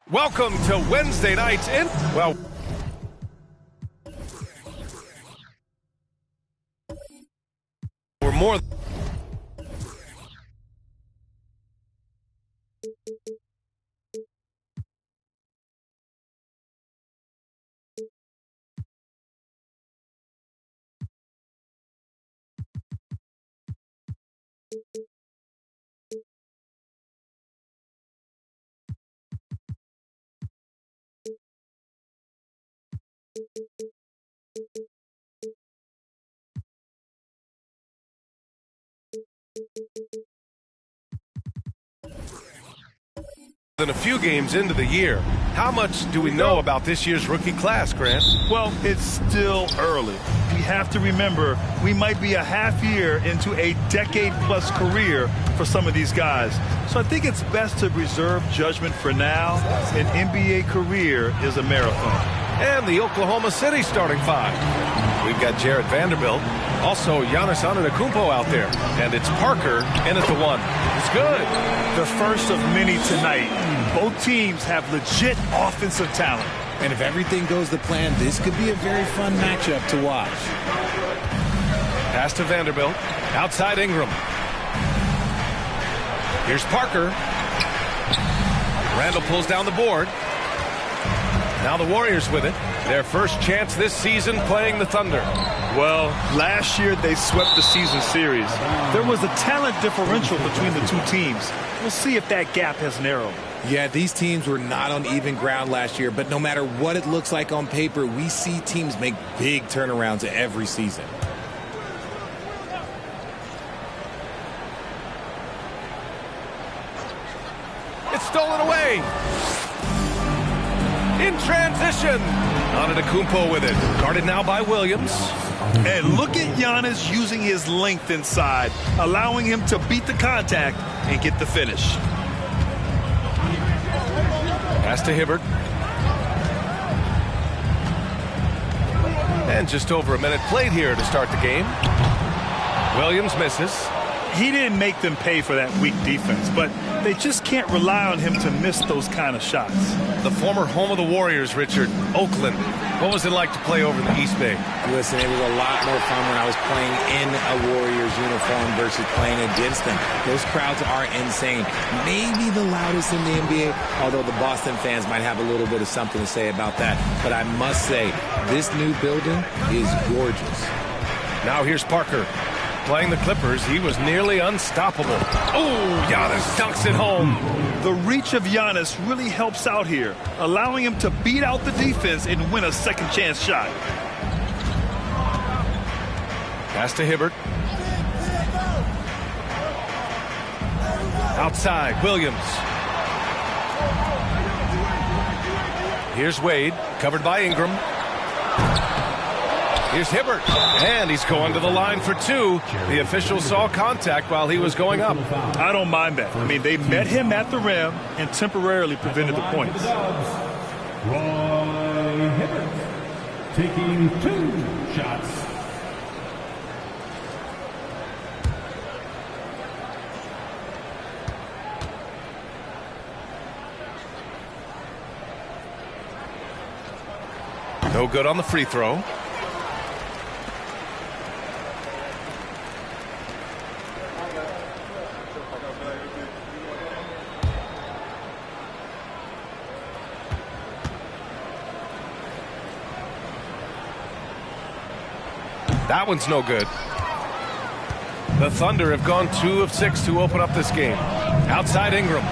Welcome to Wednesday night's we're more than a few games into the year. How much do we know about this year's rookie class, Grant? Well, it's still early. We have to remember we might be a half year into a decade-plus career for some of these guys. So I think it's best to reserve judgment for now. An NBA career is a marathon. And the Oklahoma City starting five. We've got Jarrett Vanderbilt, also Giannis Antetokounmpo out there, and it's Parker in at the one. It's good. The first of many tonight. Both teams have legit offensive talent. And if everything goes to plan, this could be a very fun matchup to watch. Pass to Vanderbilt. Outside Ingram. Here's Parker. Randall pulls down the board. Now the Warriors with it. Their first chance this season playing the Thunder. Well, last year they swept the season series. There was a talent differential between the two teams. We'll see if that gap has narrowed. Yeah, these teams were not on even ground last year, but no matter what it looks like on paper, we see teams make big turnarounds every season. It's stolen away. In transition. Antetokounmpo with it. Guarded now by Williams. And look at Giannis using his length inside, allowing him to beat the contact and get the finish. Pass to Hibbert. And just over a minute played here to start the game. Williams misses. He didn't make them pay for that weak defense, but they just can't rely on him to miss those kind of shots. The former home of the Warriors, Richard, Oakland. What was it like to play over in the East Bay? Listen, it was a lot more fun when I was playing in a Warriors uniform versus playing against them. Those crowds are insane. Maybe the loudest in the NBA, although the Boston fans might have a little bit of something to say about that. But I must say, this new building is gorgeous. Now here's Parker. Playing the Clippers, he was nearly unstoppable. Oh, Giannis dunks it home. The reach of Giannis really helps out here, allowing him to beat out the defense and win a second chance shot. Pass to Hibbert. Outside, Williams. Here's Wade, covered by Ingram. Here's Hibbert, and he's going to the line for two. The official saw contact while he was going up. I don't mind that. I mean, they met him at the rim and temporarily prevented the points. Roy Hibbert taking 2 shots. No good on the free throw. That one's no good. The Thunder have gone 2 of 6 to open up this game. Outside Ingram.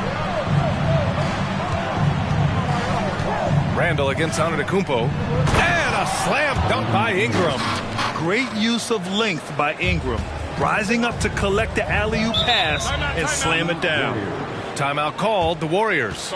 Randall against Antetokounmpo. And a slam dunk by Ingram. Great use of length by Ingram. Rising up to collect the alley-oop pass and slam it down. Timeout called, the Warriors.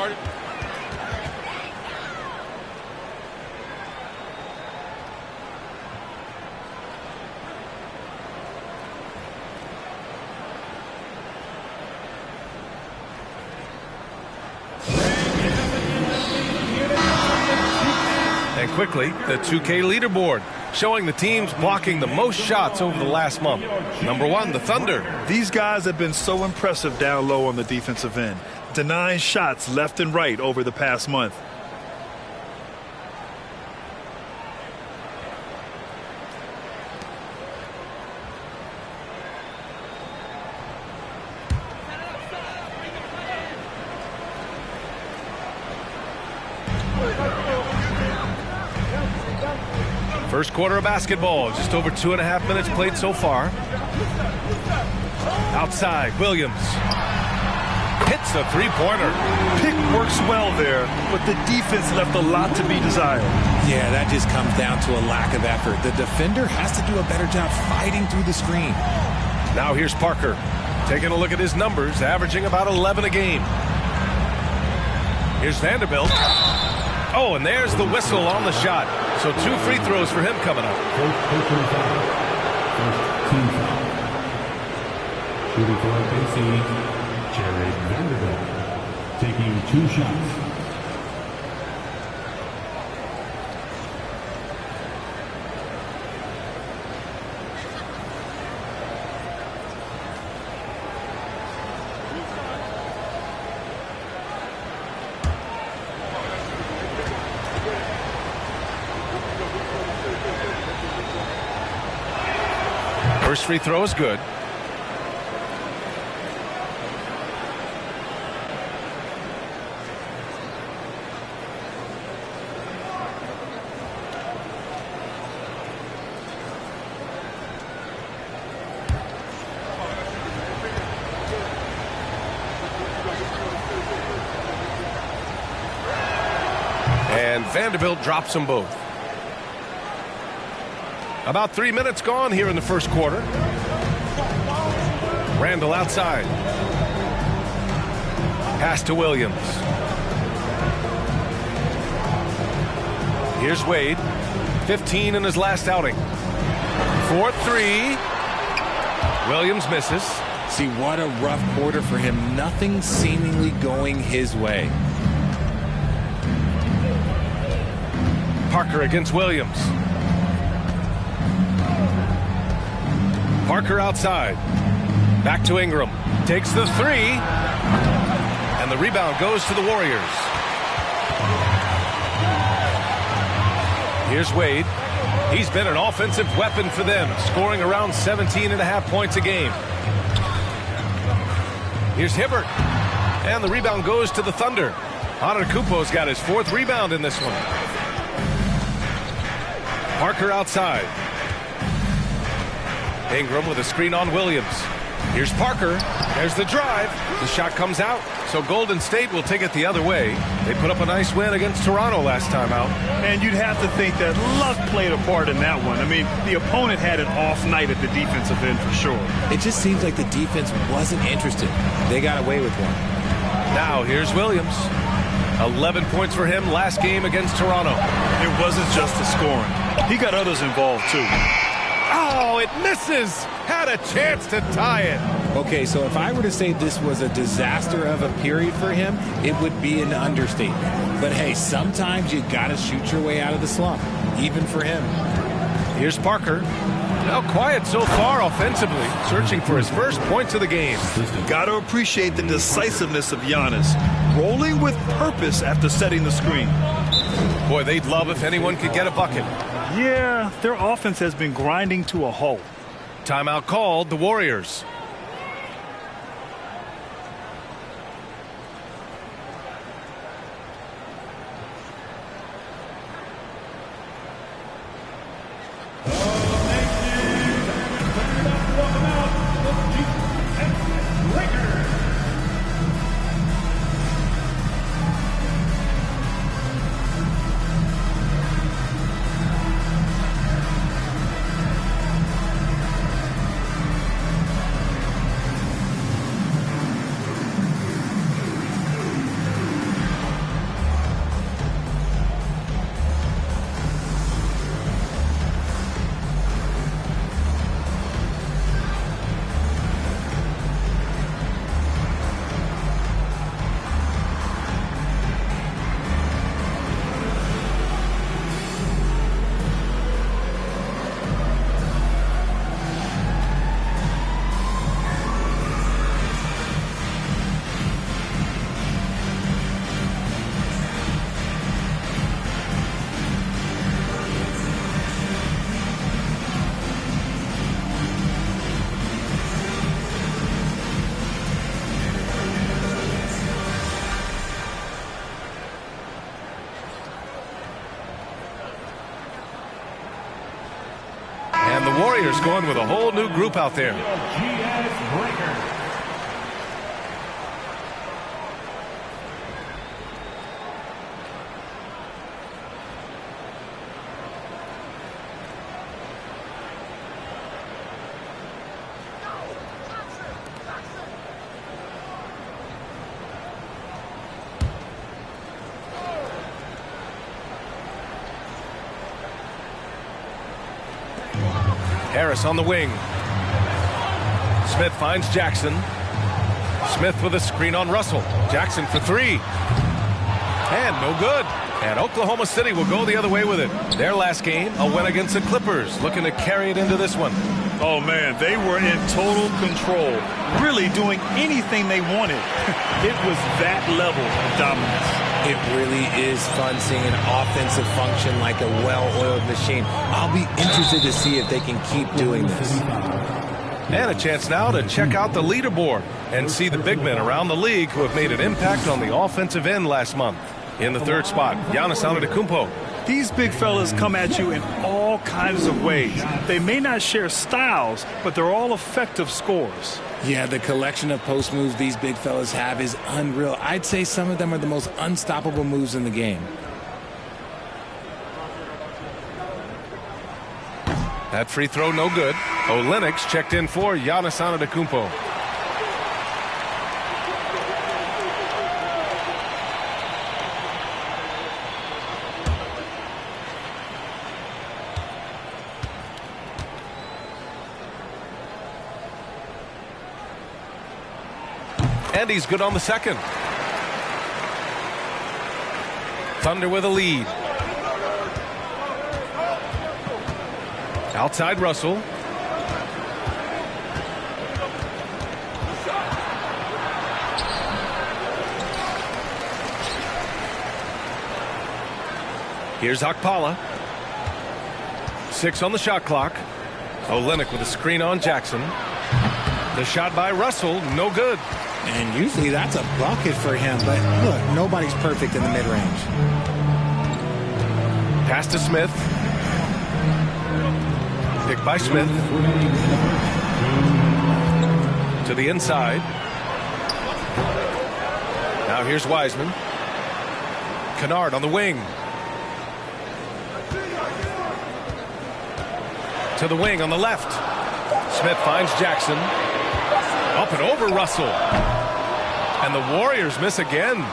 And quickly, the 2K leaderboard, showing the teams blocking the most shots over the last month. Number 1, the Thunder. These guys have been so impressive down low on the defensive end. denying shots left and right over the past month. First quarter of basketball, just over 2.5 minutes played so far. Outside, Williams hits a three-pointer. Pick works well there, but the defense left a lot to be desired. Yeah, that just comes down to a lack of effort. The defender has to do a better job fighting through the screen. Now here's Parker, taking a look at his numbers, averaging about 11 a game. Here's Vanderbilt. Oh, and there's the whistle on the shot. So 2 free throws for him coming up. First team foul. Shooting for OKC, Jared Vanderbilt, taking 2 shots. First free throw is good. And Vanderbilt drops them both. About 3 minutes gone here in the first quarter. Randall outside. Pass to Williams. Here's Wade. 15 in his last outing. 4-3. Williams misses. See, what a rough quarter for him. Nothing seemingly going his way. Parker against Williams. Parker outside. Back to Ingram. Takes the 3. And the rebound goes to the Warriors. Here's Wade. He's been an offensive weapon for them, scoring around 17.5 points a game. Here's Hibbert. And the rebound goes to the Thunder. Antetokounmpo's got his 4th rebound in this one. Parker outside. Ingram with a screen on Williams. Here's Parker. There's the drive. The shot comes out, so Golden State will take it the other way. They put up a nice win against Toronto last time out. And you'd have to think that luck played a part in that one. I mean, the opponent had an off night at the defensive end for sure. It just seems like the defense wasn't interested. They got away with one. Now here's Williams. 11 points for him last game against Toronto. It wasn't just the scoring. He got others involved, too. Oh, it misses. Had a chance to tie it. Okay, so if I were to say this was a disaster of a period for him, it would be an understatement. But hey, sometimes you got to shoot your way out of the slump, even for him. Here's Parker. Now quiet so far offensively, searching for his first points of the game. Got to appreciate the decisiveness of Giannis, rolling with purpose after setting the screen. Boy, they'd love if anyone could get a bucket. Yeah, their offense has been grinding to a halt. Timeout called, the Warriors. And the Warriors going with a whole new group out there. Harris on the wing. Smith finds Jackson. Smith with a screen on Russell. Jackson for three. And no good. And Oklahoma City will go the other way with it. Their last game, a win against the Clippers, looking to carry it into this one. Oh, man, they were in total control, really doing anything they wanted. It was that level of dominance. It really is fun seeing an offensive function like a well-oiled machine. I'll be interested to see if they can keep doing this. And a chance now to check out the leaderboard and see the big men around the league who have made an impact on the offensive end last month. In the third spot, Giannis Antetokounmpo. These big fellas come at you in all kinds of ways. They may not share styles, but they're all effective scorers. Yeah, the collection of post moves these big fellas have is unreal. I'd say some of them are the most unstoppable moves in the game. That free throw no good. Olenix checked in for Giannis Antetokounmpo. And he's good on the second. Thunder with a lead. Outside Russell. Here's Okpala. 6 on the shot clock. Olynyk with a screen on Jackson. The shot by Russell, no good. And usually that's a bucket for him, but look, nobody's perfect in the mid-range. Pass to Smith. Picked by Smith. To the inside. Now here's Wiseman. Kennard on the wing. To the wing on the left. Smith finds Jackson. Up and over Russell. And the Warriors miss again.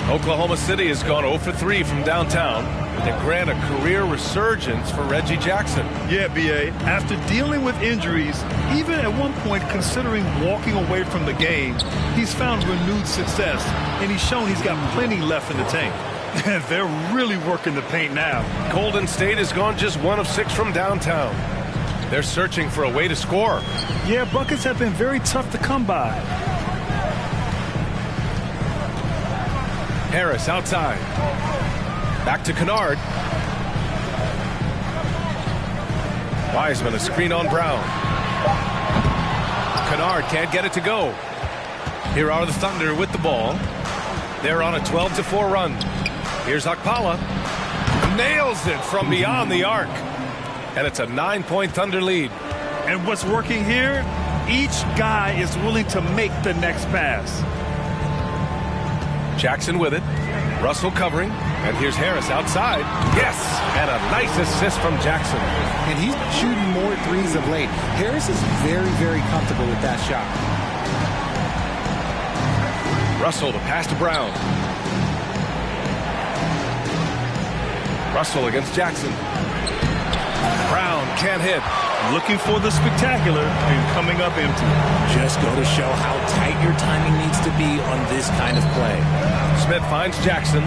Oklahoma City has gone 0 for 3 from downtown and grant a career resurgence for Reggie Jackson. Yeah, B.A., after dealing with injuries, even at one point considering walking away from the game, he's found renewed success, and he's shown he's got plenty left in the tank. They're really working the paint now. Golden State has gone just 1 of 6 from downtown. They're searching for a way to score. Yeah, buckets have been very tough to come by. Harris outside. Back to Kennard. Wiseman a screen on Brown. Kennard can't get it to go. Here are the Thunder with the ball. They're on a 12-4 run. Here's Okpala. Nails it from beyond the arc. And it's a 9-point Thunder lead. And what's working here? Each guy is willing to make the next pass. Jackson with it. Russell covering. And here's Harris outside. Yes! And a nice assist from Jackson. And he's shooting more threes of late. Harris is very, very comfortable with that shot. Russell, the pass to Brown. Russell against Jackson. Brown can't hit. Looking for the spectacular and coming up empty. Just go to show how tight your timing needs to be on this kind of play. Smith finds Jackson.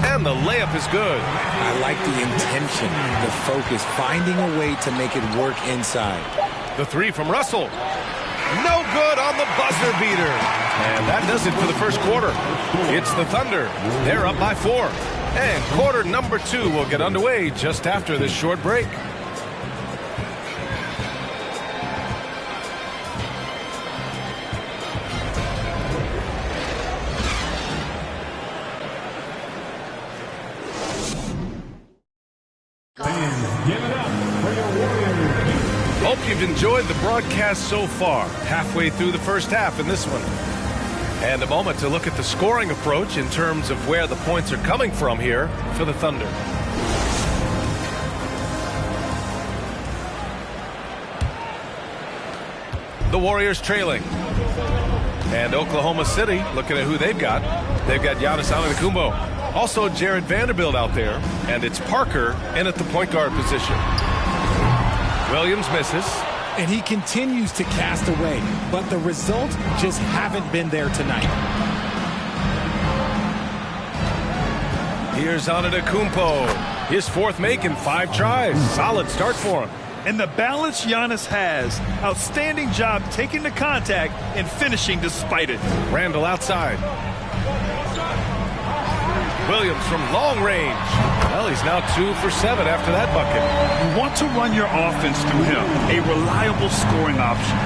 And the layup is good. I like the intention, the focus, finding a way to make it work inside. The three from Russell. No good on the buzzer beater. And that does it for the first quarter. It's the Thunder. They're up by 4. And quarter number 2 will get underway just after this short break. you've enjoyed the broadcast so far. Halfway through the first half in this one. And a moment to look at the scoring approach in terms of where the points are coming from here for the Thunder. The Warriors trailing. And Oklahoma City looking at who they've got. They've got Giannis Antetokounmpo. Also Jared Vanderbilt out there. And it's Parker in at the point guard position. Williams misses. And he continues to cast away, but the results just haven't been there tonight. Here's Antetokounmpo. His fourth make in 5 tries. Solid start for him. And the balance Giannis has. Outstanding job taking the contact and finishing despite it. Randall outside. Williams from long range. Well, he's now 2 for 7 after that bucket. You want to run your offense through him. A reliable scoring option.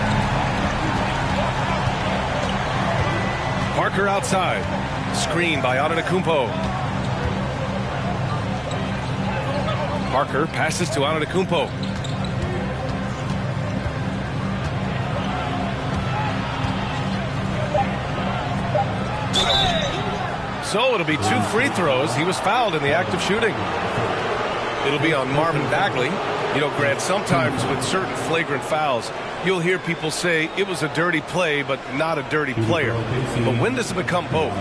Parker outside. Screen by Antetokounmpo. Parker passes to Antetokounmpo. So it'll be 2 free throws. He was fouled in the act of shooting. It'll be on Marvin Bagley. You know, Grant, sometimes with certain flagrant fouls, you'll hear people say it was a dirty play, but not a dirty player. But when does it become both?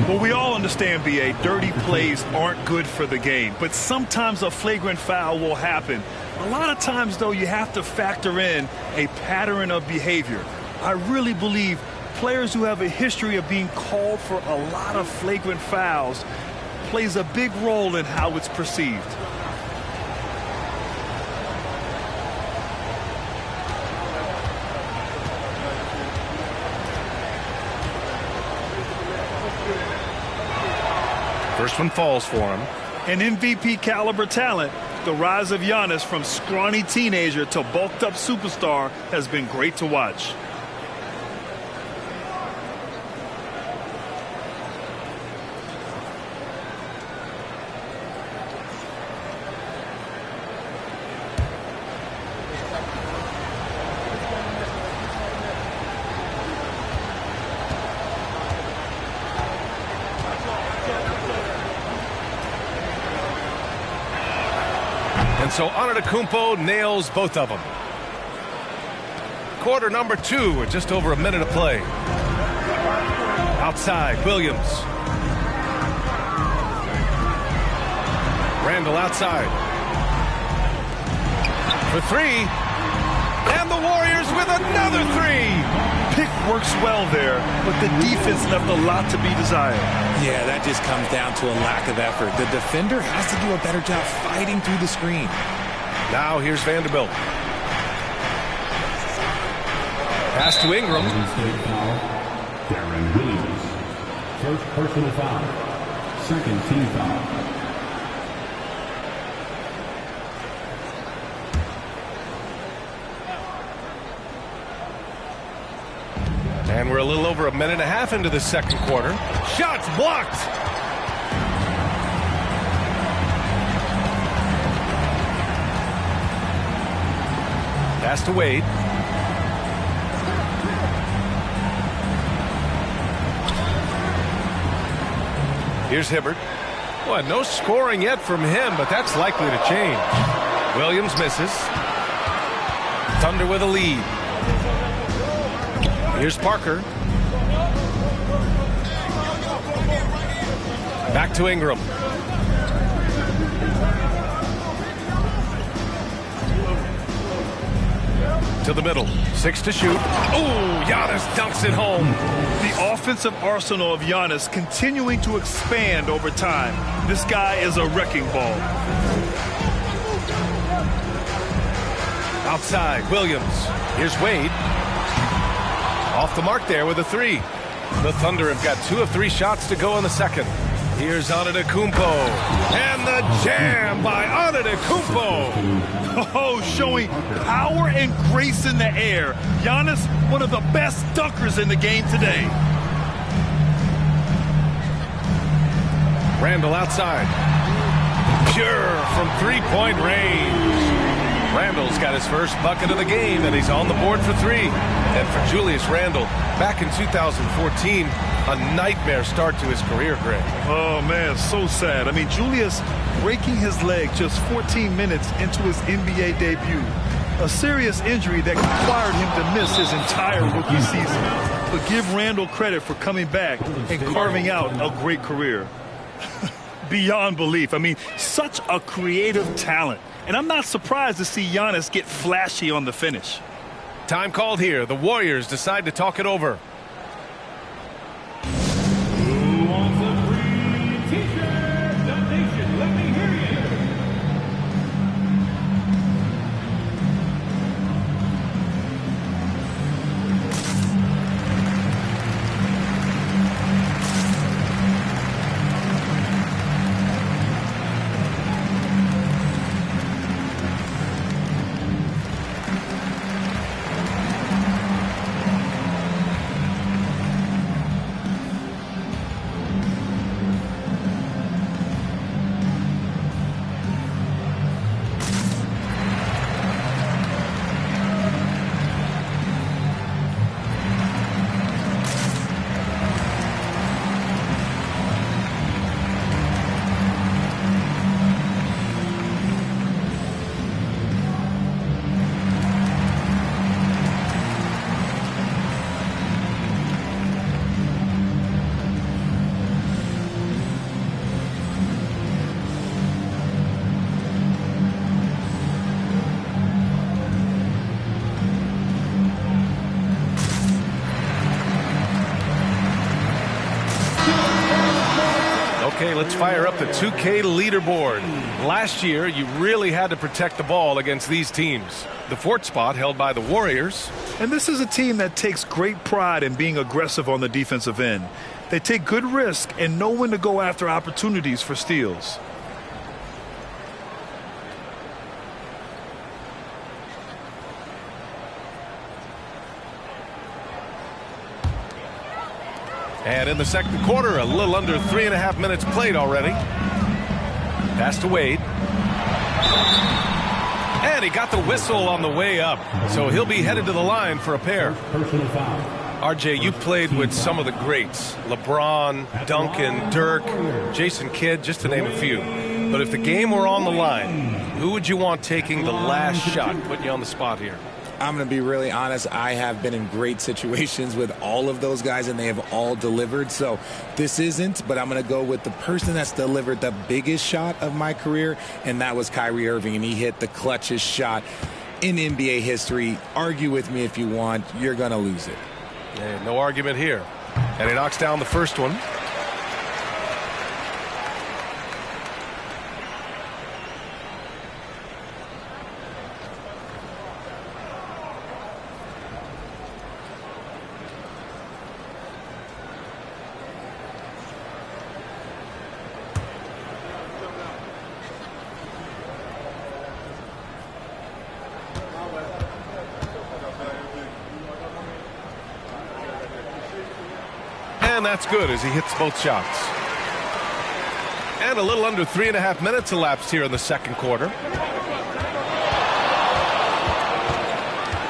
Well, we all understand, B.A., dirty plays aren't good for the game. But sometimes a flagrant foul will happen. A lot of times, though, you have to factor in a pattern of behavior. I really believe players who have a history of being called for a lot of flagrant fouls plays a big role in how it's perceived. First one falls for him. An MVP caliber talent. The rise of Giannis from scrawny teenager to bulked up superstar has been great to watch. And so Antetokounmpo nails both of them. Quarter number 2 with just over a minute of play. Outside, Williams. Randall outside. For 3. And the Warriors with another 3. Pick works well there, but the defense left a lot to be desired. Yeah, that just comes down to a lack of effort. The defender has to do a better job fighting through the screen. Now here's Vanderbilt. Pass to Ingram. State foul, Darren Williams. First personal foul. Second team foul. And we're a little over a minute and a half into the second quarter. Shots blocked. Pass to Wade. Here's Hibbert. Boy, no scoring yet from him, but that's likely to change. Williams misses. Thunder with a lead. Here's Parker. Back to Ingram. To the middle. 6 to shoot. Oh, Giannis dunks it home. The offensive arsenal of Giannis continuing to expand over time. This guy is a wrecking ball. Outside, Williams. Here's Wade. Off the mark there with a 3. The Thunder have got 2 of 3 shots to go in the second. Here's Antetokounmpo. And the jam by Antetokounmpo. Oh, showing power and grace in the air. Giannis, one of the best dunkers in the game today. Randall outside. Pure from 3-point range. Randle's got his first bucket of the game, and he's on the board for 3. And for Julius Randle, back in 2014, a nightmare start to his career, Greg. Oh, man, so sad. I mean, Julius breaking his leg just 14 minutes into his NBA debut. A serious injury that required him to miss his entire rookie season. But give Randle credit for coming back and carving out a great career. Beyond belief. I mean, such a creative talent. And I'm not surprised to see Giannis get flashy on the finish. Time called here. The Warriors decide to talk it over. Who wants a free t-shirt donation? Let me hear you. Okay, let's fire up the 2K leaderboard. Last year, you really had to protect the ball against these teams. The 4th spot held by the Warriors. And this is a team that takes great pride in being aggressive on the defensive end. They take good risk and know when to go after opportunities for steals. And in the second quarter, a little under 3.5 minutes played already. Pass to Wade. And he got the whistle on the way up. So he'll be headed to the line for a pair. Personal foul. RJ, you played with some of the greats. LeBron, Duncan, Dirk, Jason Kidd, just to name a few. But if the game were on the line, who would you want taking the last shot? Putting you on the spot here. I'm going to be really honest. I have been in great situations with all of those guys, and they have all delivered. So this isn't, but I'm going to go with the person that's delivered the biggest shot of my career, and that was Kyrie Irving, and he hit the clutchest shot in NBA history. Argue with me if you want. You're going to lose it. Yeah, no argument here. And he knocks down the first one. And that's good as he hits both shots. And a little under 3.5 minutes elapsed here in the second quarter.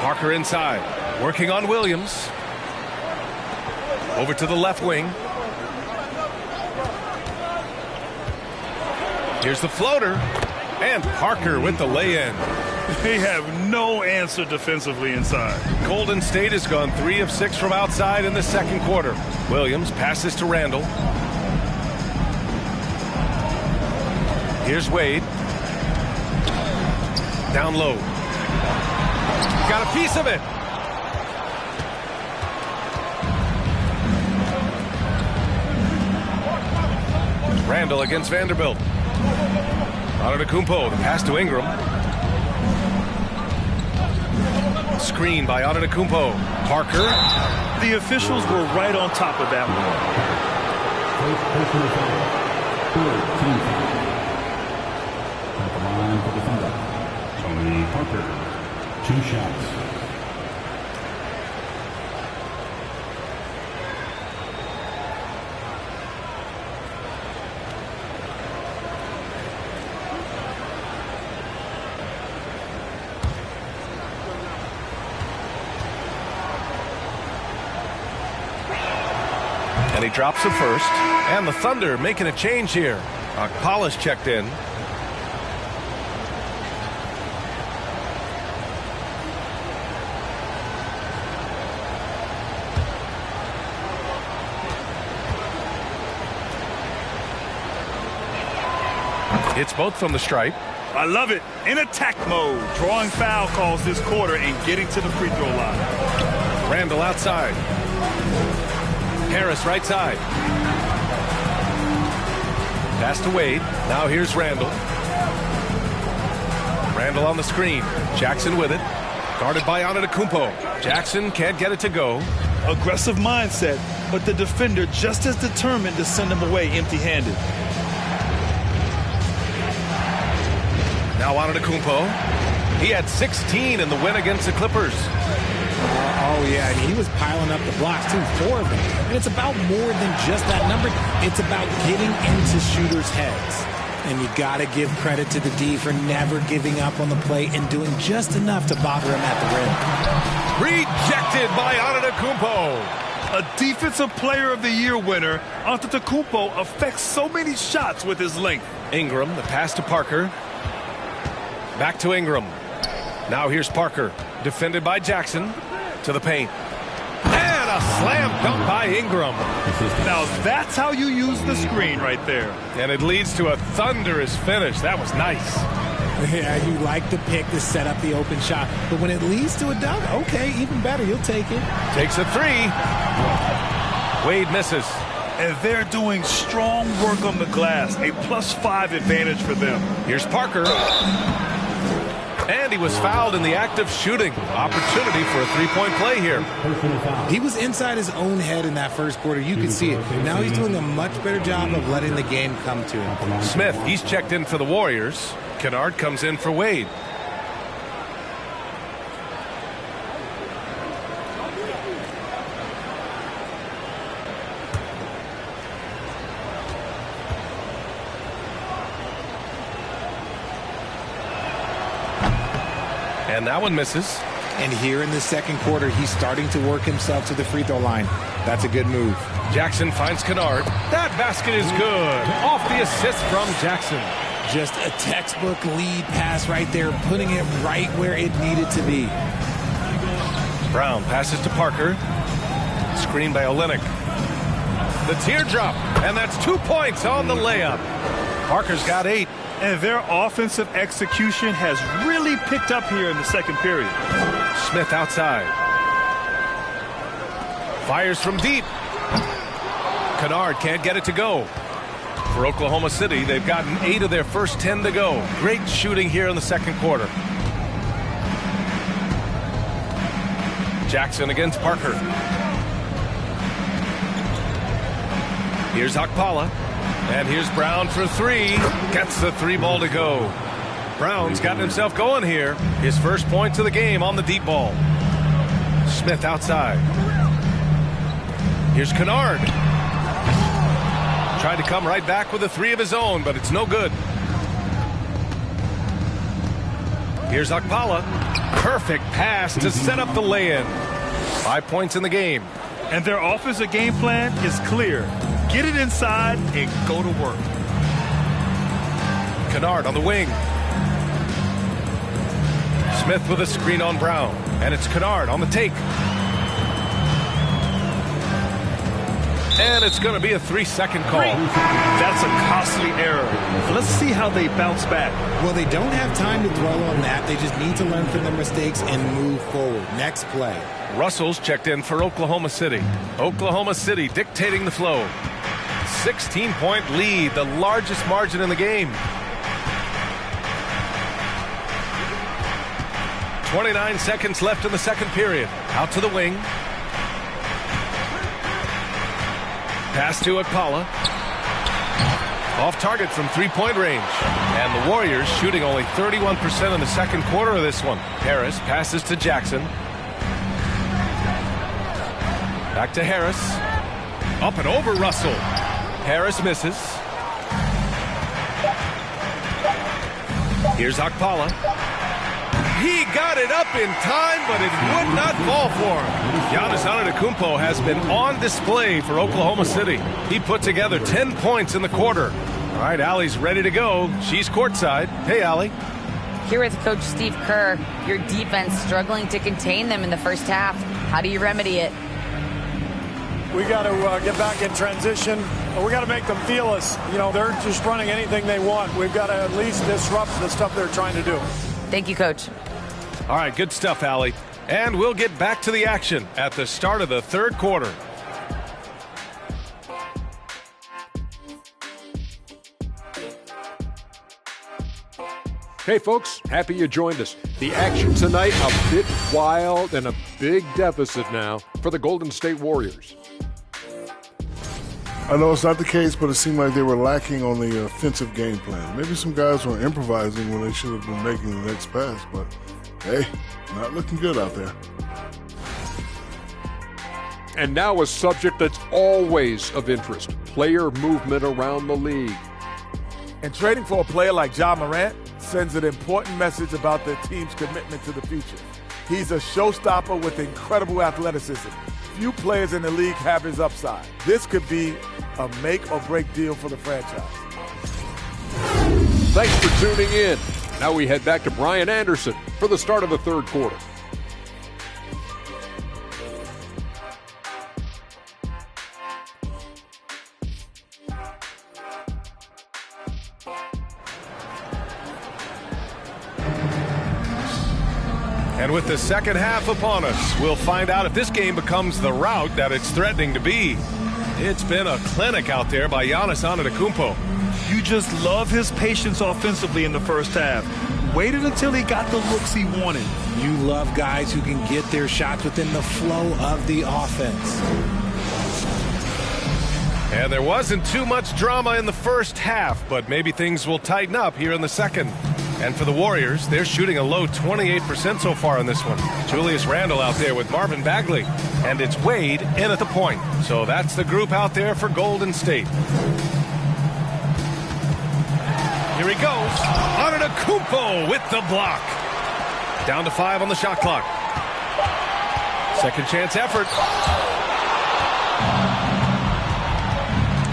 Parker inside, working on Williams. Over to the left wing. Here's the floater. And Parker with the lay-in. They have no answer defensively inside. Golden State has gone 3 of 6 from outside in the second quarter. Williams passes to Randle. Here's Wade. Down low. Got a piece of it. Randle against Vanderbilt. Antetokounmpo, the pass to Ingram. Screen by Antetokounmpo. Parker. The officials were right on top of that one. First personal foul. Third team foul. At the line for the Thunder, Tony Parker. 2 shots. And he drops a first. And the Thunder making a change here. Akpala's checked in. Hits both from the stripe. I love it. In attack mode. Drawing foul calls this quarter and getting to the free throw line. Randall outside. Harris right side. Pass to Wade. Now here's Randall. Randall on the screen. Jackson with it. Guarded by Antetokounmpo. Jackson can't get it to go. Aggressive mindset, but the defender just as determined to send him away empty-handed. Now Antetokounmpo. He had 16 in the win against the Clippers. Oh, yeah, and he was piling up the blocks, too, 4 of them. And it's about more than just that number. It's about getting into shooters' heads. And you got to give credit to the D for never giving up on the play and doing just enough to bother him at the rim. Rejected by Antetokounmpo. A Defensive Player of the Year winner, Antetokounmpo affects so many shots with his length. Ingram, the pass to Parker. Back to Ingram. Now here's Parker. Defended by Jackson. To the paint. And a slam dunk by Ingram. Now that's how you use the screen right there. And it leads to a thunderous finish. That was nice. Yeah, you like the pick to set up the open shot. But when it leads to a dunk, okay, even better. You'll take it. Takes a three. Wade misses. And they're doing strong work on the glass. A +5 advantage for them. Here's Parker. And he was fouled in the act of shooting. Opportunity for a three-point play here. He was inside his own head in that first quarter. You could see it. Now he's doing a much better job of letting the game come to him. Smith, he's checked in for the Warriors. Kennard comes in for Wade. And that one misses. And here in the second quarter, he's starting to work himself to the free throw line. That's a good move. Jackson finds Kennard. That basket is good. Off the assist from Jackson. Just a textbook lead pass right there, putting it right where it needed to be. Brown passes to Parker. Screen by Olynyk. The teardrop. And that's 2 points on the layup. Parker's got 8. And their offensive execution has really picked up here in the second period. Smith outside. Fires from deep. Kennard can't get it to go. For Oklahoma City, they've gotten 8 of their first 10 to go. Great shooting here in the second quarter. Jackson against Parker. Here's Akpala. And here's Brown for 3. Gets the 3 ball to go. Brown's gotten himself going here. His first points of the game on the deep ball. Smith outside. Here's Kennard. Tried to come right back with a 3 of his own, but it's no good. Here's Akpala. Perfect pass to set up the lay-in. 5 points in the game. And their offensive game plan is clear. Get it inside and go to work. Kennard on the wing. Smith with a screen on Brown. And it's Kennard on the take. And it's going to be a 3-second call. That's a costly error. Let's see how they bounce back. Well, they don't have time to dwell on that. They just need to learn from their mistakes and move forward. Next play. Russell's checked in for Oklahoma City. Oklahoma City dictating the flow. 16-point lead, the largest margin in the game. 29 seconds left in the second period. Out to the wing. Pass to Akpala. Off target from three-point range. And the Warriors shooting only 31% in the second quarter of this one. Harris passes to Jackson. Back to Harris. Up and over Russell. Harris misses. Here's Akpala. He got it up in time, but it would not fall for him. Giannis Antetokounmpo has been on display for Oklahoma City. He put together 10 points in the quarter. All right, Allie's ready to go. She's courtside. Hey, Allie. Here with Coach Steve Kerr, your defense struggling to contain them in the first half. How do you remedy it? We got to get back in transition. We got to make them feel us. You know, they're just running anything they want. We've got to at least disrupt the stuff they're trying to do. Thank you, Coach. All right, good stuff, Allie. And we'll get back to the action at the start of the third quarter. Hey folks, happy you joined us. The action tonight a bit wild and a big deficit now for the Golden State Warriors. I know it's not the case, but it seemed like they were lacking on the offensive game plan. Maybe some guys were improvising when they should have been making the next pass, but hey, not looking good out there. And now a subject that's always of interest, player movement around the league. And trading for a player like Ja Morant sends an important message about the team's commitment to the future. He's a showstopper with incredible athleticism. Few players in the league have his upside. This could be a make-or-break deal for the franchise. Thanks for tuning in. Now we head back to Brian Anderson for the start of the third quarter. And with the second half upon us, we'll find out if this game becomes the rout that it's threatening to be. It's been a clinic out there by Giannis Antetokounmpo. You just love his patience offensively in the first half. Waited until he got the looks he wanted. You love guys who can get their shots within the flow of the offense. And there wasn't too much drama in the first half, but maybe things will tighten up here in the second. And for the Warriors, they're shooting a low 28% so far in this one. Julius Randle out there with Marvin Bagley. And it's Wade in at the point. So that's the group out there for Golden State. Here he goes. Antetokounmpo with the block. Down to 5 on the shot clock. Second chance effort.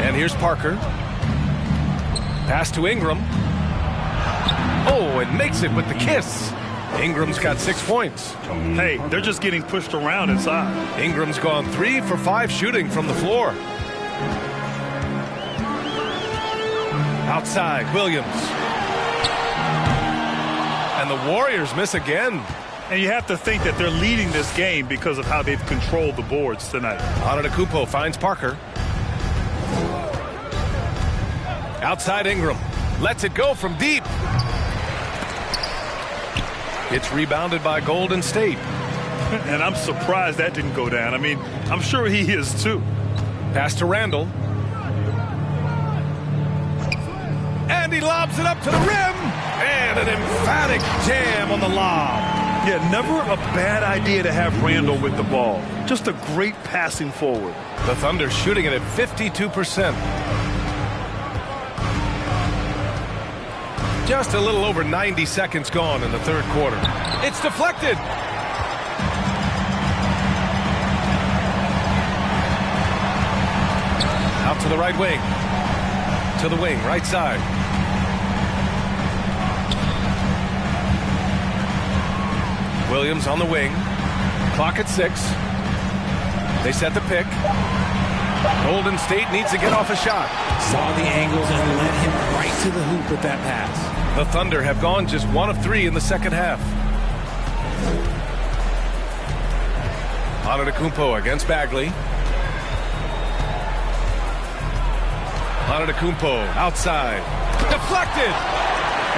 And here's Parker. Pass to Ingram. Oh, and makes it with the kiss. Ingram's got 6 points. Hey, they're just getting pushed around inside. Ingram's gone 3 for 5 shooting from the floor. Outside, Williams. And the Warriors miss again. And you have to think that they're leading this game because of how they've controlled the boards tonight. Antetokounmpo finds Parker. Outside Ingram. Lets it go from deep. It's rebounded by Golden State. And I'm surprised that didn't go down. I mean, I'm sure he is too. Pass to Randle. And he lobs it up to the rim. And an emphatic jam on the lob. Yeah, never a bad idea to have Randle with the ball. Just a great passing forward. The Thunder shooting it at 52%. Just a little over 90 seconds gone in the third quarter. It's deflected. Out to the right wing. To the wing, right side. Williams on the wing. Clock at 6. They set the pick. Golden State needs to get off a shot. Saw the angles and led him right to the hoop with that pass. The Thunder have gone just 1 of 3 in the second half. Antetokounmpo against Bagley. Antetokounmpo outside. Deflected!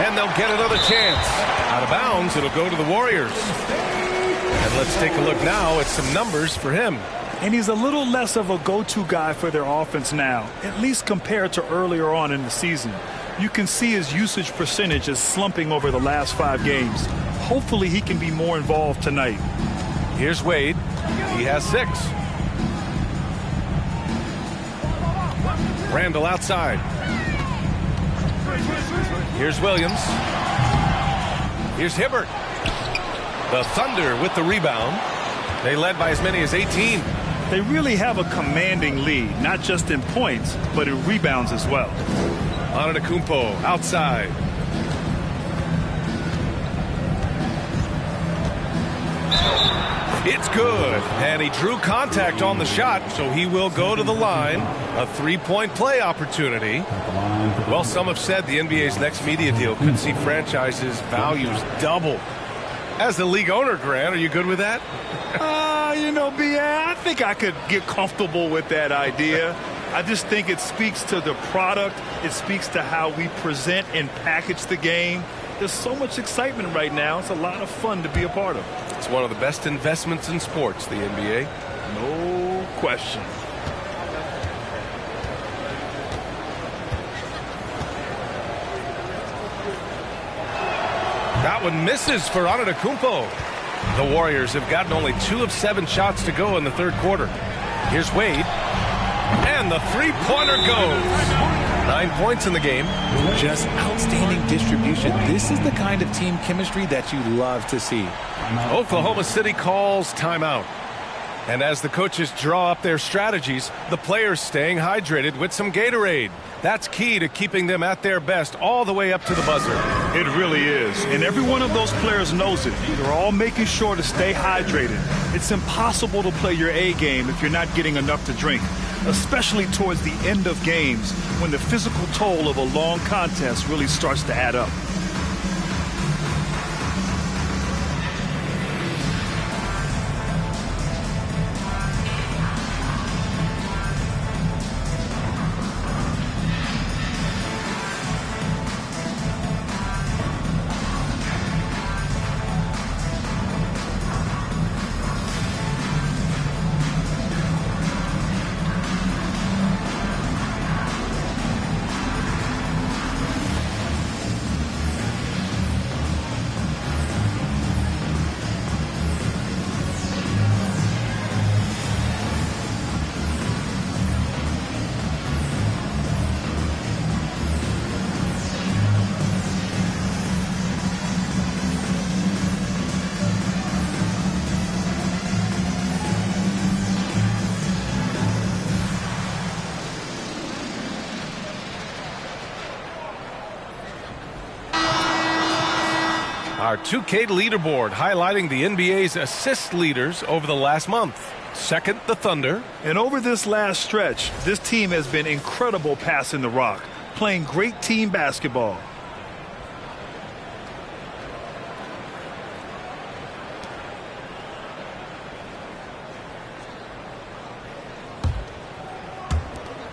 And they'll get another chance. Out of bounds, it'll go to the Warriors. And let's take a look now at some numbers for him. And he's a little less of a go-to guy for their offense now, at least compared to earlier on in the season. You can see his usage percentage is slumping over the last 5 games. Hopefully he can be more involved tonight. Here's Wade. He has 6. Randle outside. Here's Williams. Here's Hibbert. The Thunder with the rebound. They led by as many as 18. They really have a commanding lead, not just in points, but in rebounds as well. Antetokounmpo outside. It's good. And he drew contact on the shot, so he will go to the line. A three-point play opportunity. Well, some have said the NBA's next media deal could see franchises' values double. As the league owner, Grant, are you good with that? You know, I think I could get comfortable with that idea. I just think it speaks to the product. It speaks to how we present and package the game. There's so much excitement right now. It's a lot of fun to be a part of. It's one of the best investments in sports, the NBA. No question. That one misses for Antetokounmpo. The Warriors have gotten only 2 of 7 shots to go in the third quarter. Here's Wade. And the three-pointer goes. 9 points in the game. Just outstanding distribution. This is the kind of team chemistry that you love to see. Oklahoma City calls timeout. And as the coaches draw up their strategies, the players staying hydrated with some Gatorade. That's key to keeping them at their best all the way up to the buzzer. It really is. And every one of those players knows it. They're all making sure to stay hydrated. It's impossible to play your A game if you're not getting enough to drink, especially towards the end of games when the physical toll of a long contest really starts to add up. Our 2K leaderboard highlighting the NBA's assist leaders over the last month. Second, the Thunder. And over this last stretch, this team has been incredible passing the rock, playing great team basketball.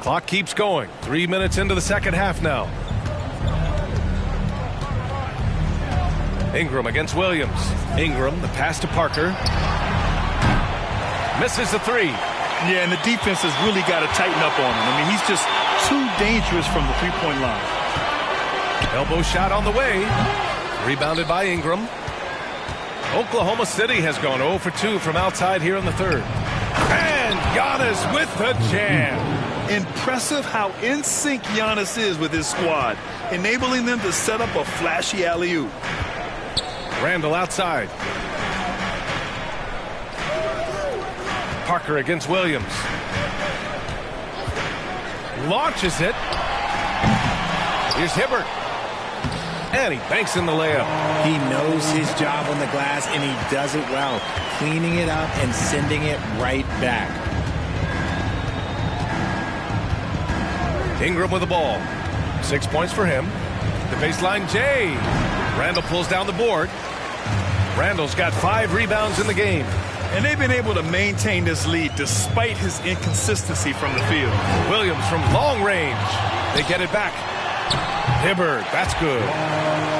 Clock keeps going. 3 minutes into the second half now. Ingram against Williams. Ingram, the pass to Parker. Misses the three. Yeah, and the defense has really got to tighten up on him. I mean, he's just too dangerous from the three-point line. Elbow shot on the way. Rebounded by Ingram. Oklahoma City has gone 0 for 2 from outside here in the third. And Giannis with the jam. Impressive how in sync Giannis is with his squad, enabling them to set up a flashy alley-oop. Randall outside. Parker against Williams. Launches it. Here's Hibbert. And he banks in the layup. He knows his job on the glass, and he does it well, cleaning it up and sending it right back. Ingram with the ball. 6 points for him. The baseline, Jay. Randall pulls down the board. Randall's got 5 rebounds in the game. And they've been able to maintain this lead despite his inconsistency from the field. Williams from long range. They get it back. Hibbert, that's good.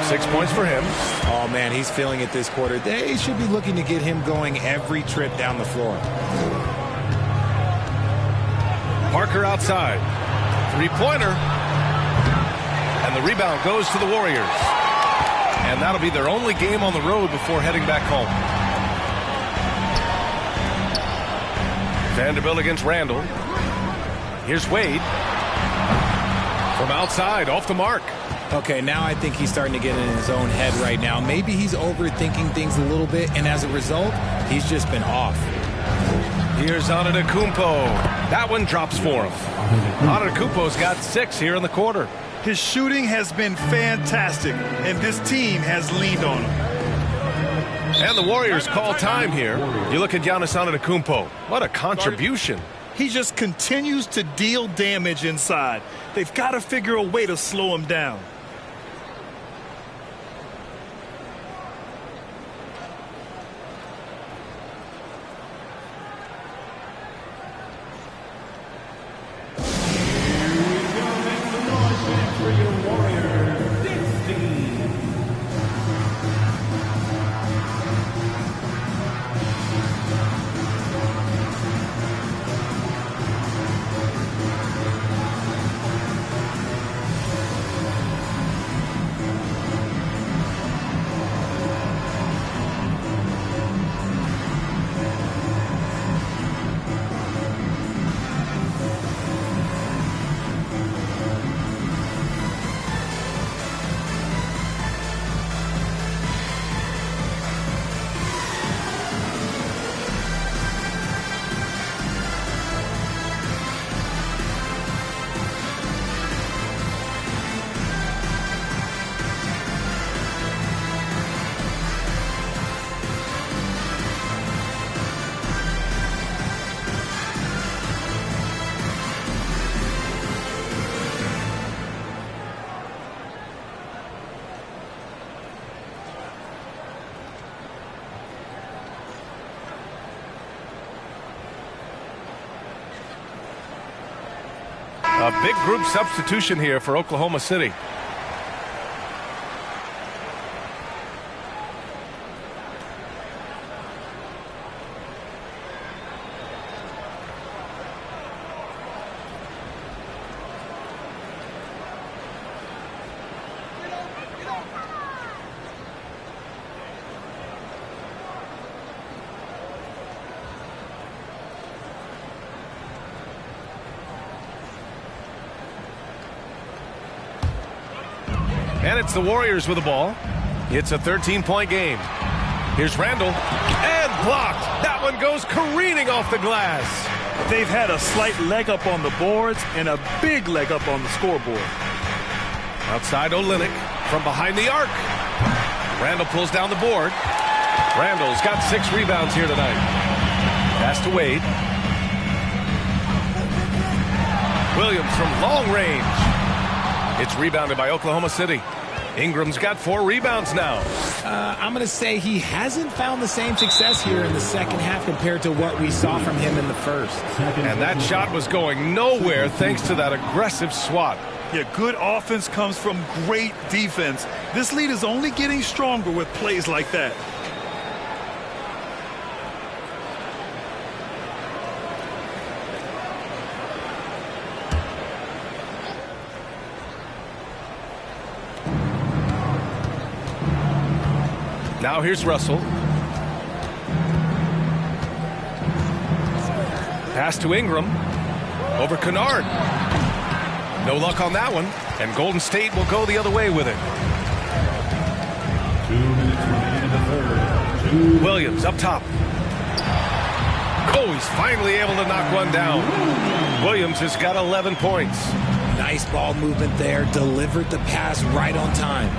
6 points for him. Oh, man, he's feeling it this quarter. They should be looking to get him going every trip down the floor. Parker outside. Three-pointer. And the rebound goes to the Warriors. And that'll be their only game on the road before heading back home. Vanderbilt against Randall. Here's Wade. From outside, off the mark. Okay, now I think he's starting to get in his own head right now. Maybe he's overthinking things a little bit, and as a result, he's just been off. Here's Antetokounmpo. That one drops for him. Antetokounmpo's got 6 here in the quarter. His shooting has been fantastic, and this team has leaned on him. And the Warriors call time here. You look at Giannis Antetokounmpo. What a contribution. He just continues to deal damage inside. They've got to figure a way to slow him down. A big group substitution here for Oklahoma City. And it's the Warriors with the ball. It's a 13-point game. Here's Randall. And blocked. That one goes careening off the glass. They've had a slight leg up on the boards and a big leg up on the scoreboard. Outside Olynyk from behind the arc. Randall pulls down the board. Randall's got 6 rebounds here tonight. Pass to Wade. Williams from long range. It's rebounded by Oklahoma City. Ingram's got 4 rebounds now. I'm going to say he hasn't found the same success here in the second half compared to what we saw from him in the first. And that shot was going nowhere thanks to that aggressive swat. Yeah, good offense comes from great defense. This lead is only getting stronger with plays like that. Now here's Russell. Pass to Ingram. Over Kennard. No luck on that one. And Golden State will go the other way with it. 2 minutes remaining in the third. Williams up top. Oh, he's finally able to knock one down. Williams has got 11 points. Nice ball movement there. Delivered the pass right on time.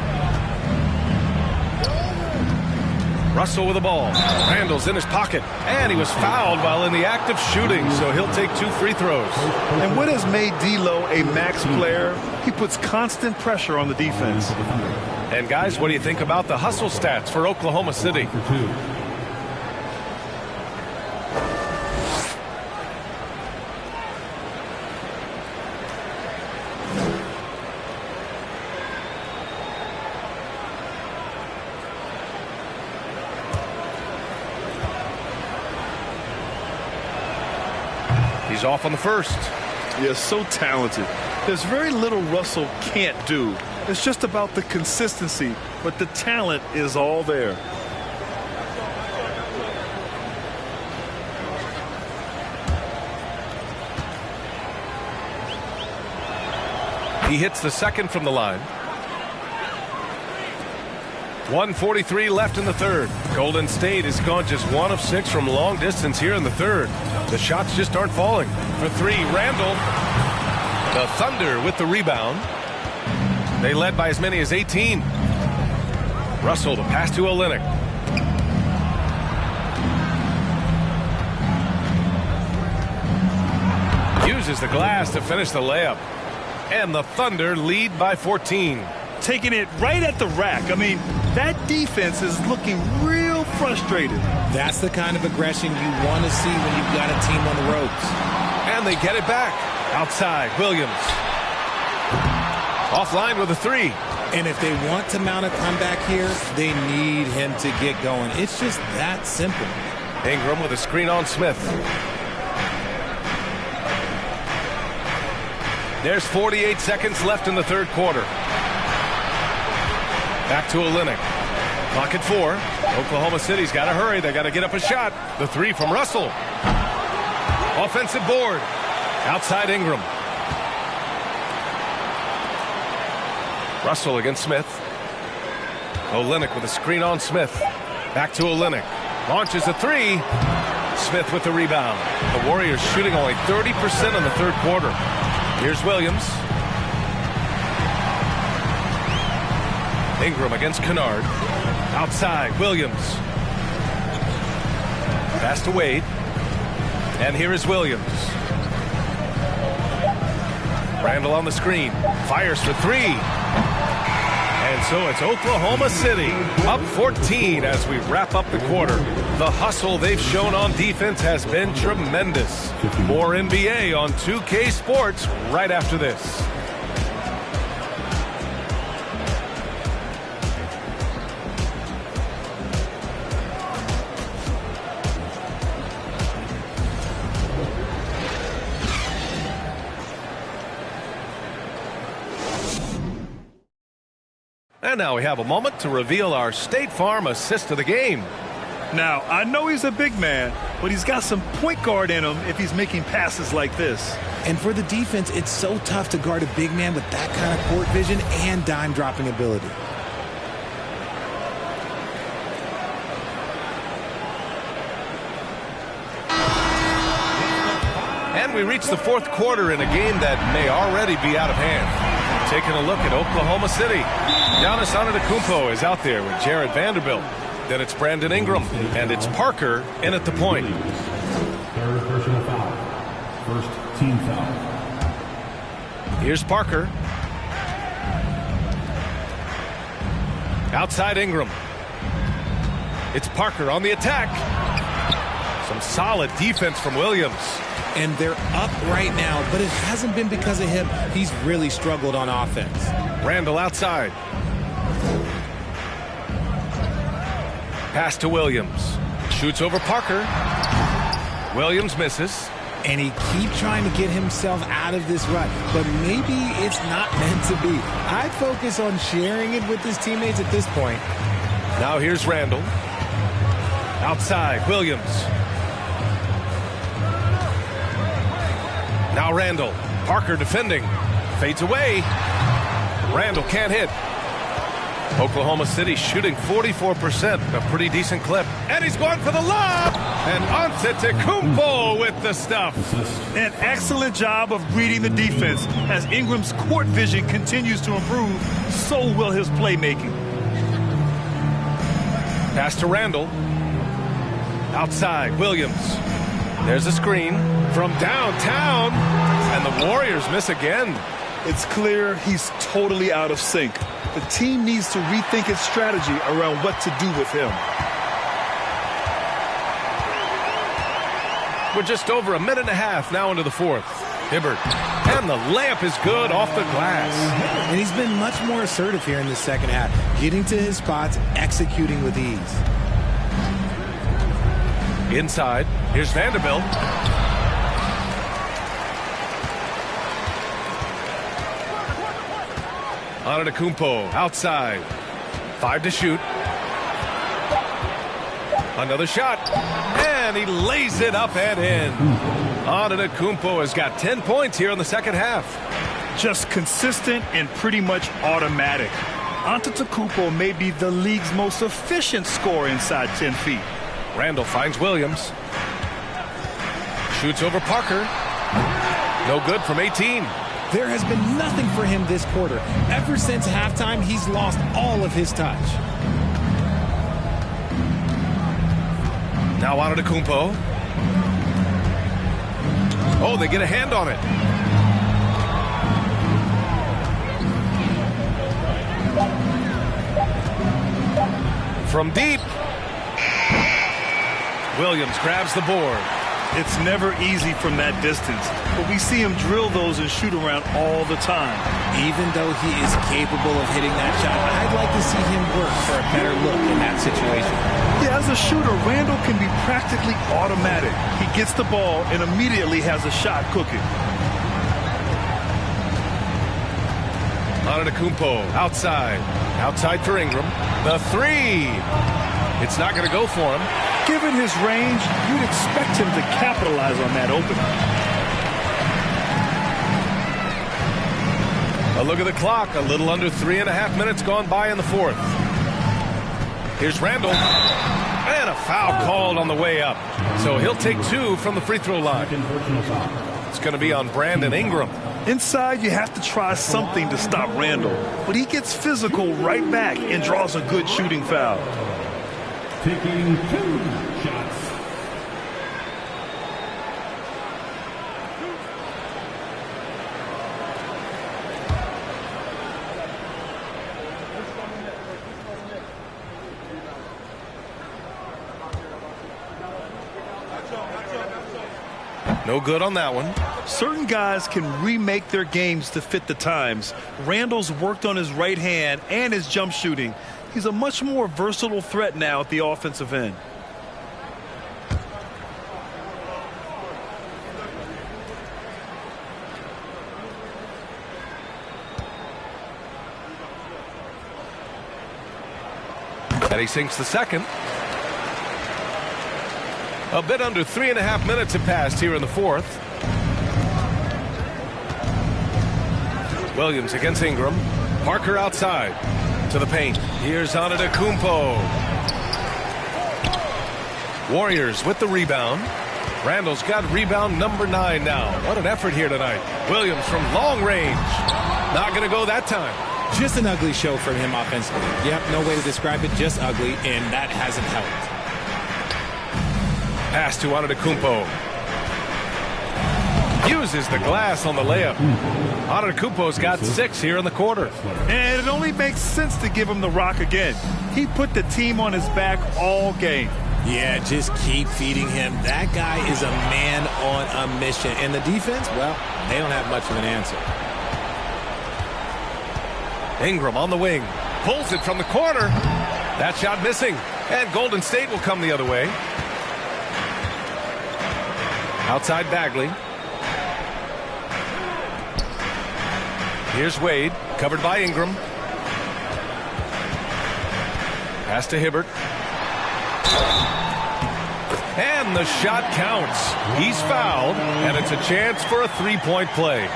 Russell with the ball. Randall's in his pocket. And he was fouled while in the act of shooting, so he'll take 2 free throws. And what has made D'Lo a max player? He puts constant pressure on the defense. And guys, what do you think about the hustle stats for Oklahoma City? He's off on the first. Yeah, so talented. There's very little Russell can't do. It's just about the consistency, but the talent is all there. He hits the second from the line. 1:43 left in the third. Golden State has gone just 1 of 6 from long distance here in the third. The shots just aren't falling. For 3, Randall. The Thunder with the rebound. They led by as many as 18. Russell to pass to Olynyk. Uses the glass to finish the layup. And the Thunder lead by 14. Taking it right at the rack. I mean, that defense is looking real frustrated. That's the kind of aggression you want to see when you've got a team on the ropes. And they get it back. Outside, Williams. Offline with a 3. And if they want to mount a comeback here, they need him to get going. It's just that simple. Ingram with a screen on Smith. There's 48 seconds left in the third quarter. Back to Olynyk. Clock at 4. Oklahoma City's got to hurry. They got to get up a shot. The 3 from Russell. Offensive board. Outside Ingram. Russell against Smith. Olynyk with a screen on Smith. Back to Olynyk. Launches a 3. Smith with the rebound. The Warriors shooting only 30% in the third quarter. Here's Williams. Ingram against Kennard. Outside, Williams. Pass to Wade. And here is Williams. Randall on the screen. Fires for 3. And so it's Oklahoma City up 14 as we wrap up the quarter. The hustle they've shown on defense has been tremendous. More NBA on 2K Sports right after this. And now we have a moment to reveal our State Farm assist of the game. Now, I know he's a big man, but he's got some point guard in him if he's making passes like this. And for the defense, it's so tough to guard a big man with that kind of court vision and dime dropping ability. And we reach the fourth quarter in a game that may already be out of hand. Taking a look at Oklahoma City. Giannis Antetokounmpo is out there with Jared Vanderbilt. Then it's Brandon Ingram, and it's Parker in at the point. Third personal foul. First team foul. Here's Parker. Outside Ingram. It's Parker on the attack. Some solid defense from Williams. And they're up right now, but it hasn't been because of him. He's really struggled on offense. Randall outside. Pass to Williams. Shoots over Parker. Williams misses. And he keeps trying to get himself out of this rut, but maybe it's not meant to be. I'd focus on sharing it with his teammates at this point. Now here's Randall. Outside, Williams. Now Randall. Parker defending. Fades away. Randall can't hit. Oklahoma City shooting 44%, a pretty decent clip. And he's going for the lob! And Antetokounmpo with the stuff. An excellent job of reading the defense. As Ingram's court vision continues to improve, so will his playmaking. Pass to Randall. Outside, Williams. There's a screen from downtown. And the Warriors miss again. It's clear he's totally out of sync. The team needs to rethink its strategy around what to do with him. We're just over a minute and a half now into the fourth. Hibbert. And the layup is good off the glass. And he's been much more assertive here in the second half, getting to his spots, executing with ease. Inside, here's Vanderbilt. Antetokounmpo outside. 5 to shoot. Another shot. And he lays it up and in. Antetokounmpo has got 10 points here in the second half. Just consistent and pretty much automatic. Antetokounmpo may be the league's most efficient scorer inside 10 feet. Randall finds Williams. Shoots over Parker. No good from 18. There has been nothing for him this quarter. Ever since halftime, he's lost all of his touch. Now Antetokounmpo. Oh, they get a hand on it. From deep. Williams grabs the board. It's never easy from that distance, but we see him drill those and shoot around all the time. Even though he is capable of hitting that shot, I'd like to see him work for a better look in that situation. Yeah, as a shooter, Randall can be practically automatic. He gets the ball and immediately has a shot cooking. Antetokounmpo outside. Outside for Ingram. The three. It's not going to go for him. Given his range, you'd expect him to capitalize on that opening. A look at the clock. A little under 3.5 minutes gone by in the fourth. Here's Randall. And a foul called on the way up. So he'll take 2 from the free throw line. It's going to be on Brandon Ingram. Inside, you have to try something to stop Randall. But he gets physical right back and draws a good shooting foul. Taking 2 shots. No good on that one. Certain guys can remake their games to fit the times. Randall's worked on his right hand and his jump shooting. He's a much more versatile threat now at the offensive end. And he sinks the second. A bit under 3.5 minutes have passed here in the fourth. Williams against Ingram. Parker outside to the paint. Here's Antetokounmpo. Warriors with the rebound. Randall's got rebound number 9 now. What an effort here tonight. Williams from long range. Not going to go that time. Just an ugly show from him offensively. Yep, no way to describe it, just ugly, and that hasn't helped. Pass to Antetokounmpo. Uses the glass on the layup. Antetokounmpo's got 6 here in the quarter. And it only makes sense to give him the rock again. He put the team on his back all game. Yeah, just keep feeding him. That guy is a man on a mission. And the defense, well, they don't have much of an answer. Ingram on the wing. Pulls it from the corner. That shot missing. And Golden State will come the other way. Outside Bagley. Here's Wade, covered by Ingram. Pass to Hibbert. And the shot counts. He's fouled, and it's a chance for a three-point play.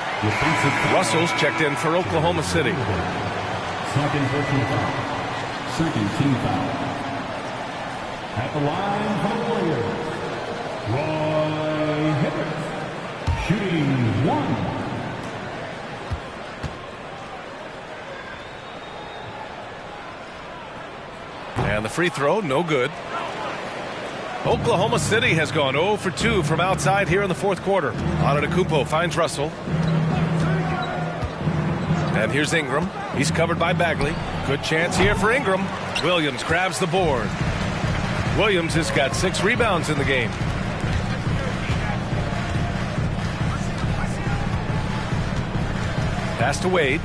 Russell's checked in for Oklahoma City. Second personal foul. Second team foul. At the line for the Warriors, Roy Hibbert. Shooting 1. And the free throw, no good. Oklahoma City has gone 0 for 2 from outside here in the fourth quarter. Antetokounmpo finds Russell. And here's Ingram. He's covered by Bagley. Good chance here for Ingram. Williams grabs the board. Williams has got 6 rebounds in the game. Pass to Wade.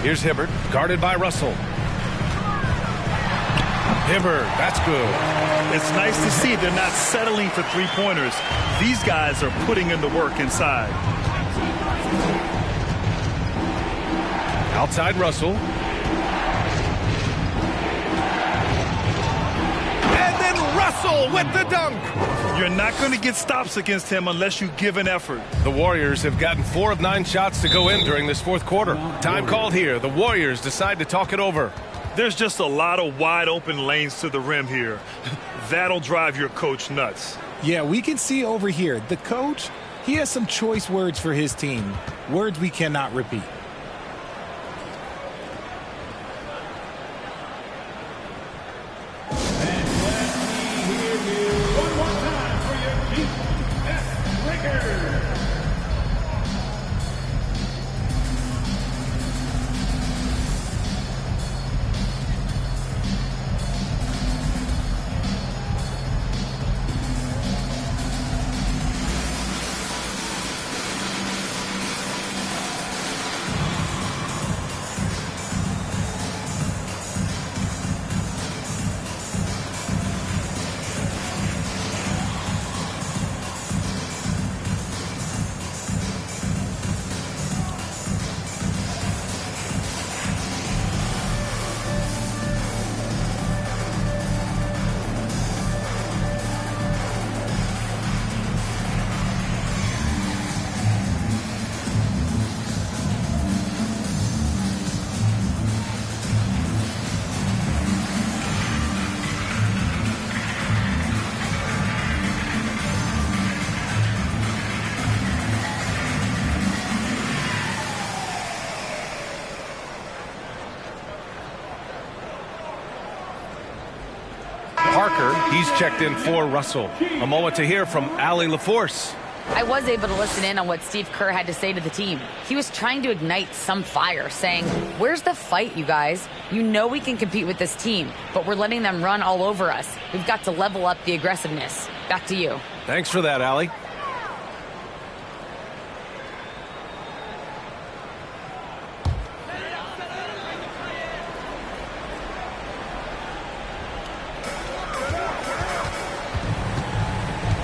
Here's Hibbert, guarded by Russell. Hibbert, that's good. It's nice to see they're not settling for three-pointers. These guys are putting in the work inside. Outside Russell. And then Russell with the dunk. You're not going to get stops against him unless you give an effort. The Warriors have gotten 4 of 9 shots to go in during this fourth quarter. Time called here. The Warriors decide to talk it over. There's just a lot of wide open lanes to the rim here. That'll drive your coach nuts. Yeah, we can see over here. The coach, he has some choice words for his team. Words we cannot repeat. Parker, he's checked in for Russell. A moment to hear from Allie LaForce. I was able to listen in on what Steve Kerr had to say to the team. He was trying to ignite some fire, saying, where's the fight, you guys? You know we can compete with this team, but we're letting them run all over us. We've got to level up the aggressiveness. Back to you. Thanks for that, Allie.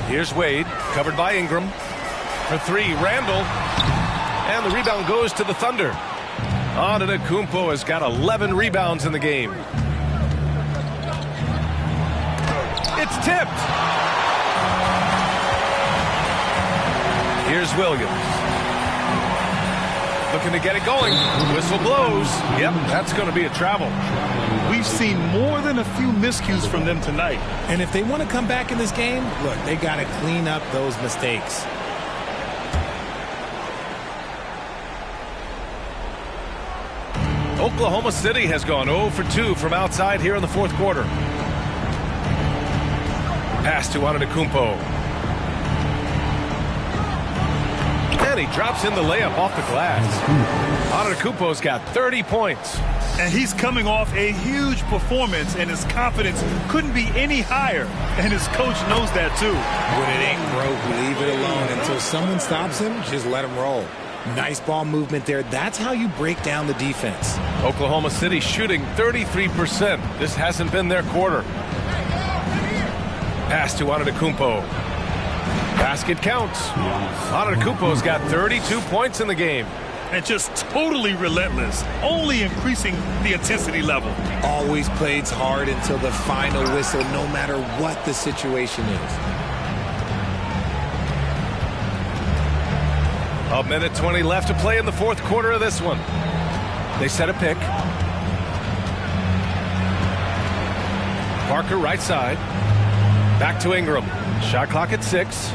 Here's Wade, covered by Ingram. For 3, Randall. And the rebound goes to the Thunder. Antetokounmpo has got 11 rebounds in the game. It's tipped. Here's Williams. Looking to get it going. Whistle blows. Yep, that's going to be a travel. We've seen more than a few miscues from them tonight. And if they want to come back in this game, look, they got to clean up those mistakes. Oklahoma City has gone 0 for 2 from outside here in the fourth quarter. Pass to Antetokounmpo. And he drops in the layup off the glass. Antetokounmpo's got 30 points. And he's coming off a huge performance, and his confidence couldn't be any higher. And his coach knows that, too. When it ain't broke, leave it alone. Until someone stops him, just let him roll. Nice ball movement there. That's how you break down the defense. Oklahoma City shooting 33%. This hasn't been their quarter. Pass to Antetokounmpo. Basket counts. Antetokounmpo's got 32 points in the game. And just totally relentless, only increasing the intensity level. Always plays hard until the final whistle, no matter what the situation is. A minute 20 left to play in the fourth quarter of this one. They set a pick. Parker right side. Back to Ingram. Shot clock at 6.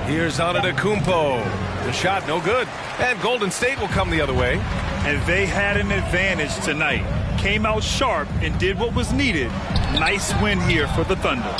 Here's Antetokounmpo. The shot no good. And Golden State will come the other way. And they had an advantage tonight. Came out sharp and did what was needed. Nice win here for the Thunder.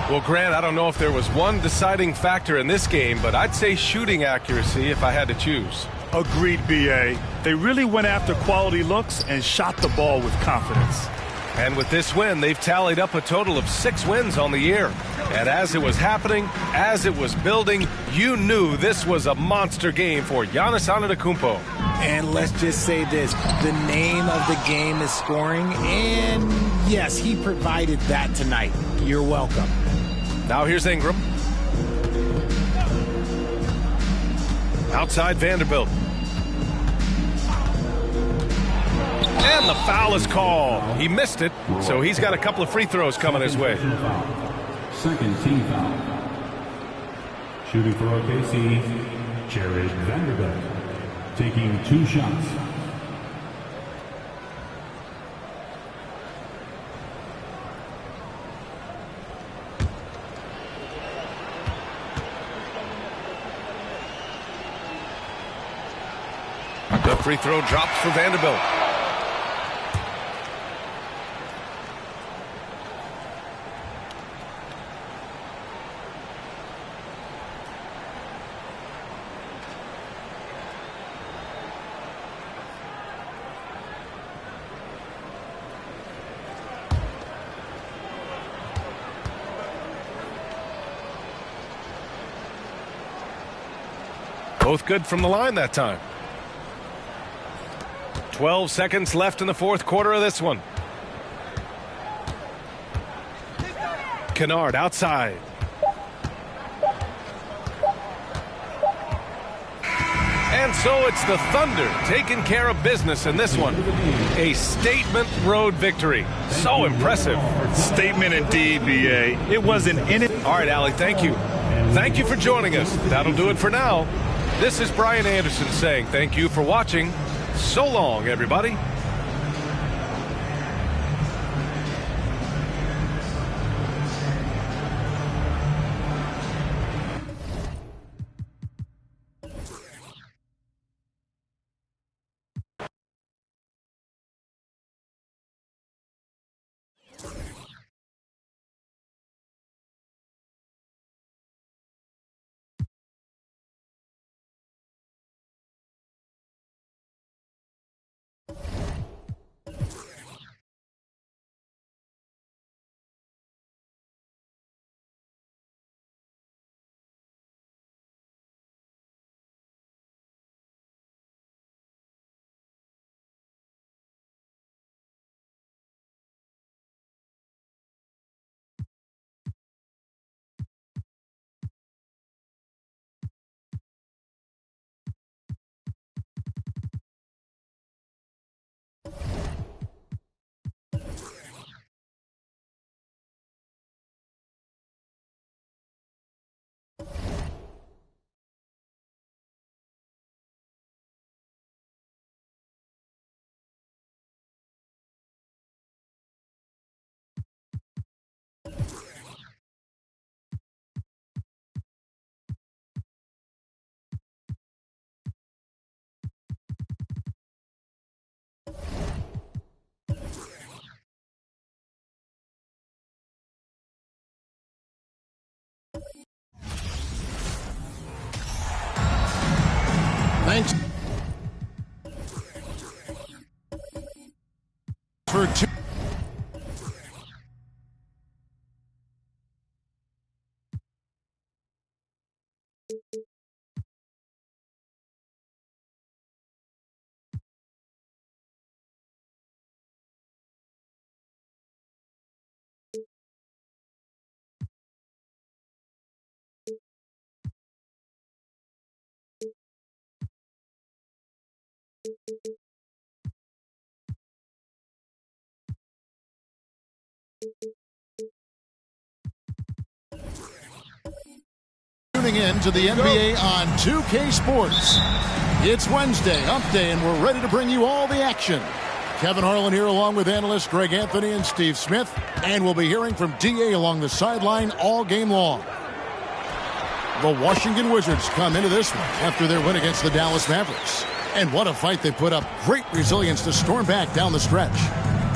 Well, Grant, I don't know if there was one deciding factor in this game, but I'd say shooting accuracy if I had to choose. Agreed, B.A. They really went after quality looks and shot the ball with confidence. And with this win, they've tallied up a total of 6 wins on the year. And as it was happening, as it was building, you knew this was a monster game for Giannis Antetokounmpo. And let's just say this, the name of the game is scoring, and yes, he provided that tonight. You're welcome. Now here's Ingram. Outside Vanderbilt. And the foul is called. He missed it, so he's got a couple of free throws coming his way. Second team foul. Shooting for OKC, Jared Vanderbilt, taking 2 shots. The free throw drops for Vanderbilt. Both good from the line that time. 12 seconds left in the fourth quarter of this one. Kennard outside. And so it's the Thunder taking care of business in this one. A statement road victory. So impressive. Statement indeed, B.A. It wasn't in it. All right, Allie, thank you. Thank you for joining us. That'll do it for now. This is Brian Anderson saying thank you for watching. So long, everybody. Thanks for two. Tuning in to the NBA on 2K Sports. It's Wednesday, hump day, and we're ready to bring you all the action. Kevin Harlan here along with analysts Greg Anthony and Steve Smith, and we'll be hearing from DA along the sideline all game long. The Washington Wizards come into this one after their win against the Dallas Mavericks. And what a fight they put up. Great resilience to storm back down the stretch.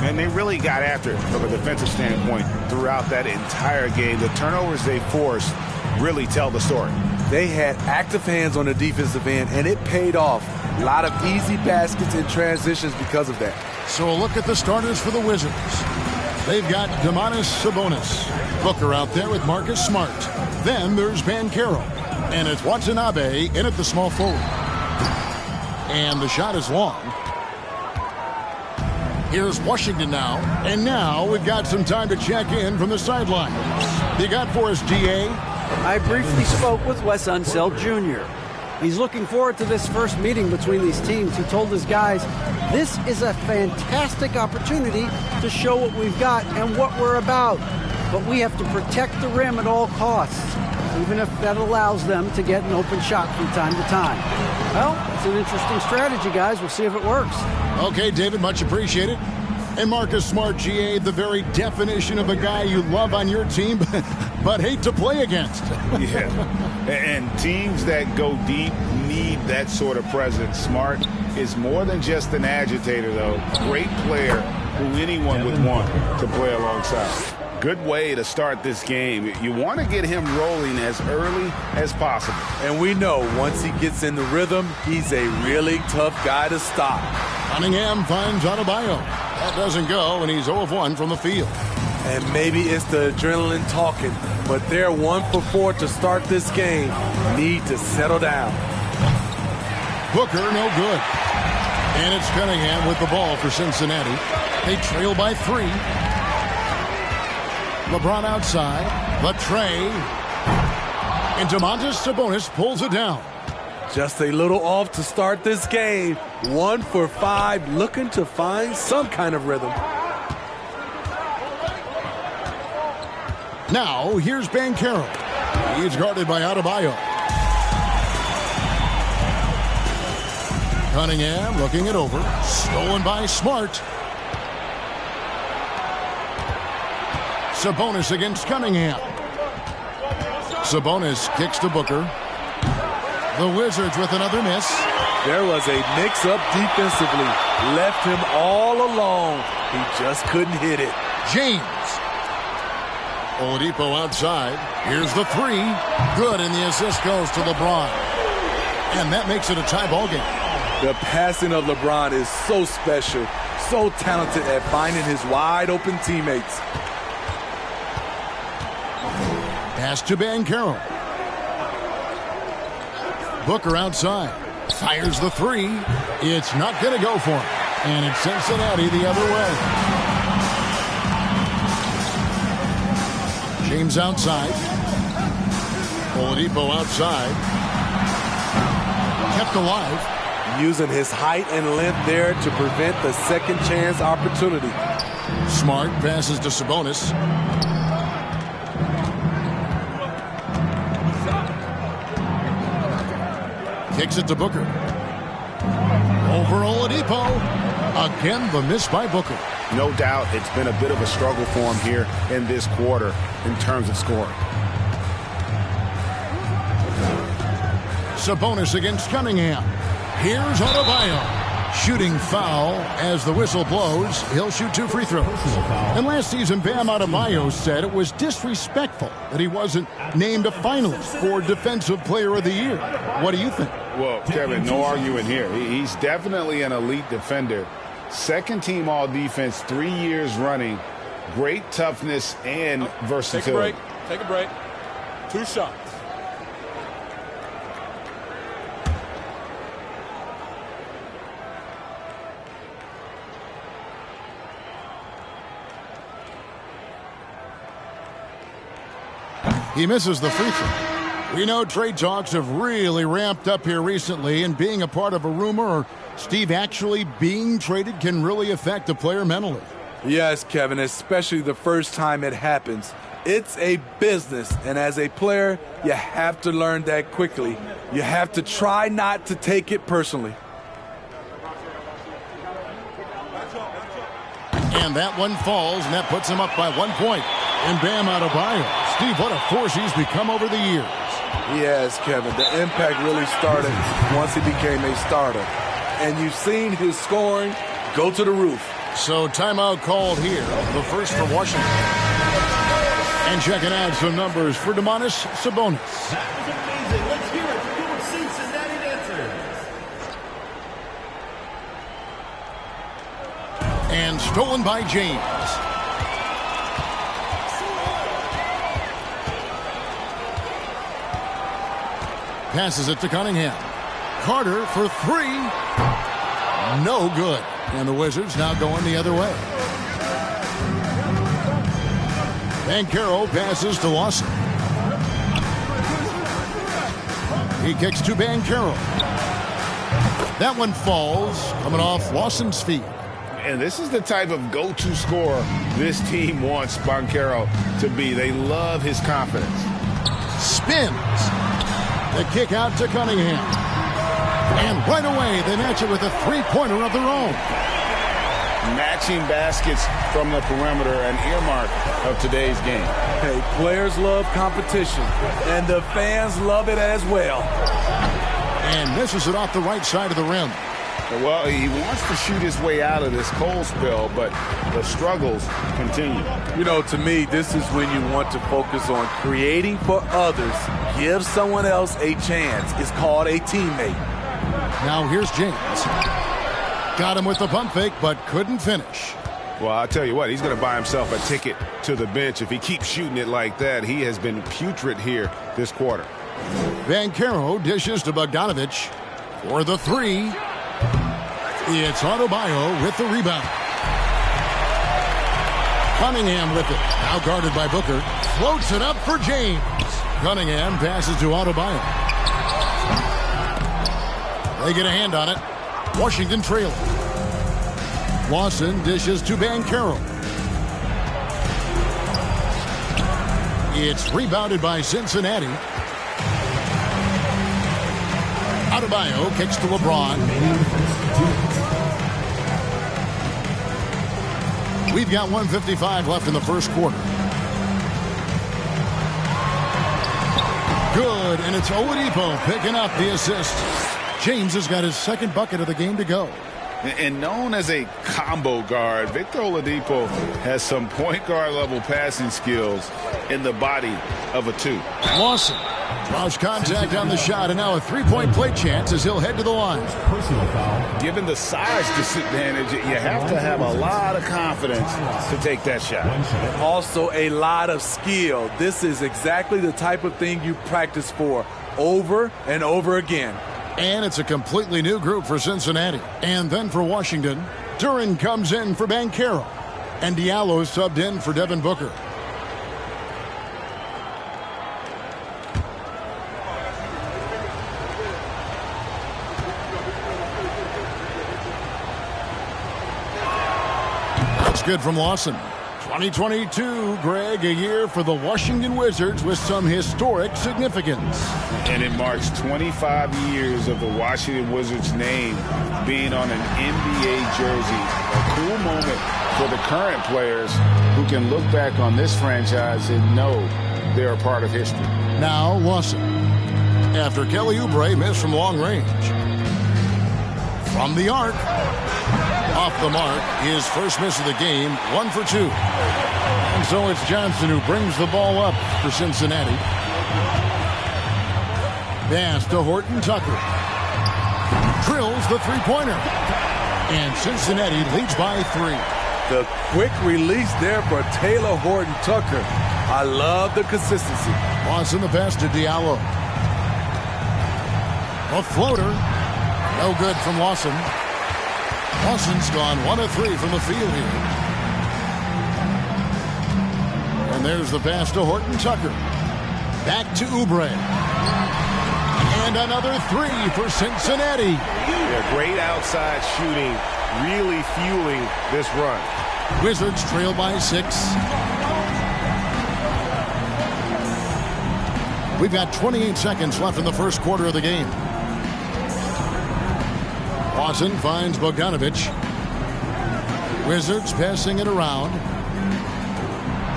And they really got after it from a defensive standpoint throughout that entire game. The turnovers they forced really tell the story. They had active hands on the defensive end, and it paid off. A lot of easy baskets and transitions because of that. So a look at the starters for the Wizards. They've got Domantas Sabonis. Booker out there with Marcus Smart. Then there's Banchero. And it's Watanabe in at the small forward. And the shot is long. Here's Washington now. And now we've got some time to check in from the sidelines. You got for us, DA? I briefly spoke with Wes Unseld Jr. He's looking forward to this first meeting between these teams. He told his guys, this is a fantastic opportunity to show what we've got and what we're about. But we have to protect the rim at all costs, even if that allows them to get an open shot from time to time. Well, it's an interesting strategy, guys. We'll see if it works. Okay, David, much appreciated. And Marcus Smart, GA, the very definition of a guy you love on your team, but hate to play against. Yeah, and teams that go deep need that sort of presence. Smart is more than just an agitator, though. Great player who anyone would want to play alongside. Good way to start this game. You want to get him rolling as early as possible. And we know once he gets in the rhythm, he's a really tough guy to stop. Cunningham finds Adebayo. That doesn't go, and he's 0 of 1 from the field. And maybe it's the adrenaline talking, but they're 1 for 4 to start this game. Need to settle down. Booker, no good. And it's Cunningham with the ball for Cincinnati. They trail by 3. LeBron outside. The tray. And Domantas Sabonis pulls it down. Just a little off to start this game. 1 for 5, looking to find some kind of rhythm. Now, here's Banchero. He's guarded by Adebayo. Cunningham looking it over. Stolen by Smart. Sabonis against Cunningham. Sabonis kicks to Booker. The Wizards with another miss. There was a mix-up defensively. Left him all alone. He just couldn't hit it. James. Oladipo outside. Here's the 3. Good, and the assist goes to LeBron. And that makes it a tie ball game. The passing of LeBron is so special. So talented at finding his wide-open teammates. Pass to Banchero. Booker outside. Fires the 3. It's not going to go for him. And it's Cincinnati the other way. James outside. Oladipo outside. Kept alive. Using his height and length there to prevent the second chance opportunity. Smart passes to Sabonis. Kicks it to Booker. Over Oladipo. Again, the miss by Booker. No doubt it's been a bit of a struggle for him here in this quarter in terms of scoring. Sabonis against Cunningham. Here's Adebayo. Shooting foul as the whistle blows. He'll shoot 2 free throws. And last season, Bam Adebayo said it was disrespectful that he wasn't named a finalist for Defensive Player of the Year. What do you think? Well, Kevin, no arguing here. He's definitely an elite defender. Second team all defense 3 years running. Great toughness and versatility. Take a break. 2 shots. He misses the free throw. We know trade talks have really ramped up here recently, and being a part of a rumor or Steve actually being traded can really affect a player mentally. Yes, Kevin, especially the first time it happens. It's a business, and as a player, you have to learn that quickly. You have to try not to take it personally. And that one falls, and that puts him up by 1 point. And Bam Adebayo. Steve, what a force he's become over the years. Yes, Kevin, the impact really started once he became a starter. And you've seen his scoring go to the roof. So timeout called here, the first for Washington. And checking out some numbers for Domantas Sabonis. That was amazing. Let's hear it for your Cincinnati dancers. And stolen by James. Passes it to Cunningham. Carter for 3. No good. And the Wizards now going the other way. Banchero passes to Lawson. He kicks to Banchero. That one falls, coming off Lawson's feet. And this is the type of go-to scorer this team wants Banchero to be. They love his confidence. Spins. The kick out to Cunningham. And right away, they match it with a three-pointer of their own. Matching baskets from the perimeter, an earmark of today's game. Hey, players love competition, and the fans love it as well. And misses it off the right side of the rim. Well, he wants to shoot his way out of this cold spell, but the struggles continue. You know, to me, this is when you want to focus on creating for others. Give someone else a chance. It's called a teammate. Now here's James. Got him with the pump fake, but couldn't finish. Well, I'll tell you what, he's going to buy himself a ticket to the bench. If he keeps shooting it like that, he has been putrid here this quarter. Banchero dishes to Bogdanovich for the three. It's Adebayo with the rebound. Cunningham with it. Now guarded by Booker. Floats it up for James. Cunningham passes to Adebayo. They get a hand on it. Washington trailing. Lawson dishes to Banchero. It's rebounded by Cincinnati. Adebayo kicks to LeBron. We've got 1:55 left in the first quarter. Good, and it's Oladipo picking up the assist. James has got his second bucket of the game to go. And known as a combo guard, Victor Oladipo has some point guard level passing skills in the body of a two. Lawson draws contact on the shot, and now a three-point play chance as he'll head to the line. Given the size disadvantage, you have to have a lot of confidence to take that shot. Also a lot of skill. This is exactly the type of thing you practice for over and over again. And it's a completely new group for Cincinnati. And then for Washington, Duran comes in for Banchero. And Diallo subbed in for Devin Booker. That's good from Lawson. 2022, Greg, a year for the Washington Wizards with some historic significance. And it marks 25 years of the Washington Wizards name being on an NBA jersey. A cool moment for the current players who can look back on this franchise and know they're a part of history. Now Lawson. After Kelly Oubre missed from long range. From the arc. Off the mark, his first miss of the game, 1 for 2. And so it's Johnson who brings the ball up for Cincinnati. Pass to Horton Tucker. Drills the three-pointer. And Cincinnati leads by 3. The quick release there for Taylor Horton Tucker. I love the consistency. Lawson the pass to Diallo. A floater. No good from Lawson. Lawson's gone 1 of 3 from the field here. And there's the pass to Horton Tucker. Back to Oubre. And another 3 for Cincinnati. Yeah, great outside shooting, really fueling this run. Wizards trail by 6. We've got 28 seconds left in the first quarter of the game. Lawson finds Bogdanovich. Wizards passing it around.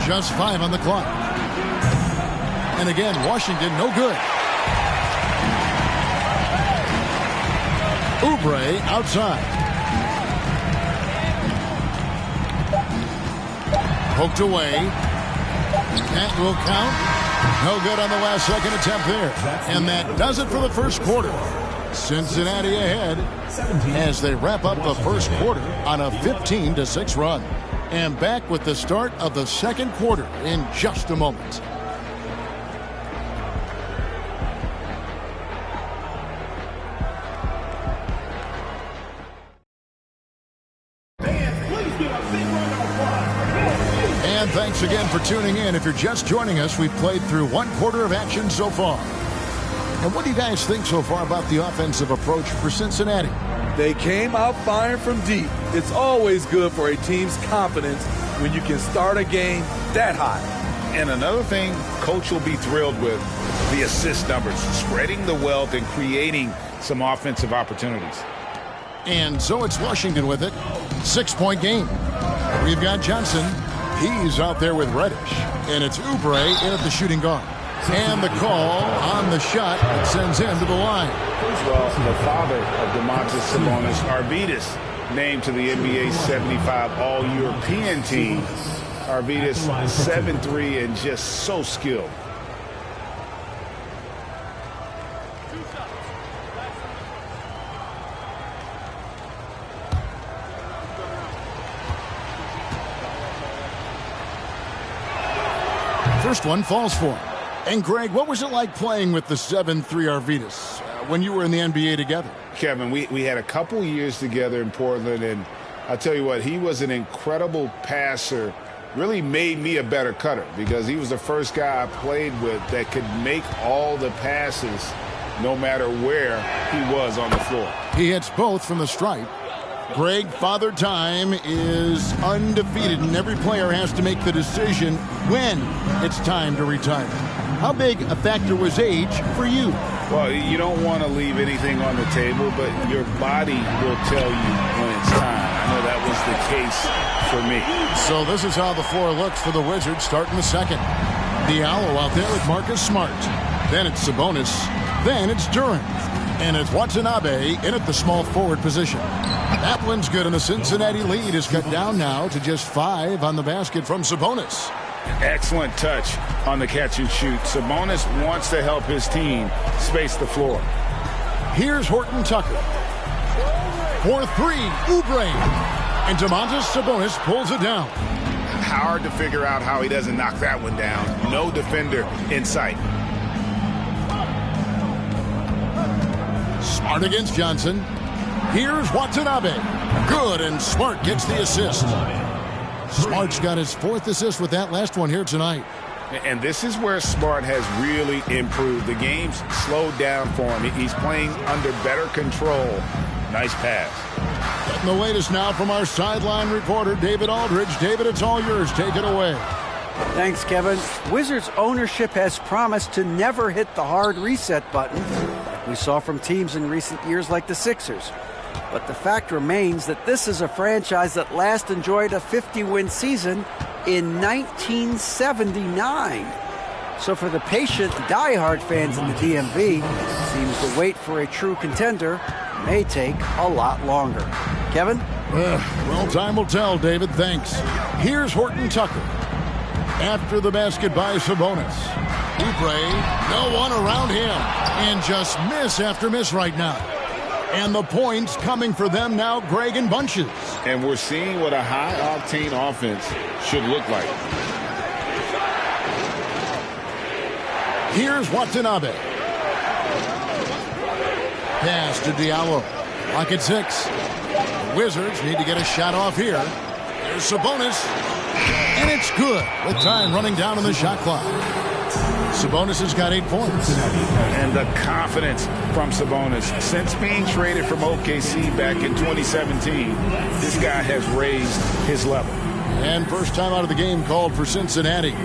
Just 5 on the clock. And again, Washington no good. Oubre outside. Poked away. That will count. No good on the last second attempt there. And that does it for the first quarter. Cincinnati ahead as they wrap up the first quarter on a 15-6 run. And back with the start of the second quarter in just a moment. And thanks again for tuning in. If you're just joining us, we've played through 1 quarter of action so far. And what do you guys think so far about the offensive approach for Cincinnati? They came out firing from deep. It's always good for a team's confidence when you can start a game that high. And another thing Coach will be thrilled with, the assist numbers, spreading the wealth and creating some offensive opportunities. And so it's Washington with it. 6-point game. We've got Johnson. He's out there with Reddish. And it's Oubre in at the shooting guard. And the call on the shot that sends him to the line. Well, the father of Domantas Sabonis, Arvydas, named to the NBA 75 All-European team. Arvydas, 7'3", and just so skilled. First one falls for him. And Greg, what was it like playing with the 7'3" Arvydas when you were in the NBA together? Kevin, we had a couple years together in Portland, and I'll tell you what, he was an incredible passer. Really made me a better cutter because he was the first guy I played with that could make all the passes no matter where he was on the floor. He hits both from the stripe. Greg, Father Time is undefeated, and every player has to make the decision when it's time to retire. How big a factor was age for you? Well, you don't want to leave anything on the table, but your body will tell you when it's time. I know that was the case for me. So this is how the floor looks for the Wizards starting the second. Diallo out there with Marcus Smart. Then it's Sabonis. Then it's Durant. And it's Watanabe in at the small forward position. That one's good, and the Cincinnati lead is cut down now to just 5 on the basket from Sabonis. Excellent touch on the catch and shoot. Sabonis wants to help his team space the floor. Here's Horton Tucker. For 3, Oubre. And Domantas Sabonis pulls it down. Hard to figure out how he doesn't knock that one down. No defender in sight. Smart against Johnson. Here's Watanabe. Good, and Smart gets the assist. Smart's got his 4th assist with that last one here tonight. And this is where Smart has really improved. The game's slowed down for him. He's playing under better control. Nice pass. Getting the latest now from our sideline reporter, David Aldridge. David, it's all yours. Take it away. Thanks, Kevin. Wizards ownership has promised to never hit the hard reset button like we saw from teams in recent years like the Sixers. But the fact remains that this is a franchise that last enjoyed a 50-win season in 1979. So for the patient, diehard fans in the DMV, it seems the wait for a true contender may take a lot longer. Kevin? Well, time will tell, David. Thanks. Here's Horton Tucker. After the basket by Sabonis. Oubre, no one around him. And just miss after miss right now. And the points coming for them now, Greg, in bunches. And we're seeing what a high-octane offense should look like. Here's Watanabe. Pass to Diallo. Lock at 6. The Wizards need to get a shot off here. There's Sabonis. And it's good with time running down on the shot clock. Sabonis has got 8 points. And the confidence from Sabonis. Since being traded from OKC back in 2017, this guy has raised his level. And first time out of the game called for Cincinnati.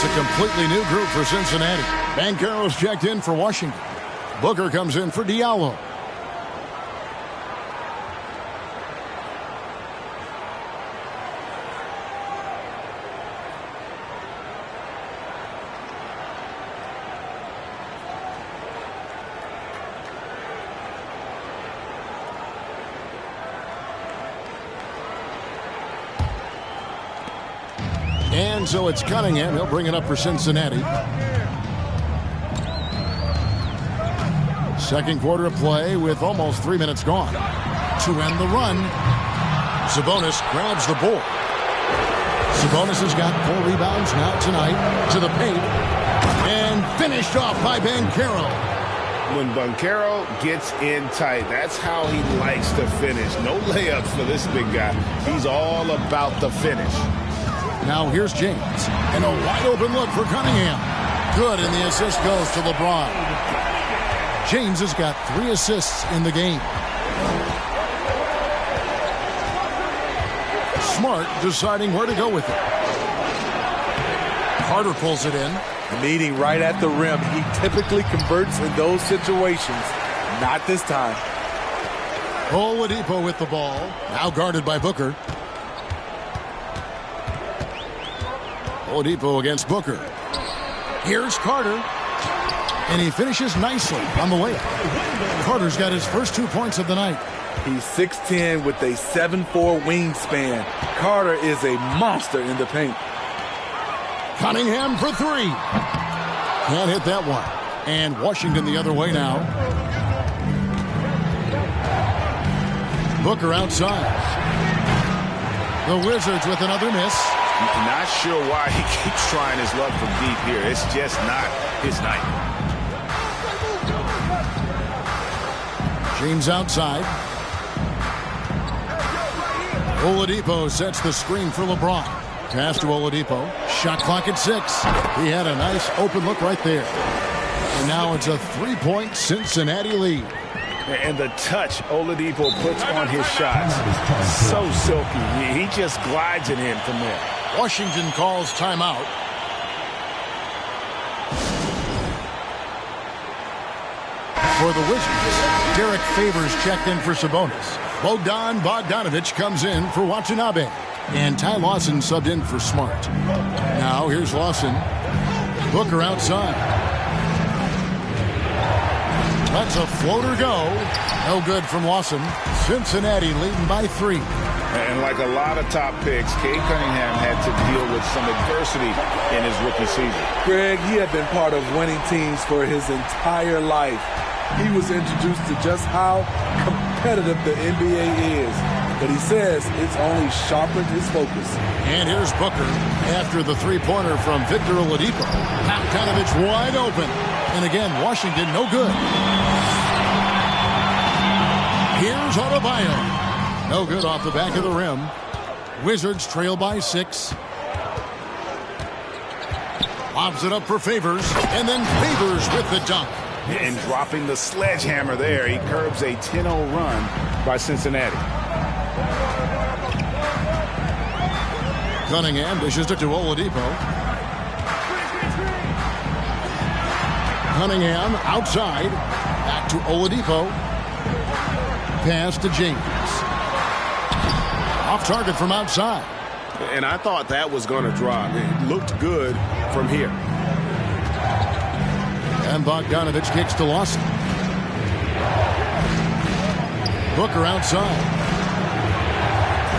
It's a completely new group for Cincinnati. Banchero's checked in for Washington. Booker comes in for Diallo. And so it's Cunningham. He'll bring it up for Cincinnati. Second quarter of play with almost 3 minutes gone. To end the run, Sabonis grabs the ball. Sabonis has got 4 rebounds now tonight to the paint. And finished off by Banchero. When Banchero gets in tight, that's how he likes to finish. No layups for this big guy. He's all about the finish. Now here's James. And a wide open look for Cunningham. Good, and the assist goes to LeBron. James has got 3 assists in the game. Smart deciding where to go with it. Carter pulls it in. Meeting right at the rim. He typically converts in those situations. Not this time. Oladipo with the ball. Now guarded by Booker. Oladipo against Booker. Here's Carter. And he finishes nicely on the way. Carter's got his first 2 points of the night. He's 6'10" with a 7'4" wingspan. Carter is a monster in the paint. Cunningham for 3. Can't hit that one. And Washington the other way now. Booker outside. The Wizards with another miss. Not sure why he keeps trying his luck from deep here. It's just not his night. James outside. Oladipo sets the screen for LeBron. Pass to Oladipo. Shot clock at 6. He had a nice open look right there. And now it's a 3-point Cincinnati lead. And the touch Oladipo puts on his shots, so silky. He just glides it in from there. Washington calls timeout. For the Wizards, Derek Favors checked in for Sabonis. Bogdanovich comes in for Watanabe. And Ty Lawson subbed in for Smart. Now here's Lawson. Booker outside. Lets a floater go. No good from Lawson. Cincinnati leading by 3. And like a lot of top picks, Cade Cunningham had to deal with some adversity in his rookie season. Greg, he had been part of winning teams for his entire life. He was introduced to just how competitive the NBA is. But he says it's only sharpened his focus. And here's Booker after the 3-pointer from Victor Oladipo. Bogdanovich wide open. And again, Washington no good. Here's Adebayo. No good off the back of the rim. Wizards trail by 6. Lobs it up for Favors. And then Favors with the dunk. And dropping the sledgehammer there, he curbs a 10-0 run by Cincinnati. Cunningham dishes it to Oladipo. Cunningham outside. Back to Oladipo. Pass to James. Off target from outside. And I thought that was going to drop. It looked good from here. And Bogdanovich kicks to Lawson. Booker outside.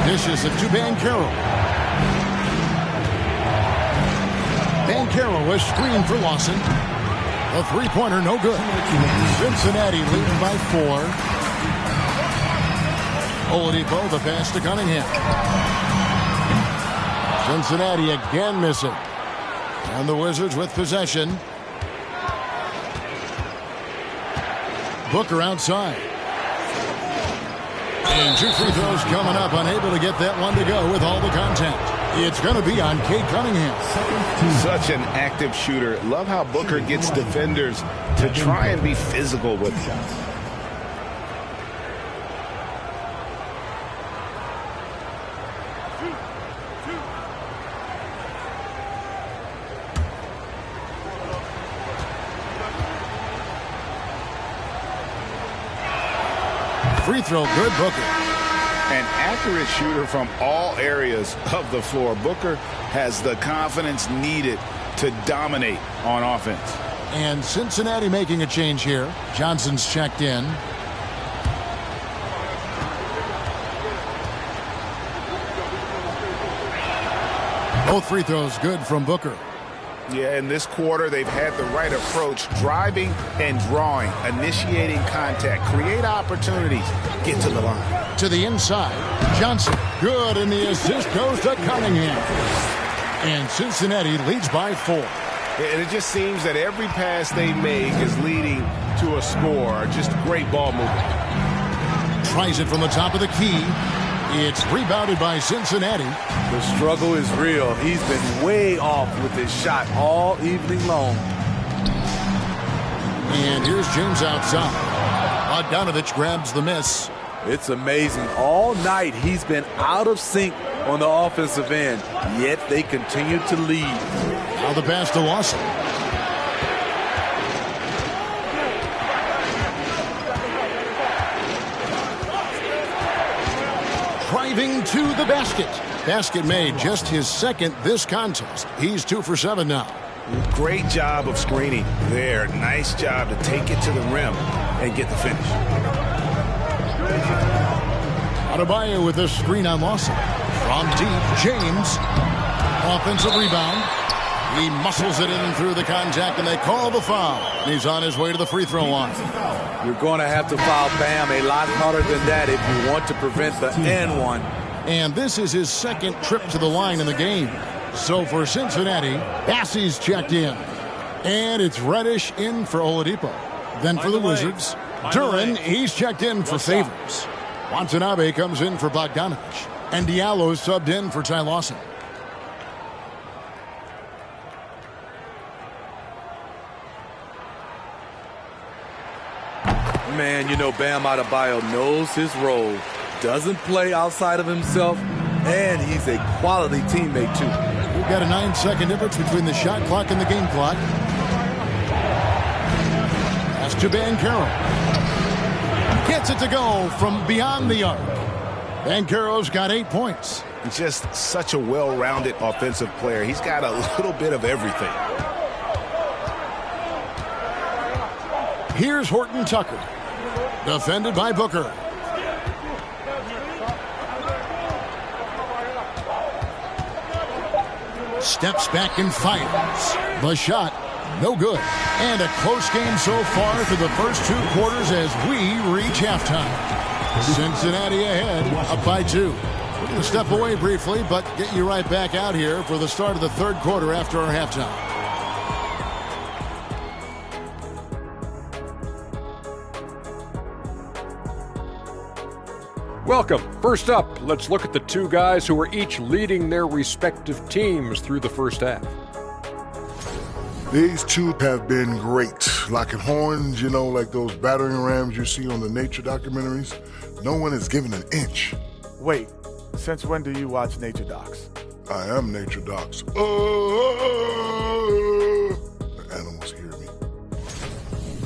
Dishes it to Banchero. Banchero was screened for Lawson. A 3-pointer, no good. Cincinnati leading by 4. Oladipo, the pass to Cunningham. Cincinnati again missing. And the Wizards with possession. Booker outside. And 2 free throws coming up. Unable to get that one to go with all the contact. It's going to be on Cade Cunningham. Such an active shooter. Love how Booker gets defenders to try and be physical with him. free throw good, Booker. An accurate shooter from all areas of the floor. Booker has the confidence needed to dominate on offense. And Cincinnati making a change here. Johnson's checked in. Both free throws good from Booker. Yeah, in this quarter, they've had the right approach, driving and drawing, initiating contact, create opportunities, get to the line. To the inside, Johnson, good, and the assist goes to Cunningham. And Cincinnati leads by 4. And it just seems that every pass they make is leading to a score. Just great ball movement. Tries it from the top of the key. It's rebounded by Cincinnati. The struggle is real. He's been way off with his shot all evening long. And here's James outside. Bogdanovich grabs the miss. It's amazing. All night he's been out of sync on the offensive end, yet they continue to lead. Now the pass to Lawson. Driving to the basket. Basket made, just his second this contest. He's 2 for 7 now. Great job of screening there. Nice job to take it to the rim and get the finish. Adebayo with a screen on Lawson. From deep, James. Offensive rebound. He muscles it in through the contact, and they call the foul. And he's on his way to the free throw line. You're going to have to foul Bam a lot harder than that if you want to prevent the N1. And this is his second trip to the line in the game. So for Cincinnati, Bassey's checked in. And it's Reddish in for Oladipo. Then for the Wizards, Duran, he's checked in for Favors. Watanabe comes in for Bogdanovich. And Diallo subbed in for Ty Lawson. Man, you know Bam Adebayo knows his role. Doesn't play outside of himself, and he's a quality teammate, too. We've got a 9-second difference between the shot clock and the game clock. That's to Banchero. Gets it to go from beyond the arc. Banchero's got 8 points. He's just such a well-rounded offensive player. He's got a little bit of everything. Here's Horton Tucker. Defended by Booker. Steps back and fires. The shot, no good. And a close game so far for the first 2 quarters as we reach halftime. Cincinnati ahead, up by 2. We're going to step away briefly, but get you right back out here for the start of the 3rd quarter after our halftime. Welcome. First up, let's look at the 2 guys who are each leading their respective teams through the first half. These 2 have been great. Locking horns, you know, like those battering rams you see on the nature documentaries. No one is given an inch. Wait, since when do you watch nature docs? I am nature docs. The animals hear me.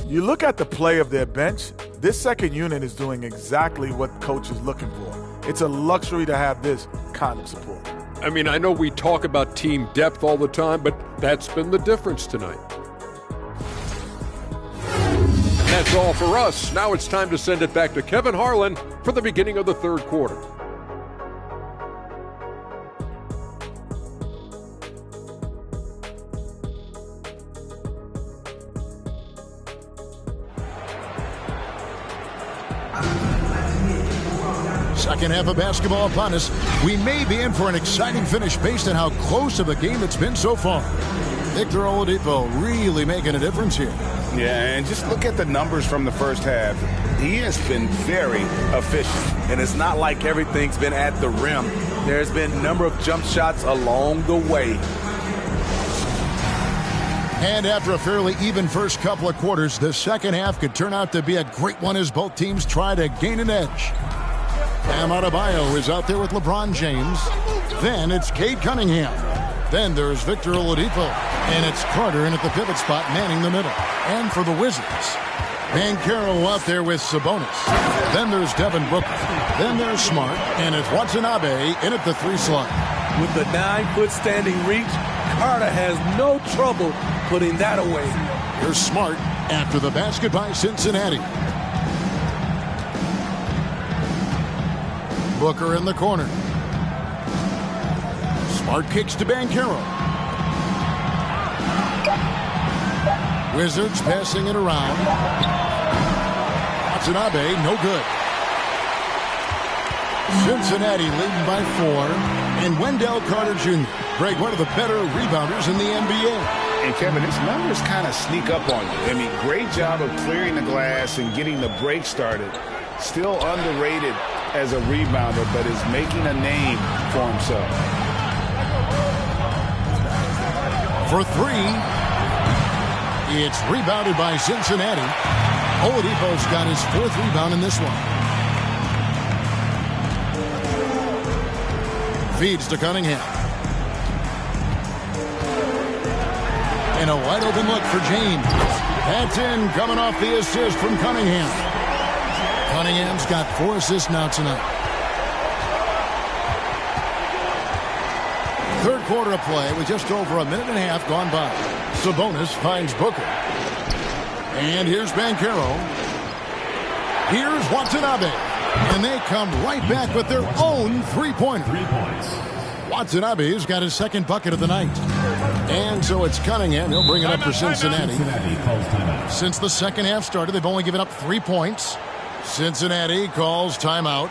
You look at the play of their bench, this second unit is doing exactly what coach is looking for. It's a luxury to have this kind of support. I mean, I know we talk about team depth all the time, but that's been the difference tonight. And that's all for us. Now it's time to send it back to Kevin Harlan for the beginning of the 3rd quarter. Second half of basketball upon us. We may be in for an exciting finish based on how close of a game it's been so far. Victor Oladipo really making a difference here. Yeah, and just look at the numbers from the first half. He has been very efficient. And it's not like everything's been at the rim. There's been a number of jump shots along the way. And after a fairly even first couple of quarters, the second half could turn out to be a great one as both teams try to gain an edge. Bam Adebayo is out there with LeBron James. Then it's Cade Cunningham. Then there's Victor Oladipo. And it's Carter in at the pivot spot manning the middle. And for the Wizards, Banchero out there with Sabonis. Then there's Devin Booker. Then there's Smart. And it's Watanabe in at the 3 slot. With the 9-foot standing reach, Carter has no trouble putting that away. Here's Smart after the basket by Cincinnati. Booker in the corner. Smart kicks to Banchero. Wizards passing it around. Watanabe, no good. Cincinnati leading by 4. And Wendell Carter Jr., Greg, one of the better rebounders in the NBA. And Kevin, his numbers kind of sneak up on you. I mean, great job of clearing the glass and getting the break started. Still underrated as a rebounder, but is making a name for himself. For 3, it's rebounded by Cincinnati. Oladipo's got his 4th rebound in this one. Feeds to Cunningham. And a wide open look for James. That's in, coming off the assist from Cunningham. Cunningham's got 4 assists now tonight. Third quarter of play with just over a minute and a half gone by. Sabonis finds Booker. And here's Banchero. Here's Watanabe. And they come right back with their own 3-pointer. 3 points. Watanabe's got his 2nd bucket of the night. And so it's Cunningham. He'll bring it up for Cincinnati. Since the second half started, they've only given up 3 points. Cincinnati calls timeout.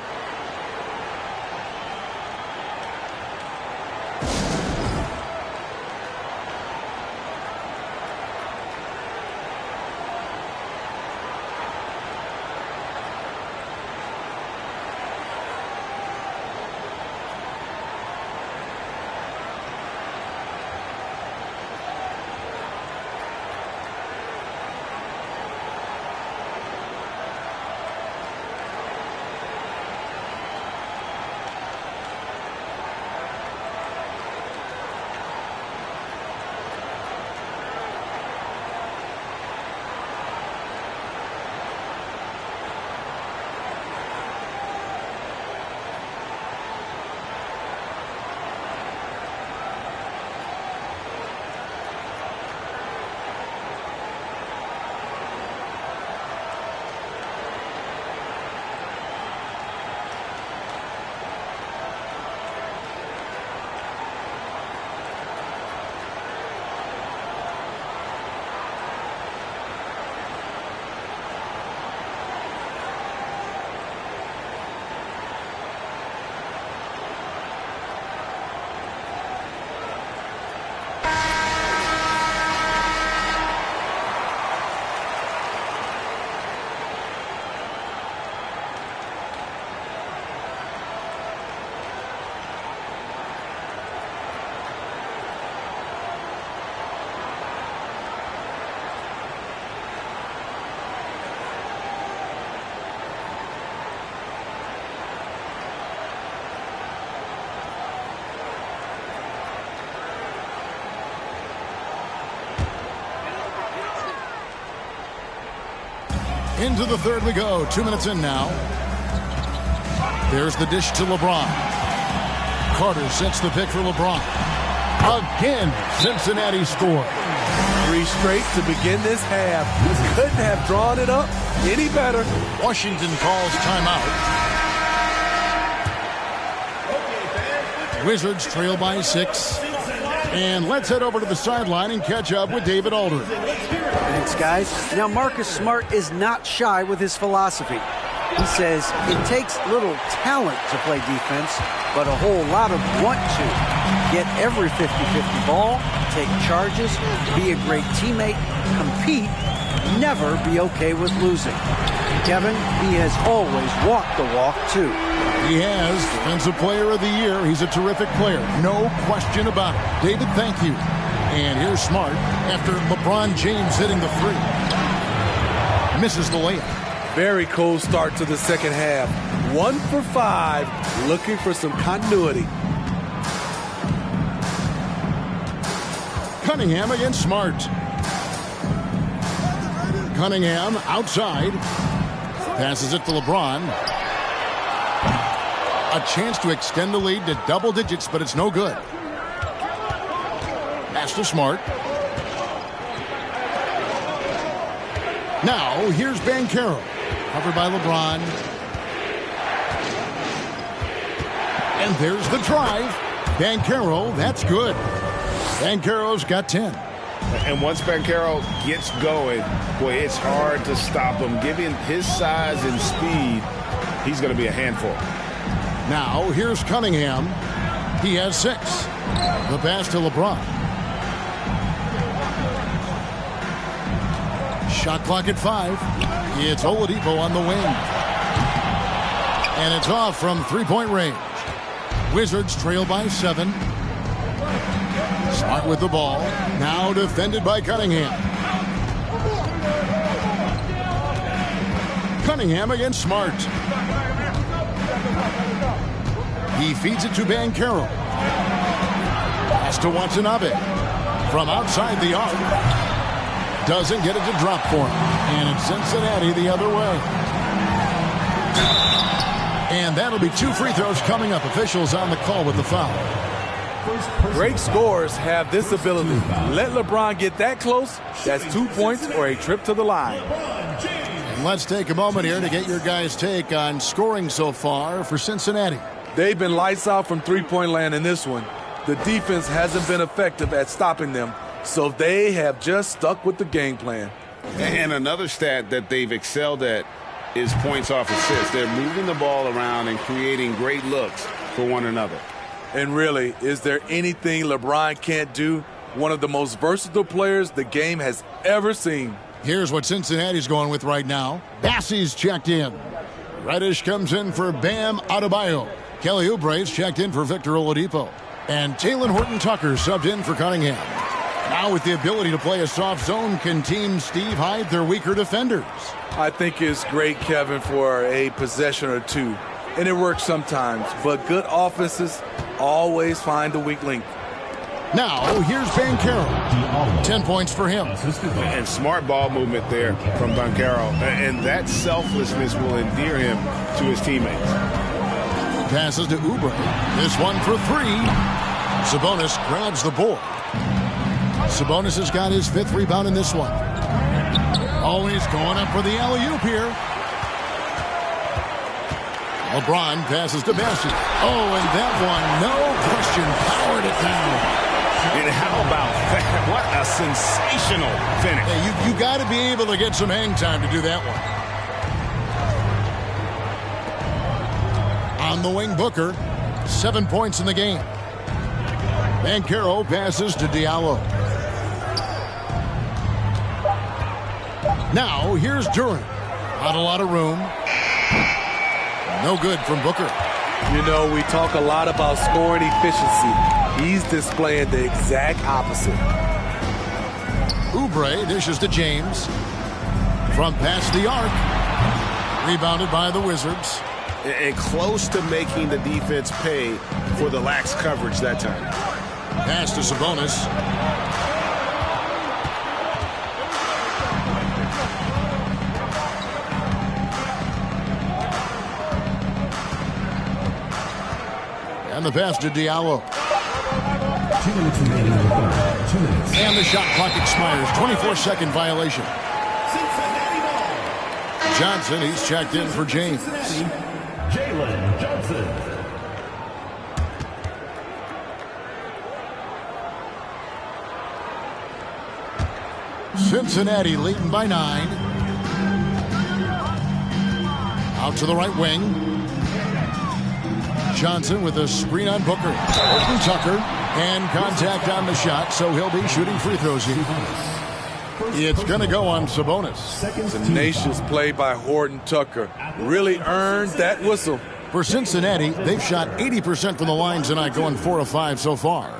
Into the third we go. 2 minutes in now. There's the dish to LeBron. Carter sets the pick for LeBron. Again, Cincinnati scored. 3 straight to begin this half. Couldn't have drawn it up any better. Washington calls timeout. Wizards trail by 6. And let's head over to the sideline and catch up with David Aldridge. Thanks, guys. Now, Marcus Smart is not shy with his philosophy. He says it takes little talent to play defense, but a whole lot of want to. Get every 50-50 ball, take charges, be a great teammate, compete, never be okay with losing. Kevin, he has always walked the walk, too. He has. Defensive Player of the Year. He's a terrific player. No question about it. David, thank you. And here's Smart after LeBron James hitting the 3. Misses the layup. Very cold start to the second half. 1 for 5, looking for some continuity. Cunningham against Smart. Cunningham outside. Passes it to LeBron. A chance to extend the lead to double digits, but it's no good. Pass to Smart. Now, here's Banchero. Covered by LeBron. And there's the drive. Banchero, that's good. Banchero's got 10. And once Banchero gets going, boy, it's hard to stop him. Given his size and speed, he's going to be a handful. Now, here's Cunningham. He has 6. The pass to LeBron. Shot clock at 5. It's Oladipo on the wing. And it's off from three-point range. Wizards trail by 7. Smart with the ball. Now defended by Cunningham. Cunningham against Smart. He feeds it to Banchero. Pass to Watanabe. From outside the arc. Doesn't get it to drop for him. And it's Cincinnati the other way. And that'll be 2 free throws coming up. Officials on the call with the foul. Great scorers have this ability. Let LeBron get that close. That's 2 points or a trip to the line. And let's take a moment here to get your guys' take on scoring so far for Cincinnati. They've been lights out from three-point land in this one. The defense hasn't been effective at stopping them, so they have just stuck with the game plan. And another stat that they've excelled at is points off assists. They're moving the ball around and creating great looks for one another. And really, is there anything LeBron can't do? One of the most versatile players the game has ever seen. Here's what Cincinnati's going with right now. Bassey's checked in. Reddish comes in for Bam Adebayo. Kelly Oubre's checked in for Victor Oladipo. And Talen Horton-Tucker subbed in for Cunningham. Now with the ability to play a soft zone, can Team Steve hide their weaker defenders? I think it's great, Kevin, for a possession or two. And it works sometimes, but good offenses always find the weak link. Now, here's Banchero. 10 points for him. And smart ball movement there from Banchero. And that selflessness will endear him to his teammates. Passes to Oubre. This one for 3. Sabonis grabs the board. Sabonis has got his 5th rebound in this one. Oh, he's going up for the alley-oop here. LeBron passes to Bassey. Oh, and that one, no question, powered it down. And how about that? What a sensational finish. Hey, you got to be able to get some hang time to do that one. On the wing, Booker. 7 points in the game. Banchero passes to Diallo. Now, here's Durant. Not a lot of room. No good from Booker. You know, we talk a lot about scoring efficiency. He's displaying the exact opposite. Oubre dishes to James. From past the arc. Rebounded by the Wizards. And close to making the defense pay for the lax coverage that time. Pass to Sabonis. And the pass to Diallo. 2 minutes remaining in the third. 2 minutes. And the shot clock expires. 24-second violation. Johnson, he's checked in for James. Jalen Johnson. Cincinnati leading by 9. Out to the right wing. Johnson with a screen on Booker. Horton-Tucker. And contact on the shot, so he'll be shooting free throws here. It's going to go on Sabonis. Tenacious play by Horton-Tucker. Really earned that whistle. For Cincinnati, they've shot 80% from the line tonight, going 4 of 5 so far.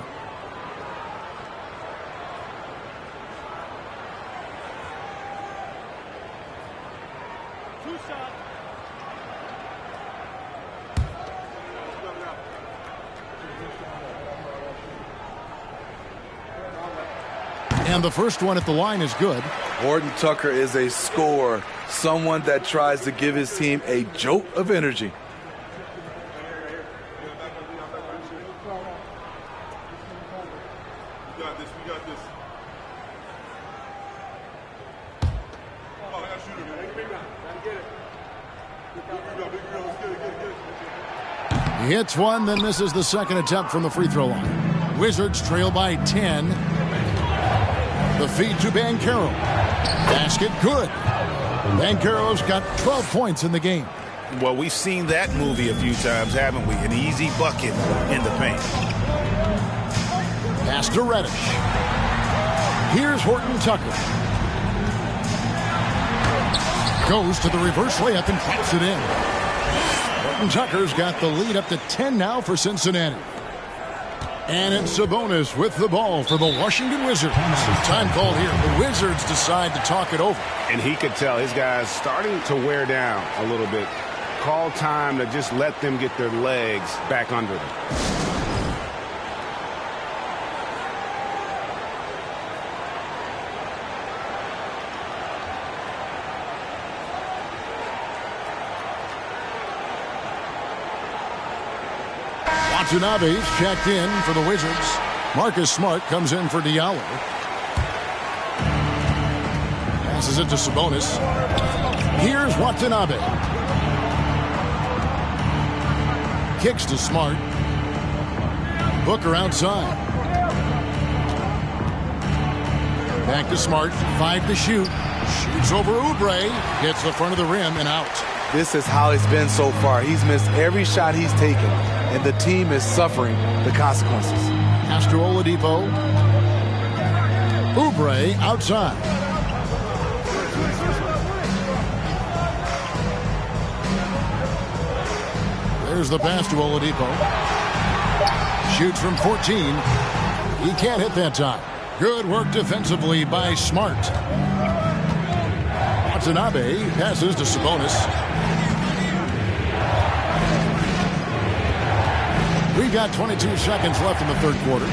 And the first one at the line is good. Horton Tucker is a scorer, someone that tries to give his team a jolt of energy. He hits one, then misses the second attempt from the free throw line. Wizards trail by 10. The feed to Banchero. Basket good. Banchero's got 12 points in the game. Well, we've seen that movie a few times, haven't we? An easy bucket in the paint. Pass to Reddish. Here's Horton Tucker. Goes to the reverse layup and drops it in. Horton Tucker's got the lead up to 10 now for Cincinnati. And it's Sabonis with the ball for the Washington Wizards. Time called here. The Wizards decide to talk it over. And he could tell his guys starting to wear down a little bit. Call time to just let them get their legs back under them. Watanabe's checked in for the Wizards. Marcus Smart comes in for Diallo. Passes it to Sabonis. Here's Watanabe. Kicks to Smart. Booker outside. Back to Smart. 5 to shoot. Shoots over Oubre. Hits the front of the rim and out. This is how it's been so far. He's missed every shot he's taken, and the team is suffering the consequences. Pass to Oladipo. Oubre outside. There's the pass to Oladipo. Shoots from 14. He can't hit that time. Good work defensively by Smart. Watanabe passes to Sabonis. We've got 22 seconds left in the third quarter.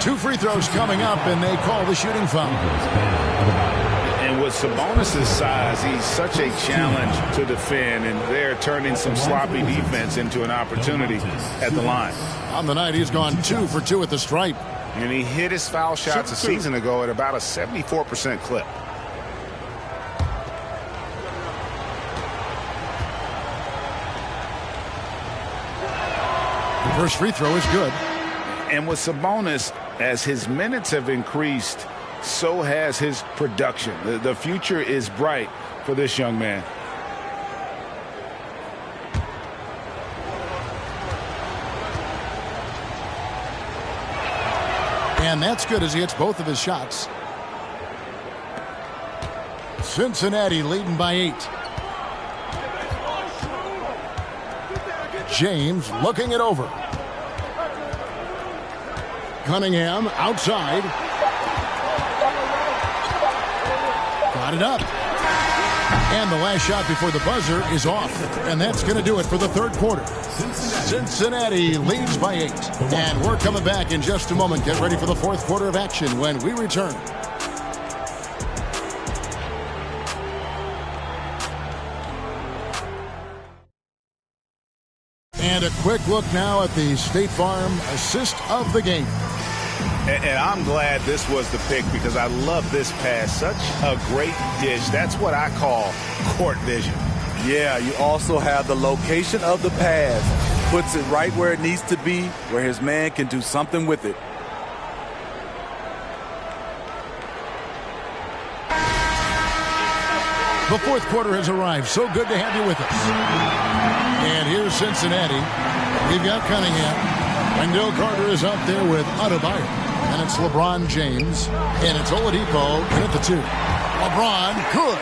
2 free throws coming up, and they call the shooting foul. And with Sabonis' size, he's such a challenge to defend, and they're turning some sloppy defense into an opportunity at the line. On the night, he's gone 2 for 2 at the stripe. And he hit his foul shots a season ago at about a 74% clip. The first free throw is good. And with Sabonis, as his minutes have increased, so has his production. The future is bright for this young man. And that's good as he hits both of his shots. Cincinnati leading by 8. James looking it over. Cunningham outside. Got it up. And the last shot before the buzzer is off. And that's going to do it for the third quarter. Cincinnati leads by 8. And we're coming back in just a moment. Get ready for the fourth quarter of action when we return. And a quick look now at the State Farm assist of the game. And I'm glad this was the pick because I love this pass. Such a great dish. That's what I call court vision. Yeah, you also have the location of the pass. Puts it right where it needs to be, where his man can do something with it. The fourth quarter has arrived. So good to have you with us. And here's Cincinnati. We've got Cunningham. Wendell Carter is up there with Adebayo. And it's LeBron James. And it's Oladipo in at the 2. LeBron, good.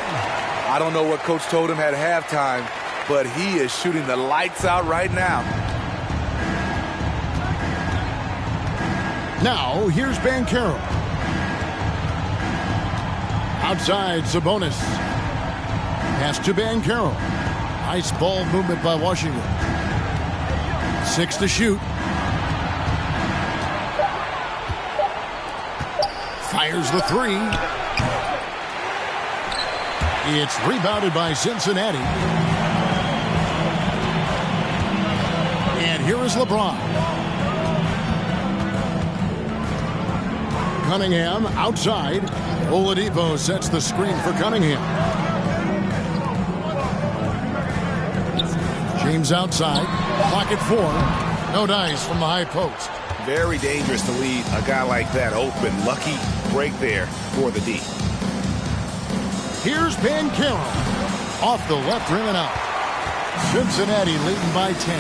I don't know what Coach told him at halftime, but he is shooting the lights out right now. Now, here's Banchero. Outside, Sabonis. Pass to Banchero. Nice ball movement by Washington. 6 to shoot. Fires the three. It's rebounded by Cincinnati. And here is LeBron. Cunningham outside. Oladipo sets the screen for Cunningham. James outside. Pocket four. No dice from the high post. Very dangerous to leave a guy like that open. Lucky break there for the D. Here's Banchero. Off the left rim and out. Cincinnati leading by 10.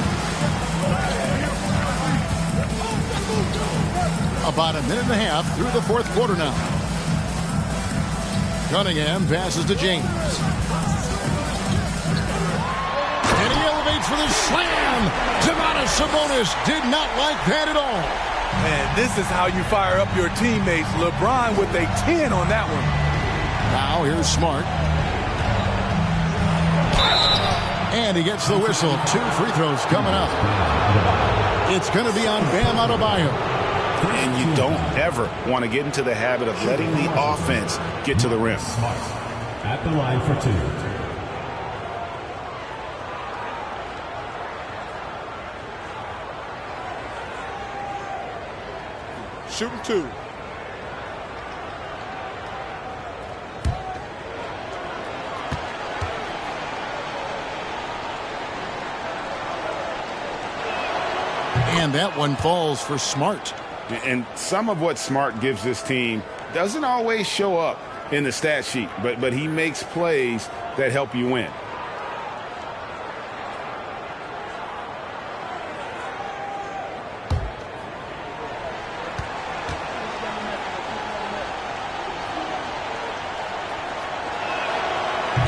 About a minute and a half through the fourth quarter now. Cunningham passes to James. And he elevates for the slam. Domantas Sabonis did not like that at all. Man, this is how you fire up your teammates. LeBron with a 10 on that one. Now here's Smart. And he gets the whistle. 2 free throws coming up. It's going to be on Bam Adebayo. And you don't ever want to get into the habit of letting the offense get to the rim. Smart at the line for 2. Shooting 2. And that one falls for Smart. And some of what Smart gives this team doesn't always show up in the stat sheet, but he makes plays that help you win.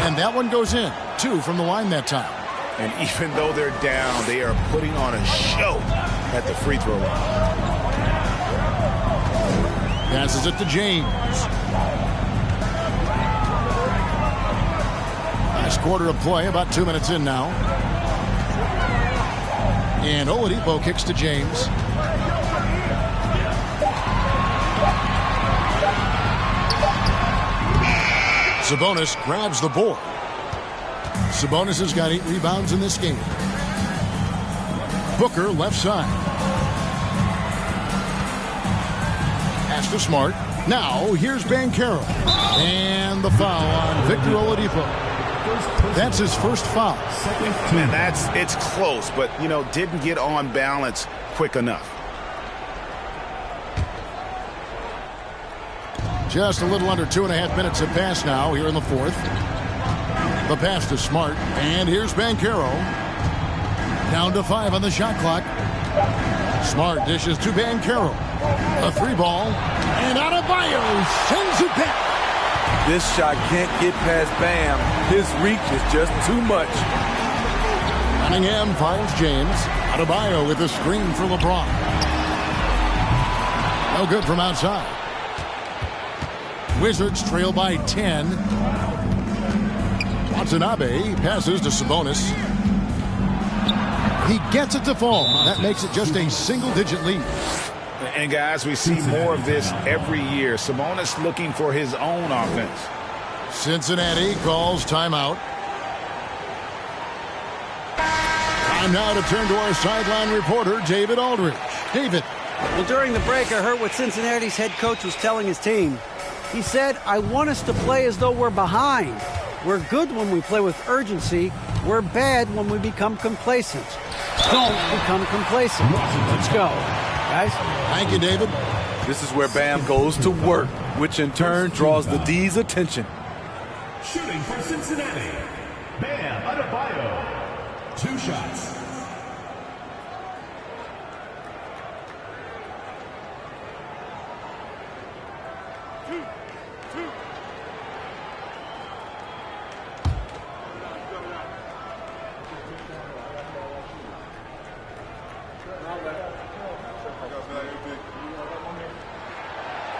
And that one goes in. 2 from the line that time. And even though they're down, they are putting on a show at the free throw line. Passes it to James. Last quarter of play, about 2 minutes in now. And Oladipo kicks to James. Sabonis grabs the board. Sabonis has got 8 rebounds in this game. Booker left side. Pass to Smart. Now here's Banchero. And the foul on Victor Oladipo. That's his first foul. Man, it's close, but, didn't get on balance quick enough. Just a little under 2.5 minutes have passed now here in the fourth. The pass to Smart. And here's Banchero. Down to 5 on the shot clock. Smart dishes to Banchero. A 3-ball. And Adebayo sends it back. This shot can't get past Bam. His reach is just too much. Cunningham finds James. Adebayo with a screen for LeBron. No good from outside. Wizards trail by 10. Watanabe passes to Sabonis. He gets it to fall. That makes it just a single-digit lead. And, guys, we see more of this every year. Sabonis looking for his own offense. Cincinnati calls timeout. Time now to turn to our sideline reporter, David Aldridge. David. Well, during the break, I heard what Cincinnati's head coach was telling his team. He said, I want us to play as though we're behind. We're good when we play with urgency. We're bad when we become complacent. Don't become complacent. Let's go. Guys? Thank you, David. This is where Bam goes to work, which in turn draws the D's attention. Shooting for Cincinnati, Bam Adebayo. 2 shots.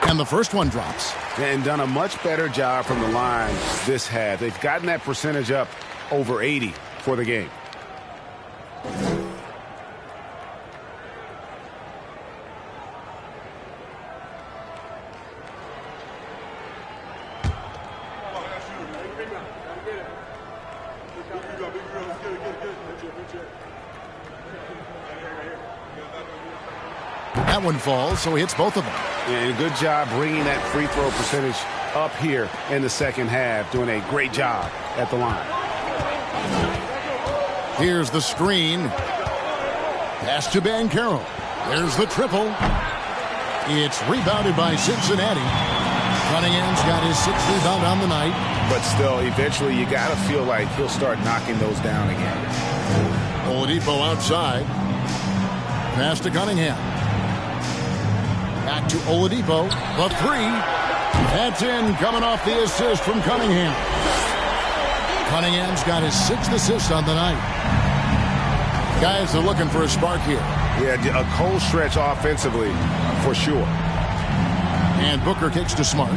And the first one drops. And done a much better job from the line this half. They've gotten that percentage up over 80 for the game. That one falls, so he hits both of them. And good job bringing that free throw percentage up here in the second half. Doing a great job at the line. Here's the screen. Pass to Banchero. There's the triple. It's rebounded by Cincinnati. Cunningham's got his 6th rebound on the night. But still, eventually you got to feel like he'll start knocking those down again. Oladipo outside. Pass to Cunningham. Back to Oladipo. The three. That's in, coming off the assist from Cunningham. Cunningham's got his 6th assist on the night. Guys are looking for a spark here. Yeah, a cold stretch offensively, for sure. And Booker kicks to Smart.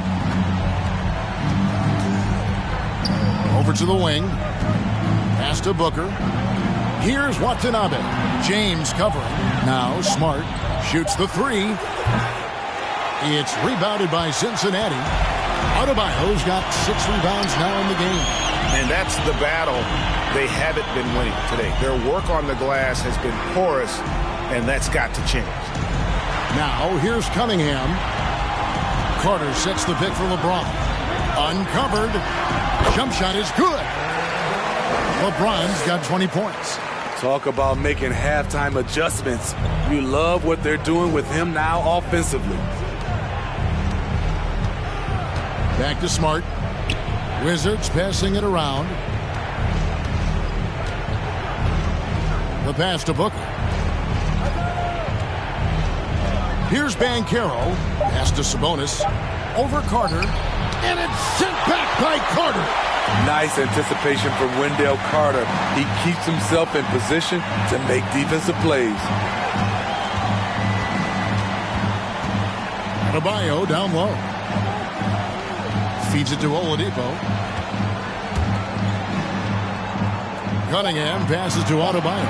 Over to the wing. Pass to Booker. Here's Watanabe. James covering. Now Smart shoots the three. It's rebounded by Cincinnati. Adebayo's got 6 rebounds now in the game. And that's the battle they haven't been winning today. Their work on the glass has been porous, and that's got to change. Now here's Cunningham. Carter sets the pick for LeBron. Uncovered. Jump shot is good. LeBron's got 20 points. Talk about making halftime adjustments. You love what they're doing with him now offensively. Back to Smart. Wizards passing it around. The pass to Booker. Here's Banchero. Pass to Sabonis. Over Carter. And it's sent back by Carter. Nice anticipation from Wendell Carter. He keeps himself in position to make defensive plays. Adebayo down low. Feeds it to Oladipo. Cunningham passes to Adebayo.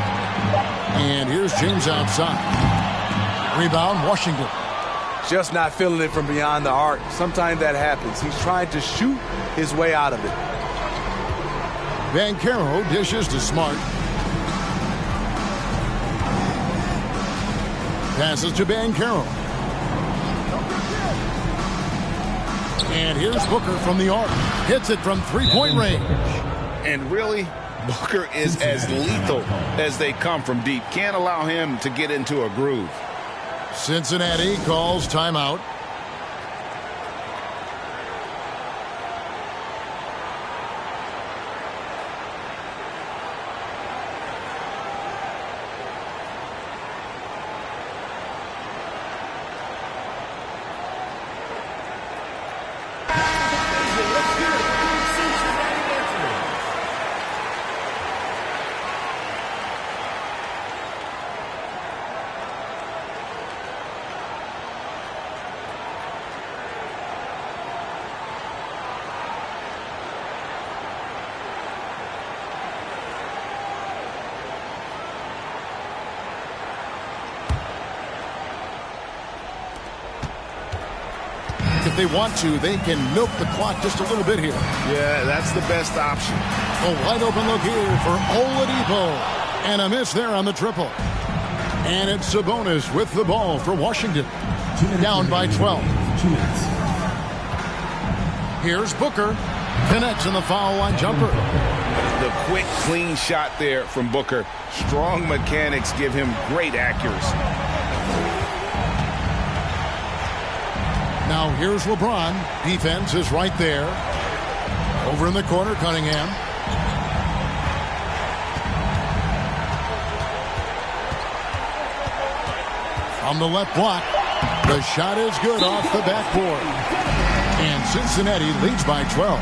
And here's James outside. Rebound, Washington. Just not feeling it from beyond the arc. Sometimes that happens. He's trying to shoot his way out of it. Banchero dishes to Smart. Passes to Banchero. And here's Booker from the arc. Hits it from 3-point range. And really, Booker is as lethal as they come from deep. Can't allow him to get into a groove. Cincinnati calls timeout. If they want to, they can milk the clock just a little bit here. Yeah, that's the best option. A wide open look here for Oladipo. And a miss there on the triple. And it's Sabonis with the ball for Washington. Down by 12. 2 minutes. Here's Booker. Connects in the foul line jumper. The quick, clean shot there from Booker. Strong mechanics give him great accuracy. Now here's LeBron. Defense is right there. Over in the corner, Cunningham. On the left block. The shot is good off the backboard. And Cincinnati leads by 12.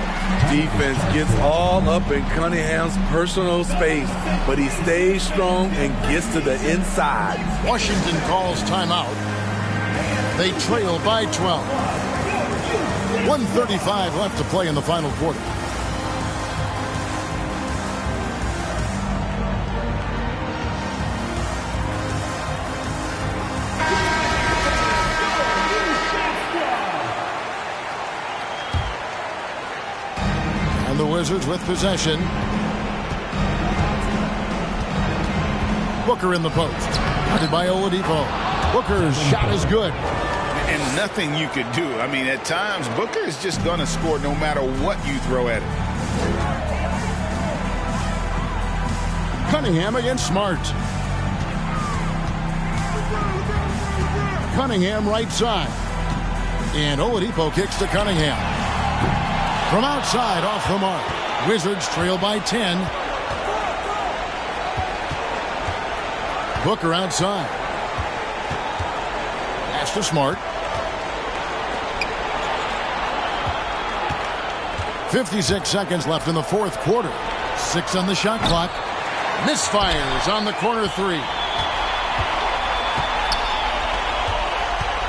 Defense gets all up in Cunningham's personal space, but he stays strong and gets to the inside. Washington calls timeout. They trail by 12. 1:35 left to play in the final quarter. And the Wizards with possession. Booker in the post. Guarded by Oladipo. Booker's shot is good. And nothing you could do. I mean, at times, Booker is just going to score no matter what you throw at him. Cunningham against Smart. Cunningham right side. And Oladipo kicks to Cunningham. From outside, off the mark. Wizards trail by 10. Booker outside. Pass to Smart. 56 seconds left in the fourth quarter. 6 on the shot clock. Misfires on the corner three.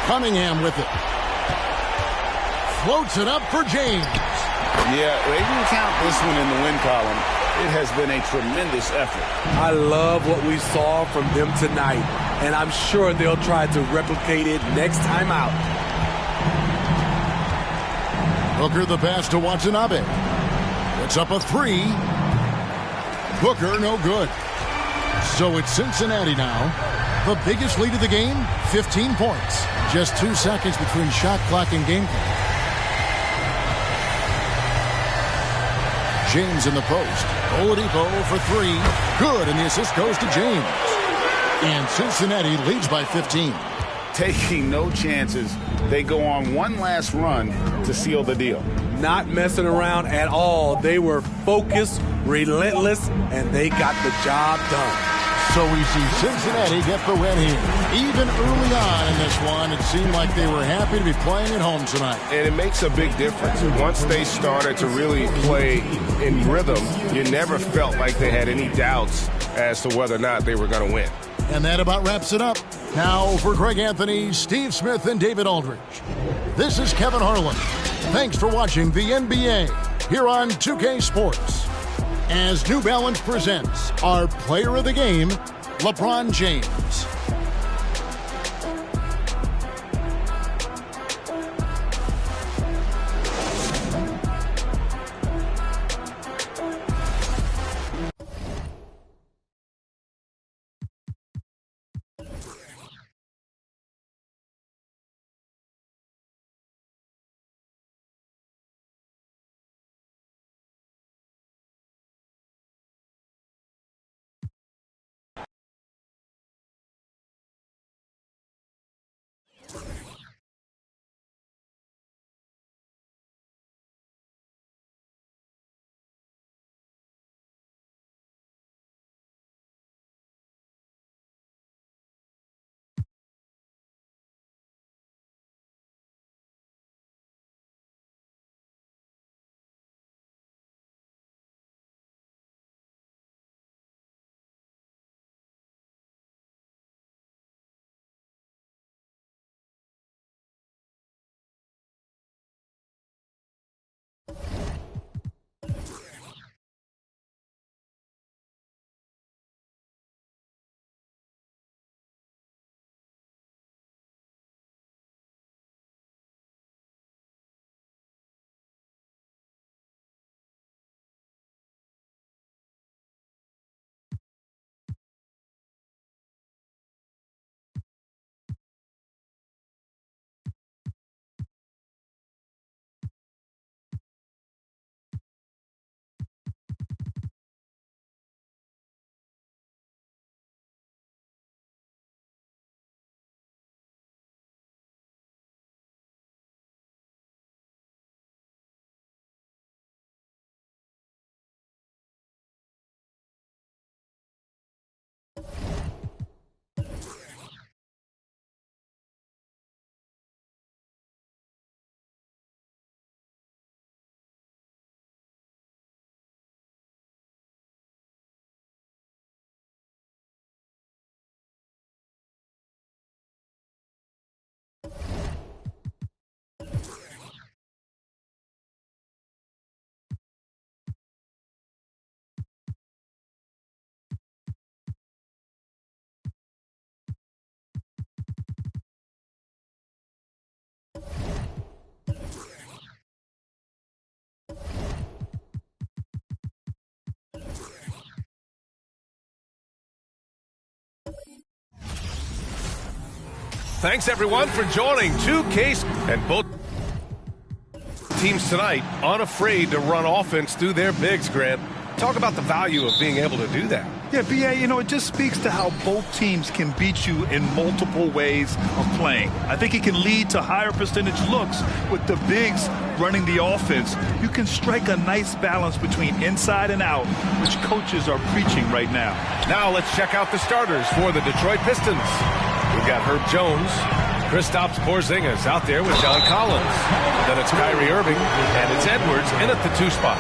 Cunningham with it. Floats it up for James. Yeah, they can count this one in the win column. It has been a tremendous effort. I love what we saw from them tonight, and I'm sure they'll try to replicate it next time out. Booker the pass to Watanabe. Puts up a three. Booker no good. So it's Cincinnati now. The biggest lead of the game, 15 points. Just 2 seconds between shot clock and game clock. James in the post. Oladipo for three. Good, and the assist goes to James. And Cincinnati leads by 15. Taking no chances. They go on one last run to seal the deal. Not messing around at all. They were focused, relentless, and they got the job done. So we see Cincinnati get the win here. Even early on in this one, it seemed like they were happy to be playing at home tonight. And it makes a big difference. Once they started to really play in rhythm, you never felt like they had any doubts as to whether or not they were going to win. And that about wraps it up. Now for Greg Anthony, Steve Smith, and David Aldridge. This is Kevin Harlan. Thanks for watching the NBA here on 2K Sports. As New Balance presents our player of the game, LeBron James. Thanks, everyone, for joining 2K. And both teams tonight unafraid to run offense through their bigs, Grant. Talk about the value of being able to do that. Yeah, B.A., it just speaks to how both teams can beat you in multiple ways of playing. I think it can lead to higher percentage looks with the bigs running the offense. You can strike a nice balance between inside and out, which coaches are preaching right now. Now let's check out the starters for the Detroit Pistons. We've got Herb Jones, Kristaps Porzingis out there with John Collins. Then it's Kyrie Irving, and it's Edwards in at the 2 spot.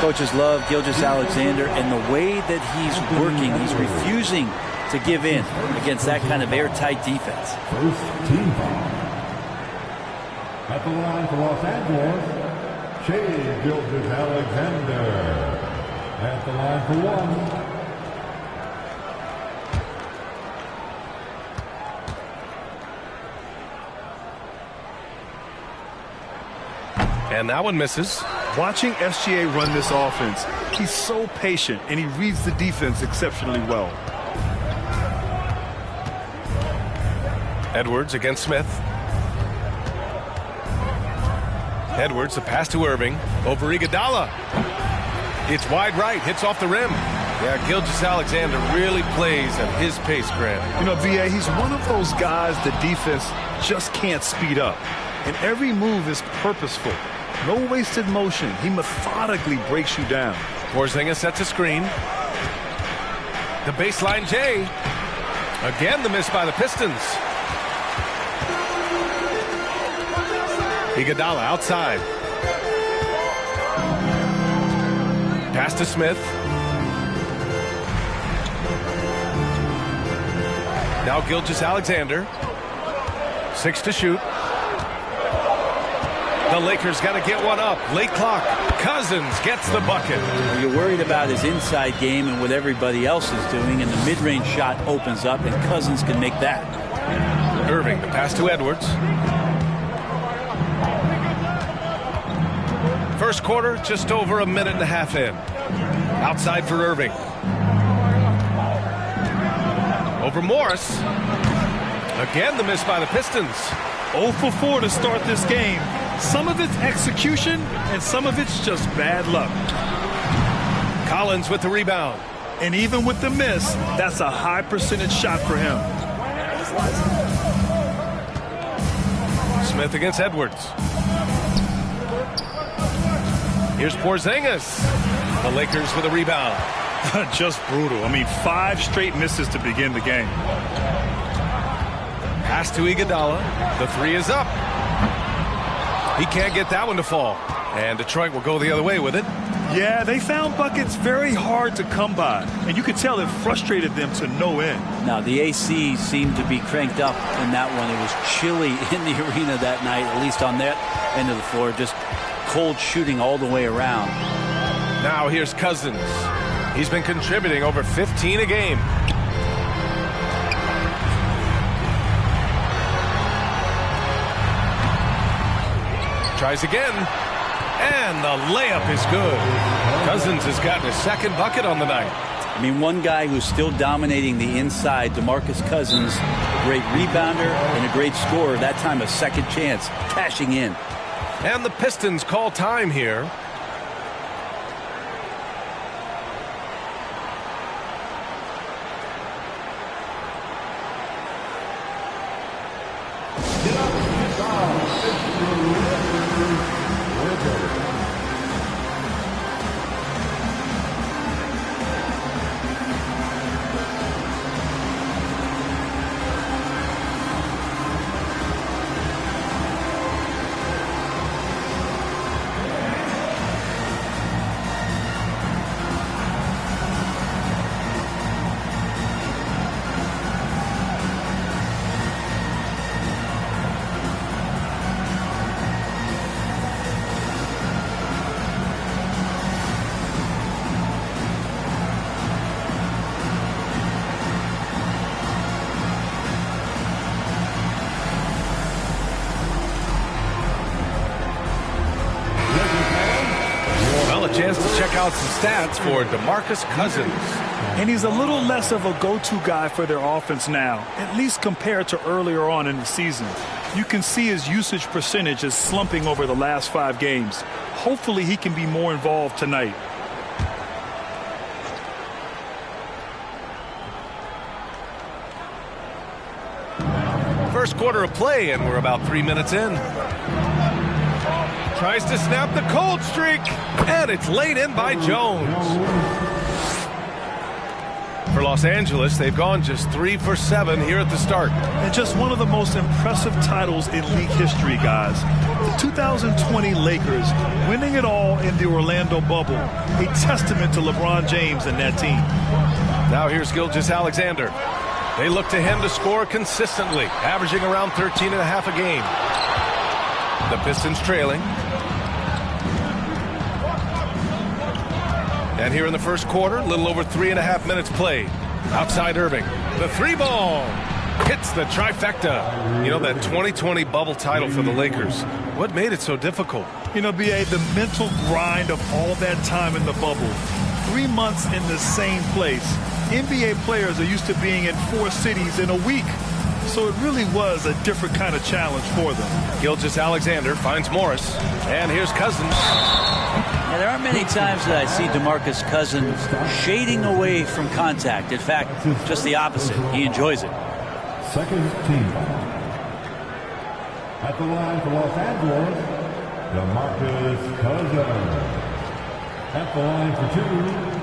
Coaches love Gilgeous-Alexander, and the way that he's working, he's refusing to give in against that kind of airtight defense. First team foul. At the line for Los Angeles, Shai Gilgeous-Alexander. At the line for 1. And that one misses. Watching SGA run this offense, he's so patient, and he reads the defense exceptionally well. Edwards against Smith. Edwards, the pass to Irving. Over Iguodala. It's wide right, hits off the rim. Yeah, Gilgeous-Alexander really plays at his pace, Grant. B.A., he's one of those guys the defense just can't speed up. And every move is purposeful. No wasted motion. He methodically breaks you down. Porzingis sets a screen. The baseline J. Again, the miss by the Pistons. Iguodala outside. Pass to Smith. Now Gilgeous-Alexander. 6 to shoot. The Lakers got to get one up. Late clock. Cousins gets the bucket. You're worried about his inside game and what everybody else is doing, and the mid-range shot opens up, and Cousins can make that. Irving, the pass to Edwards. First quarter, just over a minute and a half in. Outside for Irving. Over Morris. Again, the miss by the Pistons. 0 for 4 to start this game. Some of it's execution, and some of it's just bad luck. Collins with the rebound. And even with the miss, that's a high percentage shot for him. Smith against Edwards. Here's Porzingis. The Lakers with a rebound. Just brutal. 5 straight misses to begin the game. Pass to Iguodala. The 3 is up. He can't get that one to fall. And Detroit will go the other way with it. Yeah, they found buckets very hard to come by. And you could tell it frustrated them to no end. Now, the AC seemed to be cranked up in that one. It was chilly in the arena that night, at least on that end of the floor. Just cold shooting all the way around. Now here's Cousins. He's been contributing over 15 a game. Tries again, and the layup is good. Cousins has gotten his second bucket on the night. One guy who's still dominating the inside, DeMarcus Cousins, a great rebounder and a great scorer. That time a second chance, cashing in. And the Pistons call time here. Chance to check out some stats for DeMarcus Cousins. And he's a little less of a go-to guy for their offense now, at least compared to earlier on in the season. You can see his usage percentage is slumping over the last 5 games. Hopefully he can be more involved tonight. First quarter of play, and we're about 3 minutes in. Tries to snap the cold streak, and it's laid in by Jones. For Los Angeles, they've gone just 3 for 7 here at the start. And just one of the most impressive titles in league history, guys. The 2020 Lakers winning it all in the Orlando bubble. A testament to LeBron James and that team. Now here's Gilgeous-Alexander. They look to him to score consistently, averaging around 13.5 a game. The Pistons trailing. And here in the first quarter, a little over 3.5 minutes played. Outside Irving. The 3-ball hits the trifecta. You know, that 2020 bubble title for the Lakers. What made it so difficult? You know, B.A., the mental grind of all that time in the bubble. 3 months in the same place. NBA players are used to being in 4 cities in a week. So it really was a different kind of challenge for them. Gilgeous-Alexander finds Morris. And here's Cousins. Yeah, there aren't many times that I see DeMarcus Cousins shading away from contact. In fact, just the opposite. He enjoys it. Second team. At the line for Los Angeles, DeMarcus Cousins. At the line for 2.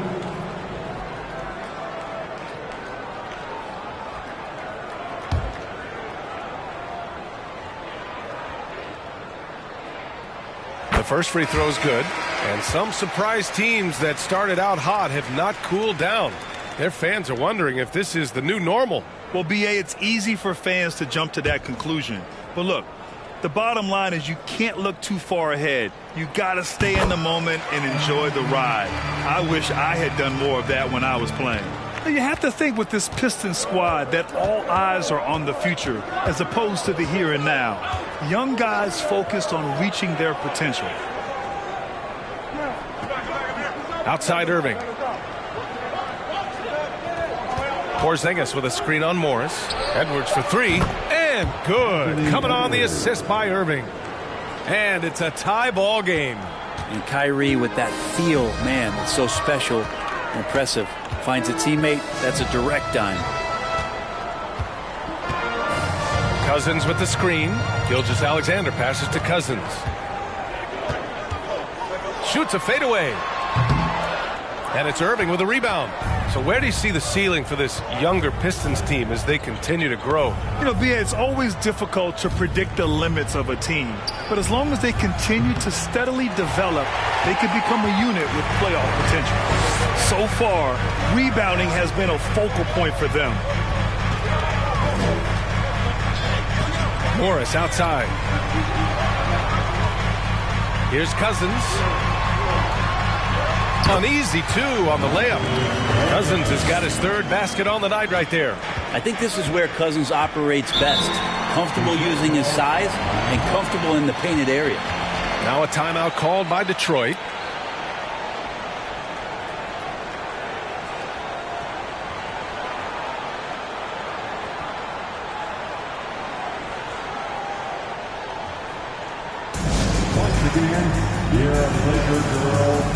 The first free throw is good, and some surprise teams that started out hot have not cooled down. Their fans are wondering if this is the new normal. Well, B.A., it's easy for fans to jump to that conclusion. But look, the bottom line is you can't look too far ahead. You got to stay in the moment and enjoy the ride. I wish I had done more of that when I was playing. And you have to think with this Pistons squad that all eyes are on the future as opposed to the here and now. Young guys focused on reaching their potential. Outside Irving. Porzingis with a screen on Morris. Edwards for 3, and good. Coming on the assist by Irving. And it's a tie ball game. And Kyrie with that feel, man, it's so special, impressive. Finds a teammate, that's a direct dime. Cousins with the screen. Gilgeous-Alexander passes to Cousins. Shoots a fadeaway. And it's Irving with a rebound. So where do you see the ceiling for this younger Pistons team as they continue to grow? You know, B.A., it's always difficult to predict the limits of a team. But as long as they continue to steadily develop, they can become a unit with playoff potential. So far, rebounding has been a focal point for them. Morris outside. Here's Cousins. An easy 2 on the layup. Cousins has got his 3rd basket on the night right there. I think this is where Cousins operates best. Comfortable using his size and comfortable in the painted area. Now a timeout called by Detroit. Once again, here at Lakers Girl.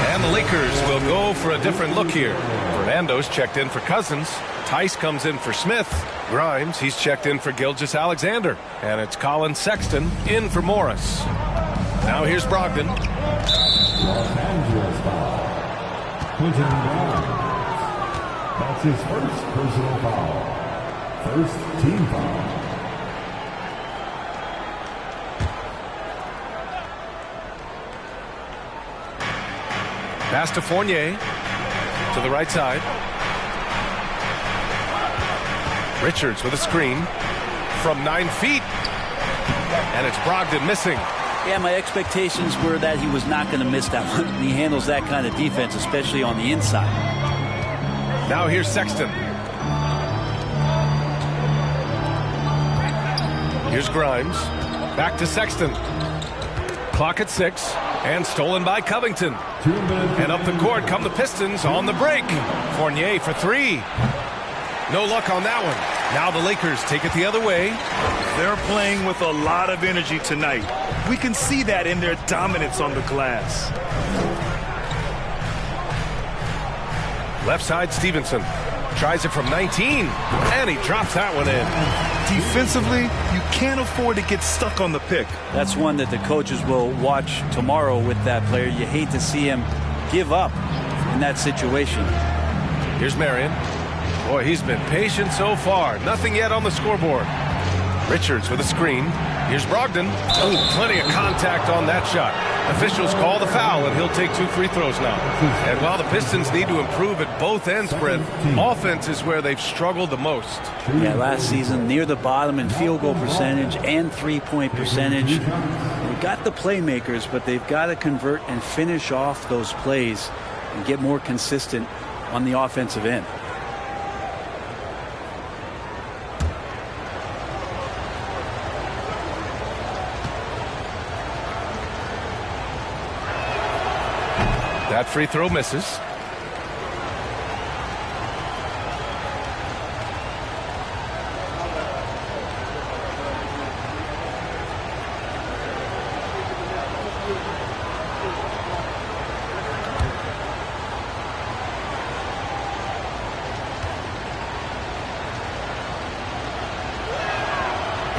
And the Lakers will go for a different look here. Fernando's checked in for Cousins. Tice comes in for Smith. Grimes, he's checked in for Gilgeous-Alexander. And it's Colin Sexton in for Morris. Now here's Brogdon. Los Angeles foul. Quentin Grimes. That's his first personal foul. First team foul. Pass to Fournier. To the right side. Richards with a screen. From 9 feet. And it's Brogdon missing. Yeah, my expectations were that he was not going to miss that one. He handles that kind of defense, especially on the inside. Now here's Sexton. Here's Grimes. Back to Sexton. Clock at 6. And stolen by Covington. And up the court come the Pistons on the break. Fournier for 3. No luck on that one. Now the Lakers take it the other way. They're playing with a lot of energy tonight. We can see that in their dominance on the glass. Left side, Stevenson. Tries it from 19. And he drops that one in. Defensively, you can't afford to get stuck on the pick. That's one that the coaches will watch tomorrow with that player. You hate to see him give up in that situation. Here's Marion. Boy, he's been patient so far. Nothing yet on the scoreboard. Richards with a screen. Here's Brogdon. Oh, plenty of contact on that shot. Officials call the foul, and he'll take 2 free throws now. And while the Pistons need to improve at both ends, Brent, offense is where they've struggled the most. Yeah, last season near the bottom in field goal percentage and three-point percentage. They've got the playmakers, but they've got to convert and finish off those plays and get more consistent on the offensive end. That free throw misses.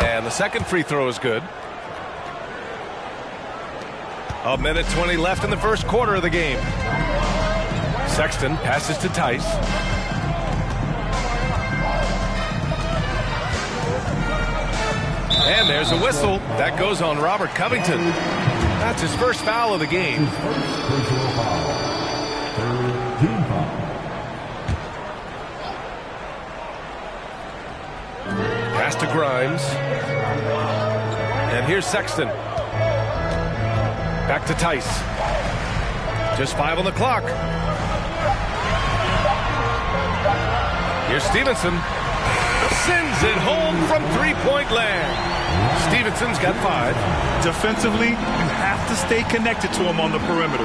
And the second free throw is good. A minute 20 left in the first quarter of the game. Sexton passes to Tice. And there's a whistle. That goes on Robert Covington. That's his first foul of the game. Pass to Grimes. And here's Sexton. Back to Tice. Just 5 on the clock. Here's Stevenson. Sends it home from three-point land. Stevenson's got 5. Defensively, you have to stay connected to him on the perimeter.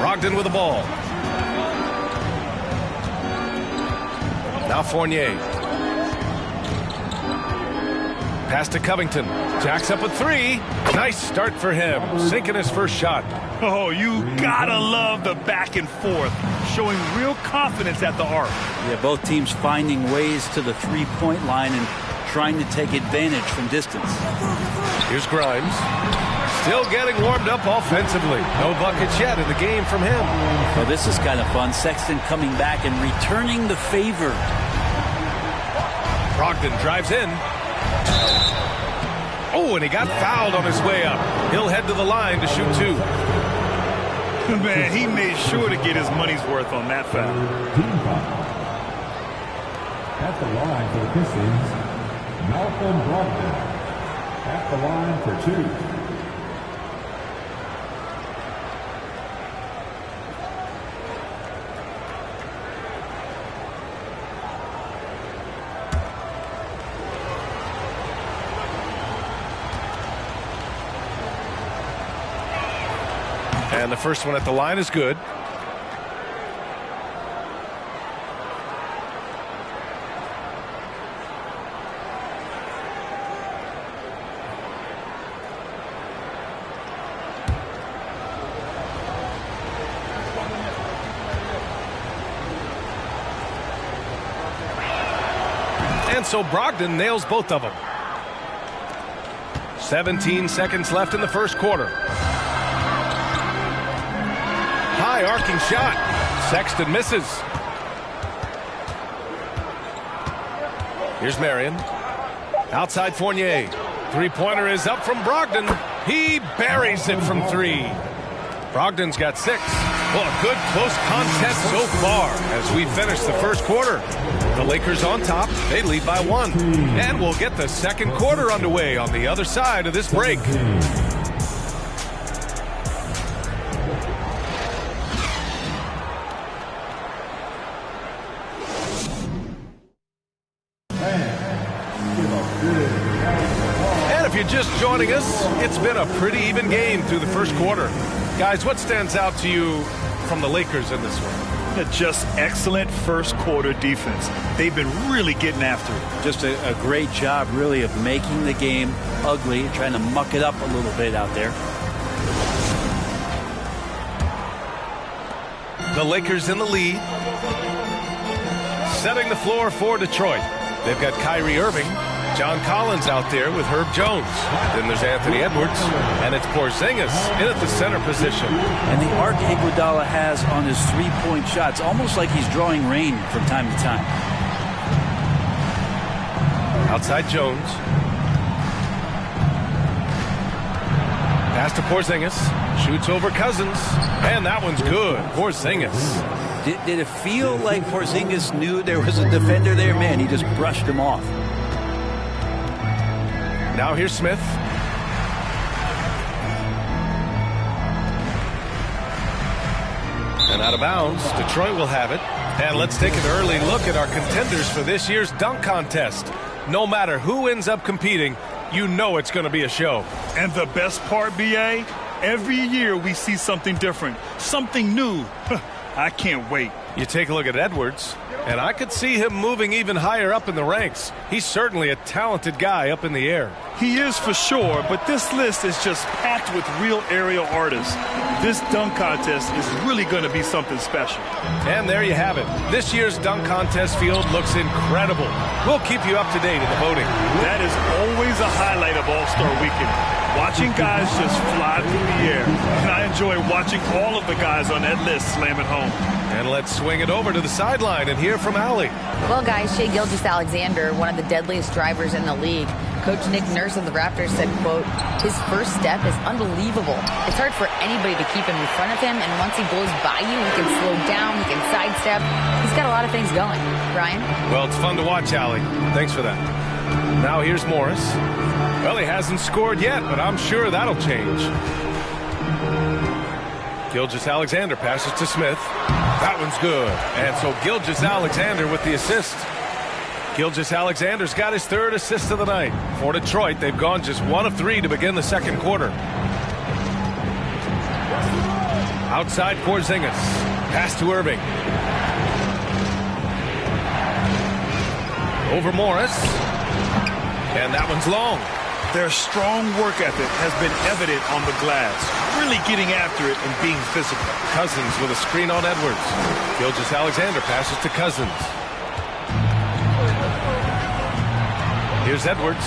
Brogdon with the ball. Now Fournier. Pass to Covington. Jacks up a 3. Nice start for him. Sinking his first shot. Oh, you gotta love the back and forth. Showing real confidence at the arc. Yeah, both teams finding ways to the three-point line and trying to take advantage from distance. Here's Grimes. Still getting warmed up offensively. No buckets yet in the game from him. Well, this is kind of fun. Sexton coming back and returning the favor. Brogdon drives in. Oh, and he got fouled on his way up. He'll head to the line to shoot 2. Man, he made sure to get his money's worth on that foul. At the line for the Pistons, Malcolm Brogdon. At the line for 2. And the first one at the line is good. And so Brogdon nails both of them. 17 seconds left in the first quarter. High arcing shot. Sexton misses. Here's Marion. Outside Fournier. Three-pointer is up from Brogdon. He buries it from 3. Brogdon's got 6. Well, a good close contest so far as we finish the first quarter. The Lakers on top. They lead by 1. And we'll get the second quarter underway on the other side of this break. you're just joining us, it's been a pretty even game through the first quarter. Guys, what stands out to you from the Lakers in this one? Just excellent first quarter defense. They've been really getting after it. Just a great job, really, of making the game ugly, trying to muck it up a little bit out there. The Lakers in the lead. Setting the floor for Detroit. They've got Kyrie Irving, John Collins out there with Herb Jones. Then there's Anthony Edwards, and it's Porzingis in at the center position. And the arc Iguodala has on his three-point shots, almost like he's drawing rain from time to time. Outside Jones. Pass to Porzingis. Shoots over Cousins. And that one's good. Porzingis. Did it feel like Porzingis knew there was a defender there? Man, he just brushed him off. Now here's Smith. And out of bounds. Detroit will have it. And let's take an early look at our contenders for this year's dunk contest. No matter who ends up competing, you know it's going to be a show. And the best part, B.A., every year we see something different, something new. I can't wait. You take a look at Edwards, and I could see him moving even higher up in the ranks. He's certainly a talented guy up in the air. He is for sure, but this list is just packed with real aerial artists. This dunk contest is really going to be something special. And there you have it. This year's dunk contest field looks incredible. We'll keep you up to date in the voting. That is always a highlight of All-Star Weekend. Watching guys just fly through the air. And I enjoy watching all of the guys on that list slam it home. And let's swing it over to the sideline and hear from Allie. Well, guys, Shai Gilgeous-Alexander, one of the deadliest drivers in the league. Coach Nick Nurse of the Raptors said, quote, his first step is unbelievable. It's hard for anybody to keep him in front of him, and once he blows by you, he can slow down, he can sidestep. He's got a lot of things going. Brian? Well, it's fun to watch, Allie. Thanks for that. Now here's Morris. Well, he hasn't scored yet, but I'm sure that'll change. Gilgeous-Alexander passes to Smith. That one's good. And so Gilgeous-Alexander with the assist. Gilgeous-Alexander's got his third assist of the night. For Detroit, they've gone just 1 of 3 to begin the second quarter. Outside Porzingis. Pass to Irving. Over Morris. And that one's long. Their strong work ethic has been evident on the glass, really getting after it and being physical. Cousins with a screen on Edwards. Gilgeous-Alexander passes to Cousins. Here's Edwards.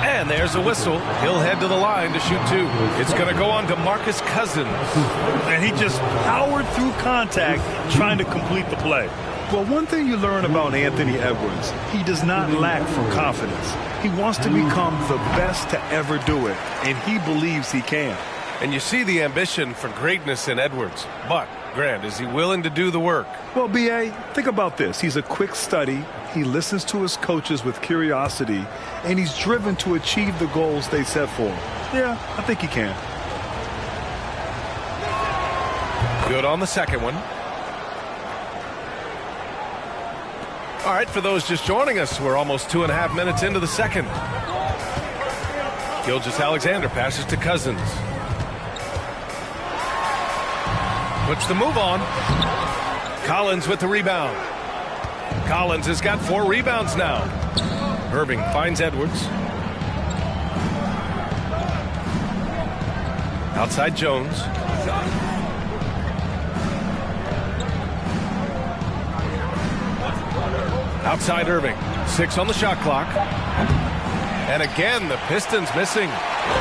And there's a whistle. He'll head to the line to shoot 2. It's going to go on to Marcus Cousins. And he just powered through contact trying to complete the play. Well, one thing you learn about Anthony Edwards, he does not lack for confidence. He wants to become the best to ever do it, and he believes he can. And you see the ambition for greatness in Edwards. But, Grant, is he willing to do the work? Well, B.A., think about this. He's a quick study. He listens to his coaches with curiosity, and he's driven to achieve the goals they set for him. Yeah, I think he can. Good on the second one. All right, for those just joining us, we're almost 2.5 minutes into the second. Gilgeous-Alexander passes to Cousins. Puts the move on. Collins with the rebound. Collins has got 4 rebounds now. Irving finds Edwards. Outside Jones. Outside Irving. 6 on the shot clock. And again, the Pistons missing.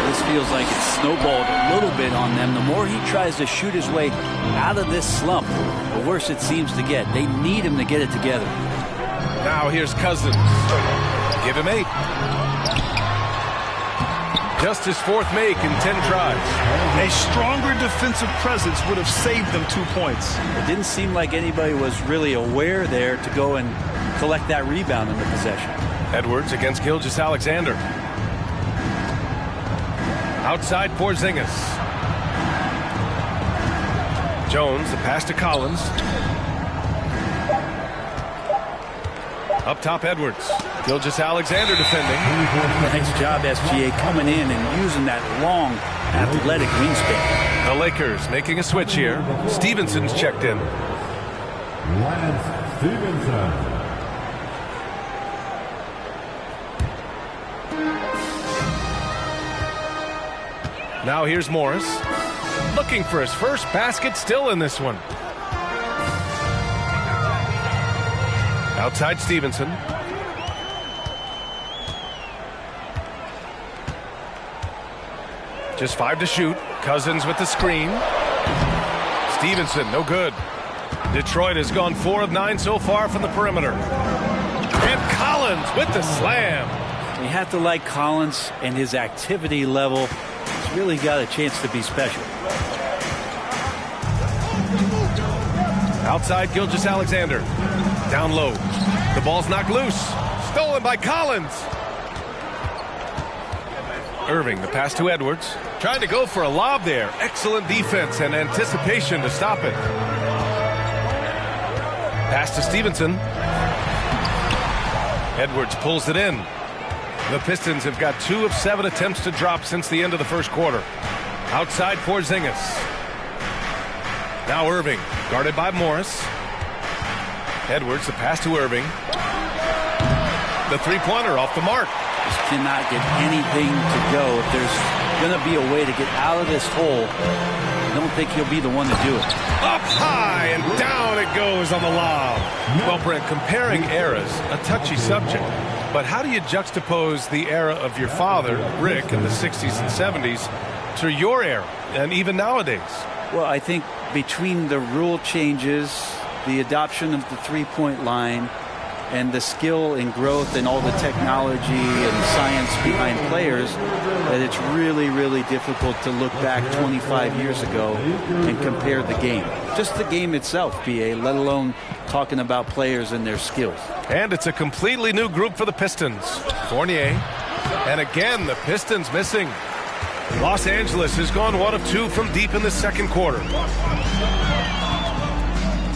This feels like it's snowballed a little bit on them. The more he tries to shoot his way out of this slump, the worse it seems to get. They need him to get it together. Now here's Cousins. Give him 8. Just his 4th make in 10 tries. A stronger defensive presence would have saved them 2 points. It didn't seem like anybody was really aware there to go and collect that rebound in the possession. Edwards against Gilgeous-Alexander. Outside Porzingis. Jones, the pass to Collins. Up top, Edwards. Gilgeous-Alexander defending. Nice job, SGA, coming in and using that long, athletic wingspan. The Lakers making a switch here. Stevenson's checked in. Lance Stevenson. Now here's Morris. Looking for his first basket, still in this one. Outside Stevenson. Just 5 to shoot. Cousins with the screen. Stevenson, no good. Detroit has gone 4 of 9 so far from the perimeter. And Collins with the slam. You have to like Collins and his activity level. He's really got a chance to be special. Outside Gilgeous-Alexander. Down low. The ball's knocked loose. Stolen by Collins. Irving, the pass to Edwards. Trying to go for a lob there. Excellent defense and anticipation to stop it. Pass to Stevenson. Edwards pulls it in. The Pistons have got 2 of 7 attempts to drop since the end of the first quarter. Outside Porzingis. Now Irving, guarded by Morris. Edwards, the pass to Irving. The three-pointer off the mark. Just cannot get anything to go. If there's going to be a way to get out of this hole, I don't think he'll be the one to do it. Up high and down it goes on the lob. Well, Brent, comparing eras, a touchy subject. But how do you juxtapose the era of your father, Rick, in the 60s and 70s to your era, and even nowadays? Well, I think between the rule changes, the adoption of the three-point line, and the skill and growth and all the technology and science behind players, that it's really, really difficult to look back 25 years ago and compare the game. Just the game itself, BA, let alone talking about players and their skills. And it's a completely new group for the Pistons. Fournier. And again, the Pistons missing. Los Angeles has gone 1 of 2 from deep in the second quarter.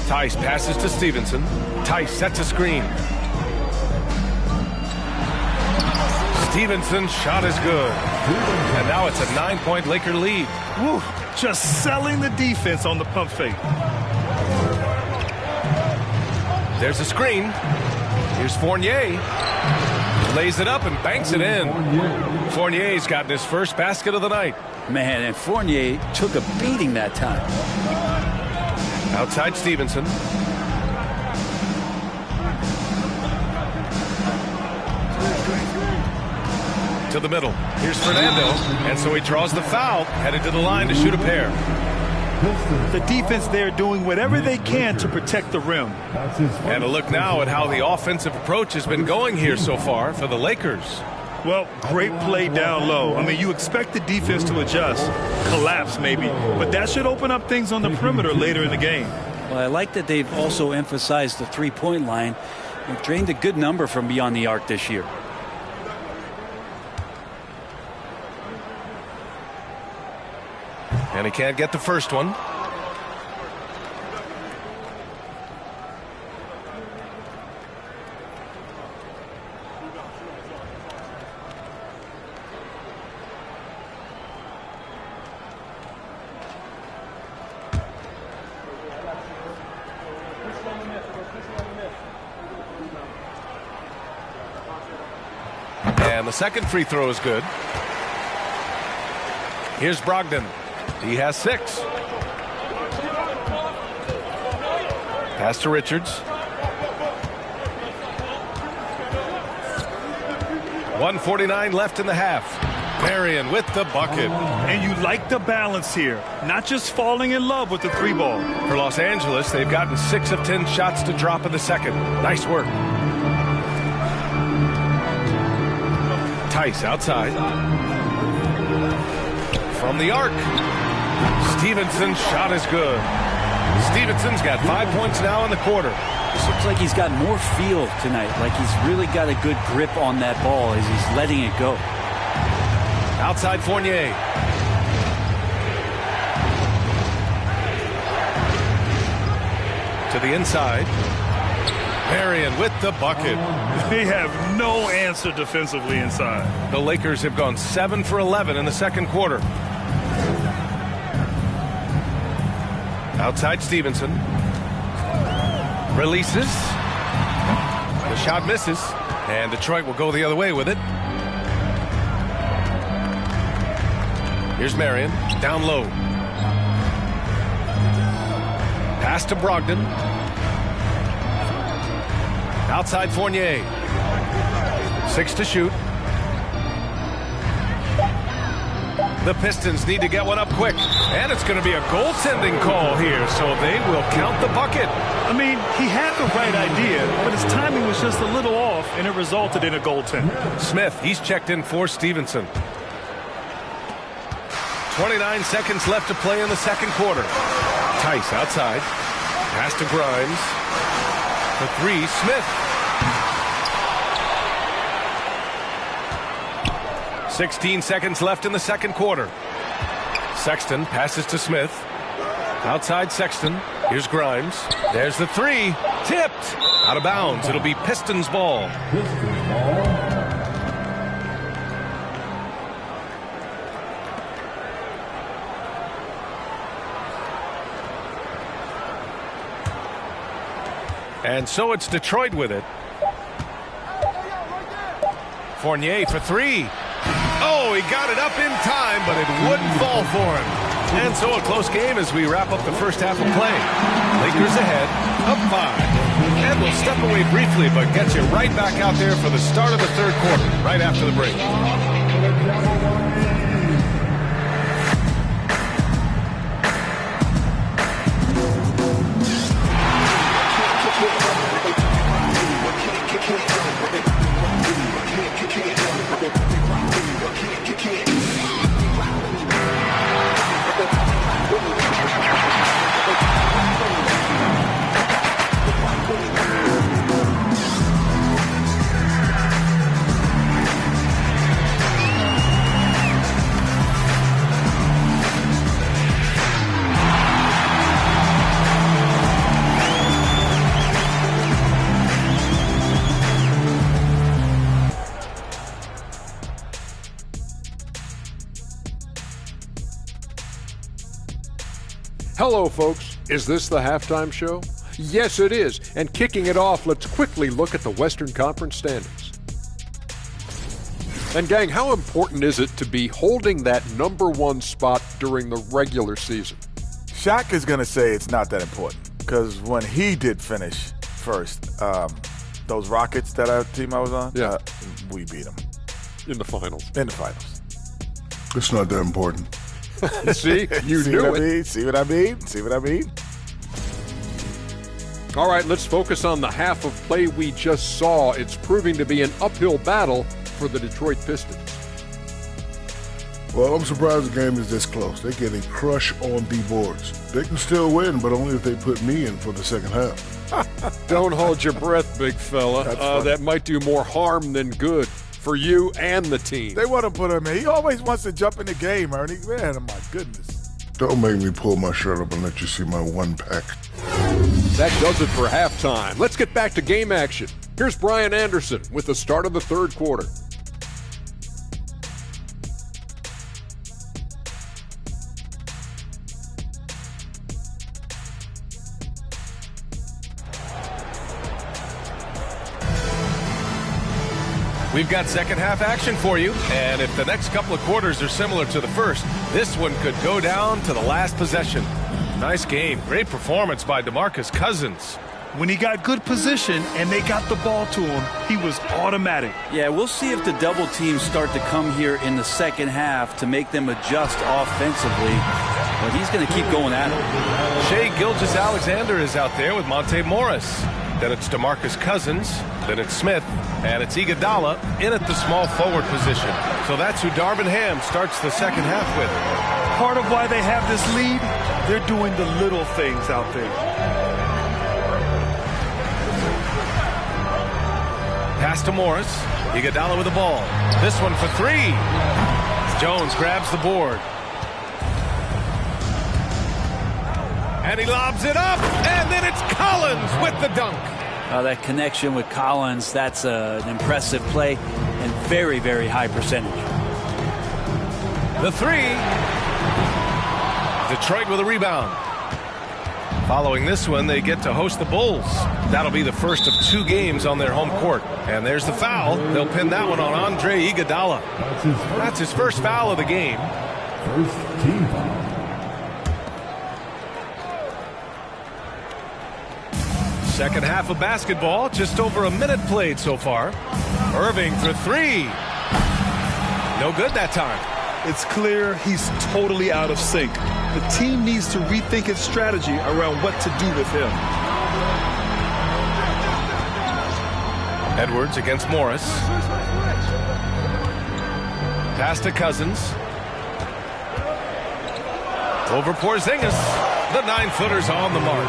Tice passes to Stevenson. Tice sets a screen. Stevenson's shot is good. And now it's a 9-point Laker lead. Woo, just selling the defense on the pump fake. There's a screen. Here's Fournier. Lays it up and banks it in. Fournier's gotten his first basket of the night. Man, and Fournier took a beating that time. Outside Stevenson. To the middle. Here's Fernando. And so he draws the foul, headed to the line to shoot a pair. The defense there doing whatever they can to protect the rim. And a look now at how the offensive approach has been going here so far for the Lakers. Well, great play down low. I mean, you expect the defense to adjust, collapse maybe, but that should open up things on the perimeter later in the game. Well, I like that they've also emphasized the three-point line. They've drained a good number from beyond the arc this year. And he can't get the first one. And the second free throw is good. Here's Brogdon. He has 6. Pass to Richards. 1:49 left in the half. Marion with the bucket. And you like the balance here, not just falling in love with the 3 ball. For Los Angeles, they've gotten 6 of 10 shots to drop in the second. Nice work. Tice outside. From the arc. Stevenson's shot is good. Stevenson's got 5 points now in the quarter. This looks like he's got more feel tonight, like he's really got a good grip on that ball as he's letting it go. Outside Fournier. To the inside. Marion with the bucket. They have no answer defensively inside. The Lakers have gone 7 for 11 in the second quarter. Outside Stevenson. Releases. The shot misses. And Detroit will go the other way with it. Here's Marion. Down low. Pass to Brogdon. Outside Fournier. 6 to shoot. The Pistons need to get one up quick. And it's going to be a goaltending call here, so they will count the bucket. I mean, he had the right idea, but his timing was just a little off, and it resulted in a goaltender. Smith, he's checked in for Stevenson. 29 seconds left to play in the second quarter. Tice outside. Pass to Grimes. The three, Smith. 16 seconds left in the second quarter. Sexton passes to Smith. Outside Sexton. Here's Grimes. There's the three. Tipped. Out of bounds. It'll be Pistons ball. And so it's Detroit with it. Fournier for three. Oh, he got it up in time, but it wouldn't fall for him. And so a close game as we wrap up the first half of play. Lakers ahead, up 5. And we'll step away briefly, but get you right back out there for the start of the third quarter, right after the break. Hello, folks. Is this the halftime show? Yes, it is. And kicking it off, let's quickly look at the Western Conference standings. And gang, how important is it to be holding that #1 spot during the regular season? Shaq is going to say it's not that important because when he did finish first, those Rockets that our team I was on, we beat them. In the finals. In the finals. It's not that important. See? You knew it. See what I mean? See what I mean? All right, let's focus on the half of play we just saw. It's proving to be an uphill battle for the Detroit Pistons. Well, I'm surprised the game is this close. They're getting crushed on the boards. They can still win, but only if they put me in for the second half. Don't hold your breath, big fella. That might do more harm than good for you and the team. They want to put him in. He always wants to jump in the game, Ernie. Man, oh my goodness. Don't make me pull my shirt up and let you see my one pack. That does it for halftime. Let's get back to game action. Here's Brian Anderson with the start of the third quarter. We've got second half action for you, and if the next couple of quarters are similar to the first, this one could go down to the last possession. Nice game. Great performance by DeMarcus Cousins. When he got good position and they got the ball to him, he was automatic. Yeah, we'll see if the double teams start to come here in the second half to make them adjust offensively. But he's going to keep going at it. Shai Gilgeous-Alexander is out there with Monte Morris. Then it's DeMarcus Cousins. Then it's Smith. And it's Iguodala in at the small forward position. So that's who Darvin Ham starts the second half with. Part of why they have this lead, they're doing the little things out there. Pass to Morris. Iguodala with the ball. This one for three. Jones grabs the board. And he lobs it up. And then it's Collins with the dunk. That connection with Collins, that's an impressive play and very, very high percentage. The three. Detroit with a rebound. Following this one, they get to host the Bulls. That'll be the first of 2 games on their home court. And there's the foul. They'll pin that one on Andre Iguodala. That's his first foul of the game. First team foul. Second half of basketball, just over a minute played so far. Irving for 3. No good that time. It's clear he's totally out of sync. The team needs to rethink its strategy around what to do with him. Edwards against Morris. Pass to Cousins. Over Porzingis. The 9-footer's on the mark.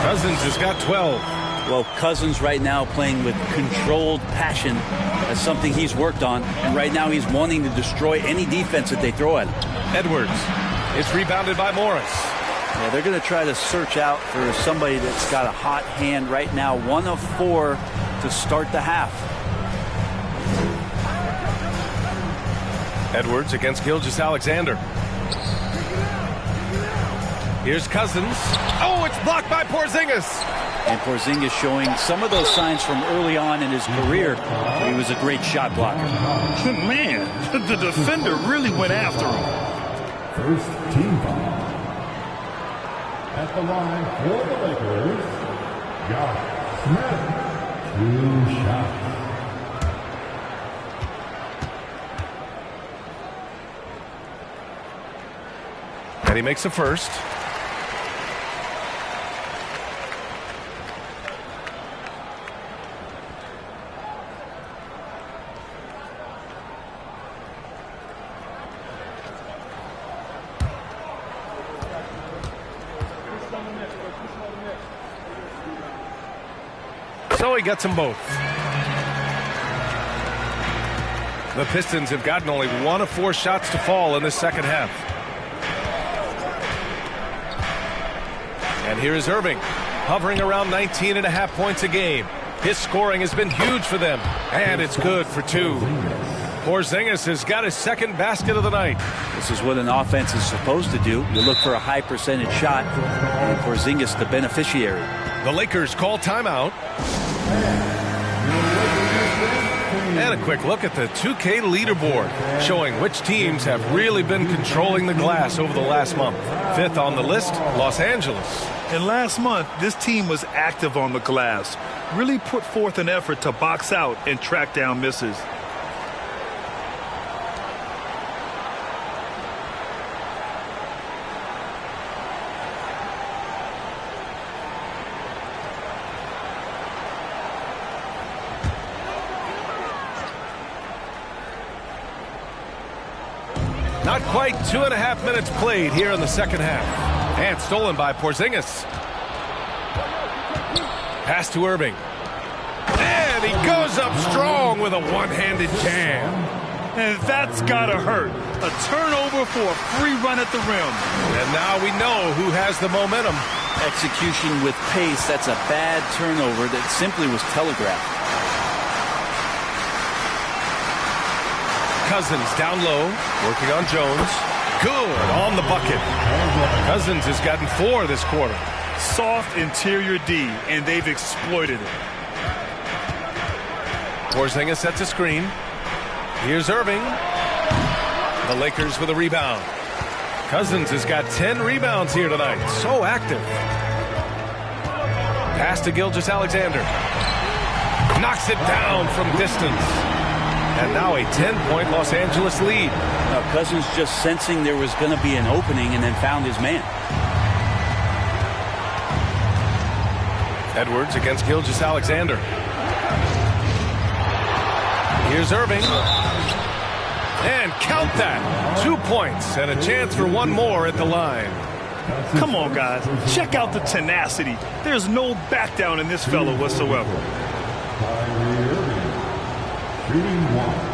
Cousins has got 12. Well, Cousins right now playing with controlled passion. That's something he's worked on. And right now he's wanting to destroy any defense that they throw at him. Edwards. It's rebounded by Morris. Yeah, they're going to try to search out for somebody that's got a hot hand right now. 1 of 4 to start the half. Edwards against Gilgeous-Alexander. Here's Cousins. Oh, it's blocked by Porzingis. And Porzingis showing some of those signs from early on in his career. He was a great shot blocker. Man, the defender really went after him. First team foul. At the line for the Lakers, Josh Smith. 2 shots. And he makes the first. So he gets them both. The Pistons have gotten only 1 of 4 shots to fall in the second half. And here is Irving, hovering around 19.5 points a game. His scoring has been huge for them, and it's good for 2. Porzingis has got his second basket of the night. This is what an offense is supposed to do. You look for a high percentage shot, and Porzingis the beneficiary. The Lakers call timeout. And a quick look at the 2K leaderboard, showing which teams have really been controlling the glass over the last month. 5th on the list, Los Angeles. And last month, this team was active on the glass, really put forth an effort to box out and track down misses. Not quite 2.5 minutes played here in the second half. And stolen by Porzingis. Pass to Irving. And he goes up strong with a one-handed jam. And that's gotta hurt. A turnover for a free run at the rim. And now we know who has the momentum. Execution with pace, that's a bad turnover that simply was telegraphed. Cousins down low, working on Jones. Good on the bucket. Cousins has gotten 4 this quarter. Soft interior D, and they've exploited it. Porzingis sets a screen. Here's Irving. The Lakers with a rebound. Cousins has got 10 rebounds here tonight. So active. Pass to Gilgeous-Alexander. Knocks it down from distance. And now a 10-point Los Angeles lead. Now Cousins just sensing there was going to be an opening and then found his man. Edwards against Gilgeous-Alexander. Here's Irving. And count that. 2 points and a chance for 1 more at the line. Come on, guys. Check out the tenacity. There's no back down in this fellow whatsoever. Shooting 1.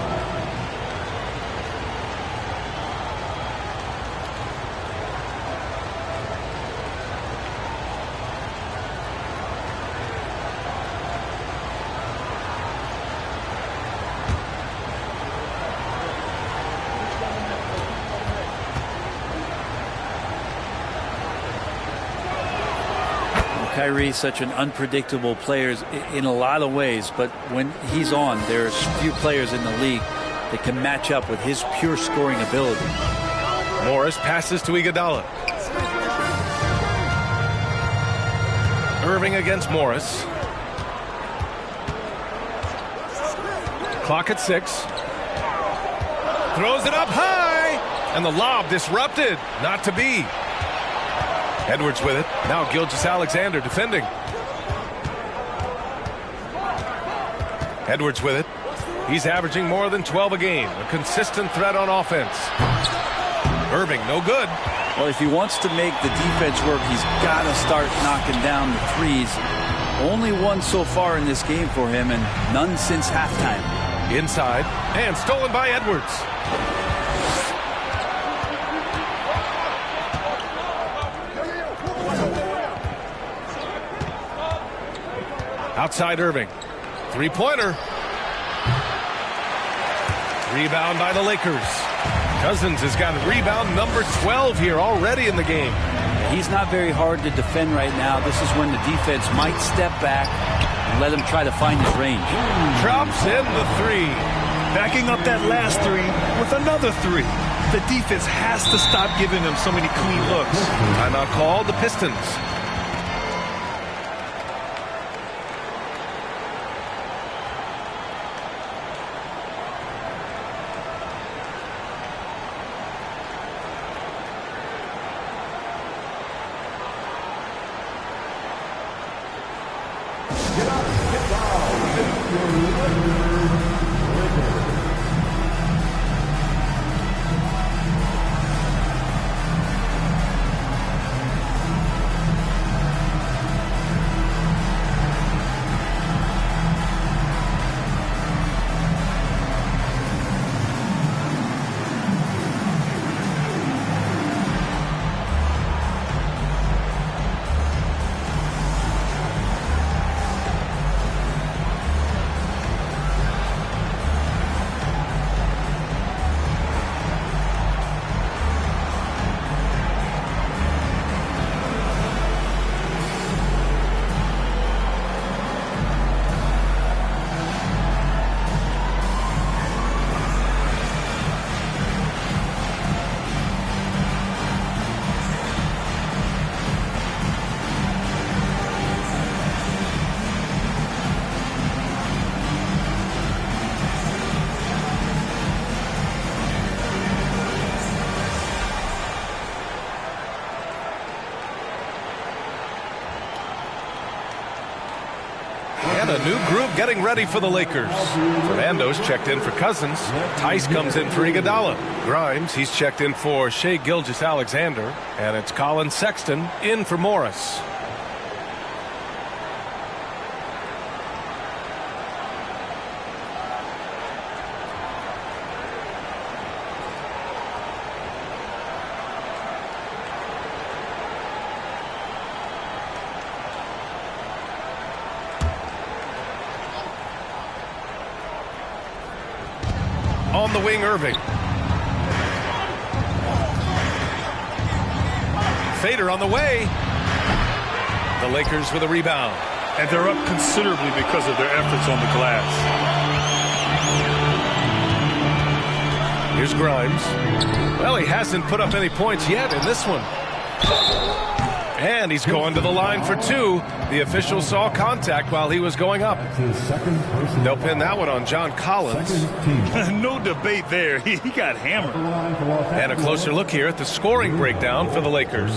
Kyrie, such an unpredictable player in a lot of ways, but when he's on, there's few players in the league that can match up with his pure scoring ability. Morris passes to Iguodala. Irving against Morris. Clock at 6. Throws it up high, and the lob disrupted. Not to be. Edwards with it. Now Gilgeous-Alexander defending. Edwards with it. He's averaging more than 12 a game. A consistent threat on offense. Irving, no good. Well, if he wants to make the defense work, he's got to start knocking down the threes. Only one so far in this game for him, and none since halftime. Inside, and stolen by Edwards. Outside Irving. Three-pointer. Rebound by the Lakers. Cousins has got rebound number 12 here already in the game. He's not very hard to defend right now. This is when the defense might step back and let him try to find his range. Drops in the 3. Backing up that last 3 with another 3. The defense has to stop giving them so many clean looks. Timeout called, the Pistons. And a new group getting ready for the Lakers. Fernando's checked in for Cousins. Tice comes in for Iguodala. Grimes, he's checked in for Shai Gilgeous-Alexander. And it's Colin Sexton in for Morris. On the wing, Irving. Fader on the way. The Lakers with a rebound. And they're up considerably because of their efforts on the glass. Here's Grimes. Well, he hasn't put up any points yet in this one. And he's going to the line for 2. The official saw contact while he was going up. They'll pin that one on John Collins. No debate there. He got hammered. And a closer look here at the scoring breakdown for the Lakers.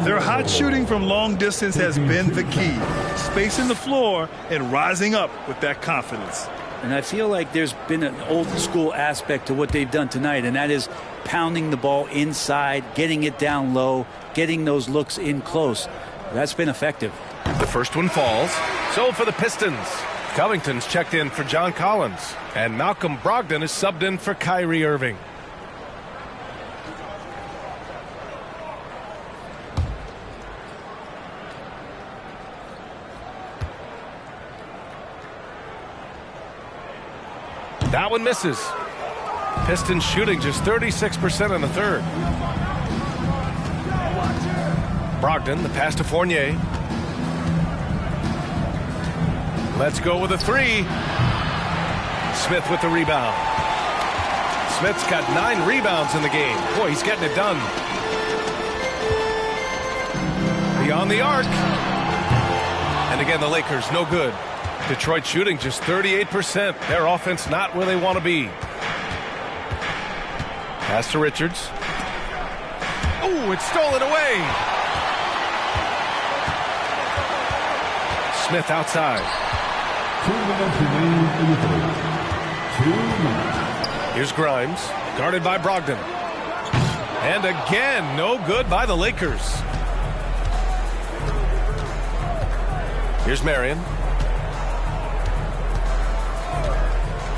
Their hot shooting from long distance has been the key. Spacing the floor and rising up with that confidence. And I feel like there's been an old school aspect to what they've done tonight, and that is pounding the ball inside, getting it down low, getting those looks in close. That's been effective. The first one falls. So for the Pistons, Covington's checked in for John Collins, and Malcolm Brogdon is subbed in for Kyrie Irving. That one misses. Pistons shooting just 36% in the third. Brogdon, the pass to Fournier. Let's go with a three. Smith with the rebound. Smith's got 9 rebounds in the game. Boy, he's getting it done. Beyond the arc. And again, the Lakers, no good. Detroit shooting just 38%. Their offense not where they want to be. Pass to Richards. Oh, it's stolen away. Smith outside. 2 minutes remaining in the third. 2 minutes. Here's Grimes, guarded by Brogdon. And again, no good by the Lakers. Here's Marion.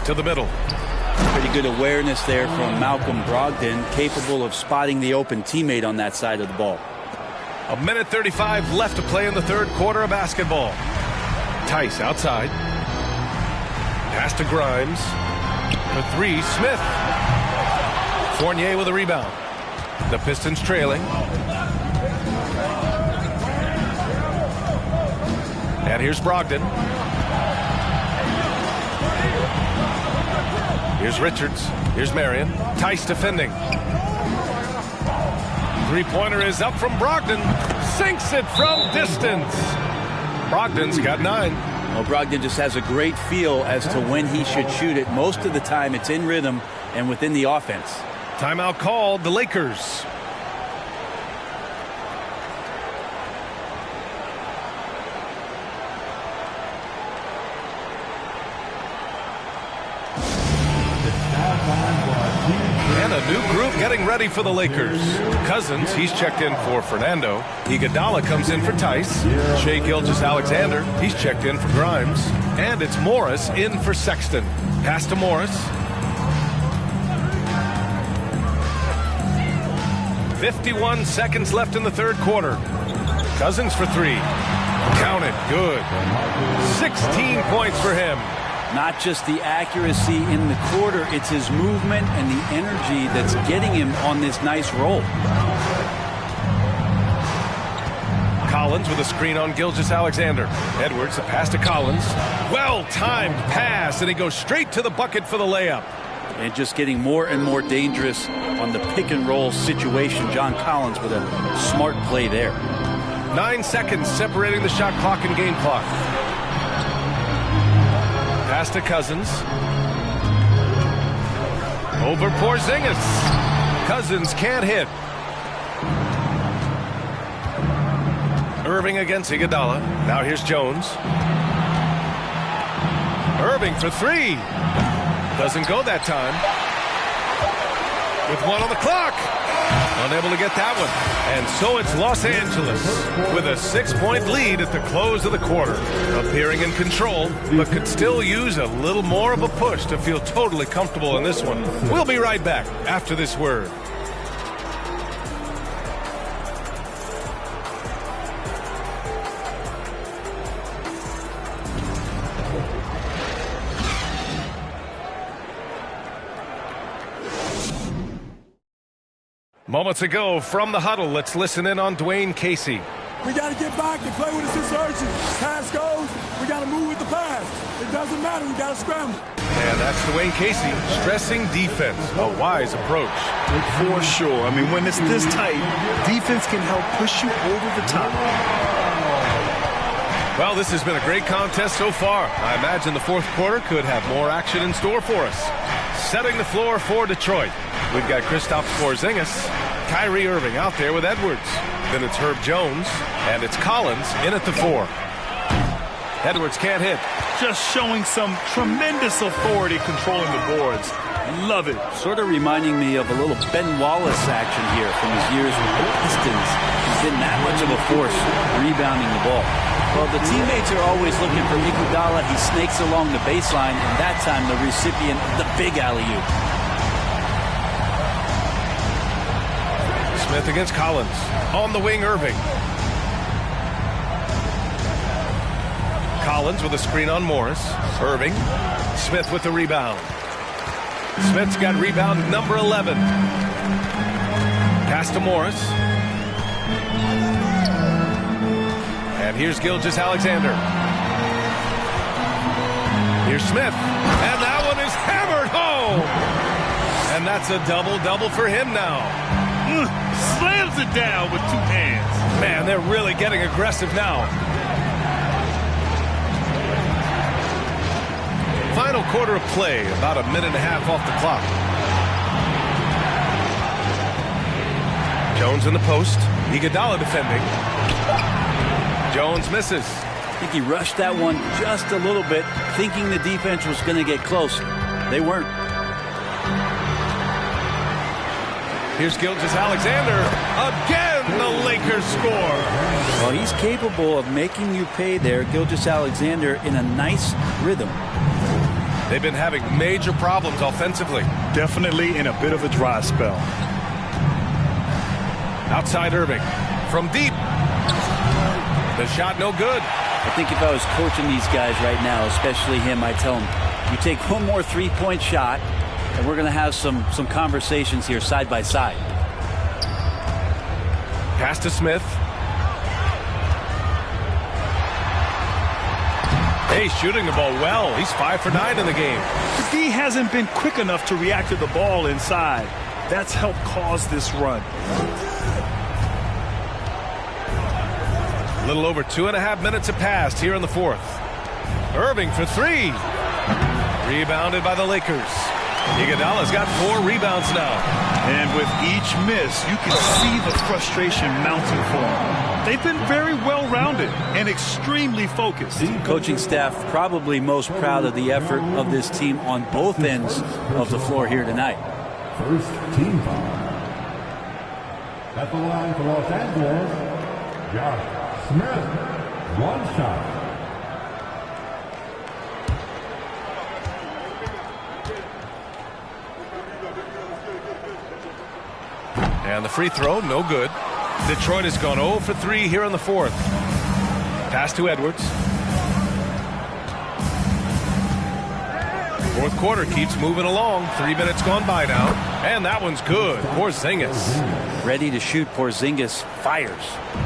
To the middle. Pretty good awareness there from Malcolm Brogdon, capable of spotting the open teammate on that side of the ball. 1:35 left to play in the third quarter of basketball. Tice outside. Pass to Grimes. For three, Smith. Fournier with a rebound. The Pistons trailing. And here's Brogdon. Here's Richards. Here's Marion. Tice defending. Three-pointer is up from Brogdon. Sinks it from distance. Brogdon's got 9. Well, Brogdon just has a great feel as to when he should shoot it. Most of the time, it's in rhythm and within the offense. Timeout called, the Lakers. And a new group getting ready for the Lakers. Cousins, he's checked in for Fernando. Iguodala comes in for Tice. Shai Gilgeous-Alexander, he's checked in for Grimes. And it's Morris in for Sexton. Pass to Morris. 51 seconds left in the third quarter. Cousins for 3. Count it, good. 16 points for him. Not just the accuracy in the quarter, it's his movement and the energy that's getting him on this nice roll. Collins with a screen on Gilgeous-Alexander. Edwards, a pass to Collins. Well-timed pass, and he goes straight to the bucket for the layup. And just getting more and more dangerous on the pick-and-roll situation. John Collins with a smart play there. 9 seconds separating the shot clock and game clock. Pass to Cousins. Over Porzingis. Cousins can't hit. Irving against Iguodala. Now here's Jones. Irving for 3. Doesn't go that time. With 1 on the clock. Unable to get that one. And so it's Los Angeles with a 6-point lead at the close of the quarter. Appearing in control, but could still use a little more of a push to feel totally comfortable in this one. We'll be right back after this word. Moments ago from the huddle, let's listen in on Dwayne Casey. We got to get back and play with this insertion. Pass goes, we got to move with the pass. It doesn't matter, we got to scramble. And that's Dwayne Casey stressing defense, a wise approach. For sure. I mean, when it's this tight, defense can help push you over the top. Well, this has been a great contest so far. I imagine the fourth quarter could have more action in store for us. Setting the floor for Detroit. We've got Kristaps Porzingis, Kyrie Irving out there with Edwards. Then it's Herb Jones, and it's Collins in at the 4. Edwards can't hit. Just showing some tremendous authority controlling the boards. Love it. Sort of reminding me of a little Ben Wallace action here from his years with the Pistons. He's been that much of a force rebounding the ball. Well, the teammates are always looking for Iguodala. He snakes along the baseline, and that time the recipient of the big alley-oop. Smith against Collins. On the wing, Irving. Collins with a screen on Morris. Irving. Smith with the rebound. Smith's got rebound number 11. Pass to Morris. And here's Gilgeous-Alexander. Here's Smith, and that one is hammered home. And that's a double-double for him now. Slams it down with 2 hands. Man, they're really getting aggressive now. Final quarter of play, about a minute and a half off the clock. Jones in the post. Iguodala defending. Jones misses. I think he rushed that one just a little bit, thinking the defense was going to get close. They weren't. Here's Gilgeous-Alexander. Again, the Lakers score. Well, he's capable of making you pay there, Gilgeous-Alexander, in a nice rhythm. They've been having major problems offensively. Definitely in a bit of a dry spell. Outside Irving. From deep. The shot no good. I think if I was coaching these guys right now, especially him, I'd tell him, you take one more three-point shot, and we're going to have some conversations here side by side. Pass to Smith. Hey, shooting the ball well. He's 5 for 9 in the game. The D hasn't been quick enough to react to the ball inside. That's helped cause this run. A little over 2.5 minutes have passed here in the fourth. Irving for 3. Rebounded by the Lakers. Iguodala's got 4 rebounds now. And with each miss, you can see the frustration mounting for them. They've been very well-rounded and extremely focused. Coaching staff probably most proud of the effort of this team on both ends of the floor here tonight. First team foul. At the line for Los Angeles, Josh Smith, 1 shot. And the free throw, no good. Detroit has gone 0 for 3 here in the fourth. Pass to Edwards. Fourth quarter keeps moving along. 3 minutes gone by now. And that one's good. Porzingis. Ready to shoot. Porzingis fires.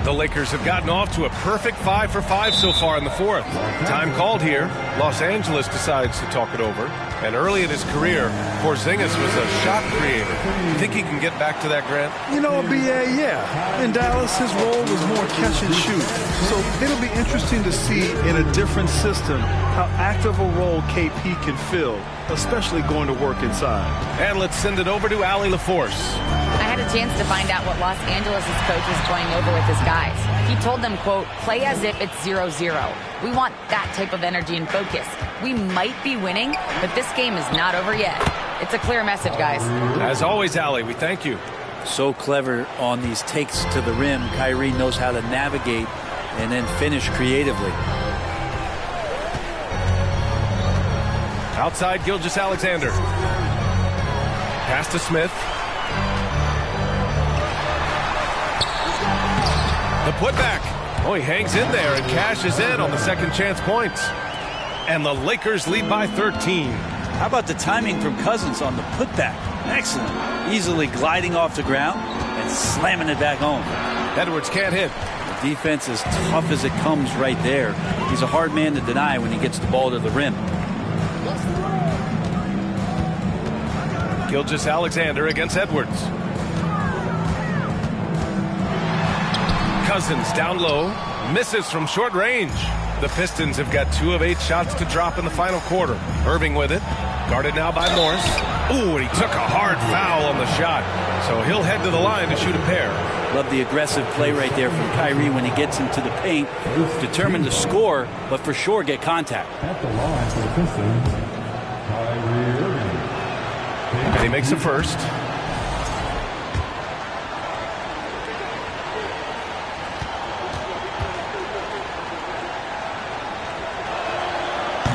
The Lakers have gotten off to a perfect 5 for 5 so far in the fourth. Time called here. Los Angeles decides to talk it over. And early in his career, Porzingis was a shot creator. You think he can get back to that, Grant? You know, BA, yeah. In Dallas, his role was more catch and shoot. So it'll be interesting to see in a different system how active a role KP can fill, especially going to work inside. And let's send it over to Allie LaForce. I had a chance to find out what Los Angeles' coach is going over with his guys. He told them, quote, play as if it's 0-0. We want that type of energy and focus. We might be winning, but this game is not over yet. It's a clear message, guys. As always, Allie, we thank you. So clever on these takes to the rim. Kyrie knows how to navigate and then finish creatively. Outside Gilgeous-Alexander. Pass to Smith. The putback. Oh, he hangs in there and cashes in on the second chance points. And the Lakers lead by 13. How about the timing from Cousins on the putback? Excellent. Easily gliding off the ground and slamming it back home. Edwards can't hit. The defense is tough as it comes right there. He's a hard man to deny when he gets the ball to the rim. Gilgeous-Alexander against Edwards. Cousins down low, misses from short range. The Pistons have got 2 of 8 shots to drop in the final quarter. Irving with it, guarded now by Morris. Ooh, and he took a hard foul on the shot. So he'll head to the line to shoot a pair. Love the aggressive play right there from Kyrie when he gets into the paint. Determined to score, but for sure get contact. At the line for the Pistons, Kyrie Irving. And he makes a first.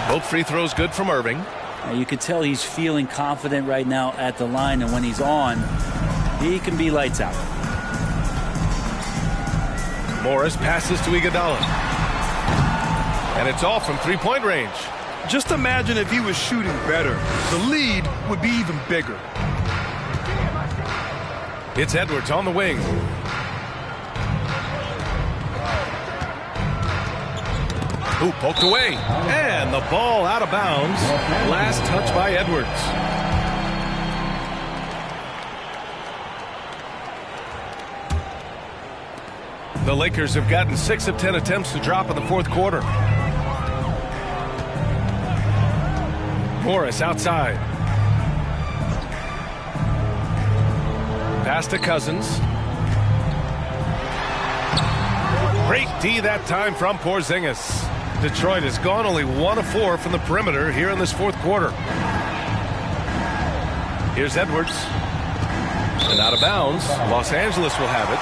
Both free throws good from Irving. You can tell he's feeling confident right now at the line, and when he's on, he can be lights out. Morris passes to Iguodala. And it's off from three-point range. Just imagine if he was shooting better. The lead would be even bigger. It's Edwards on the wing. Ooh, poked away. And the ball out of bounds. Last touch by Edwards. The Lakers have gotten 6 of 10 attempts to drop in the fourth quarter. Morris outside. Pass to Cousins. Great D that time from Porzingis. Detroit has gone only 1 of 4 from the perimeter here in this fourth quarter. Here's Edwards. And out of bounds. Los Angeles will have it.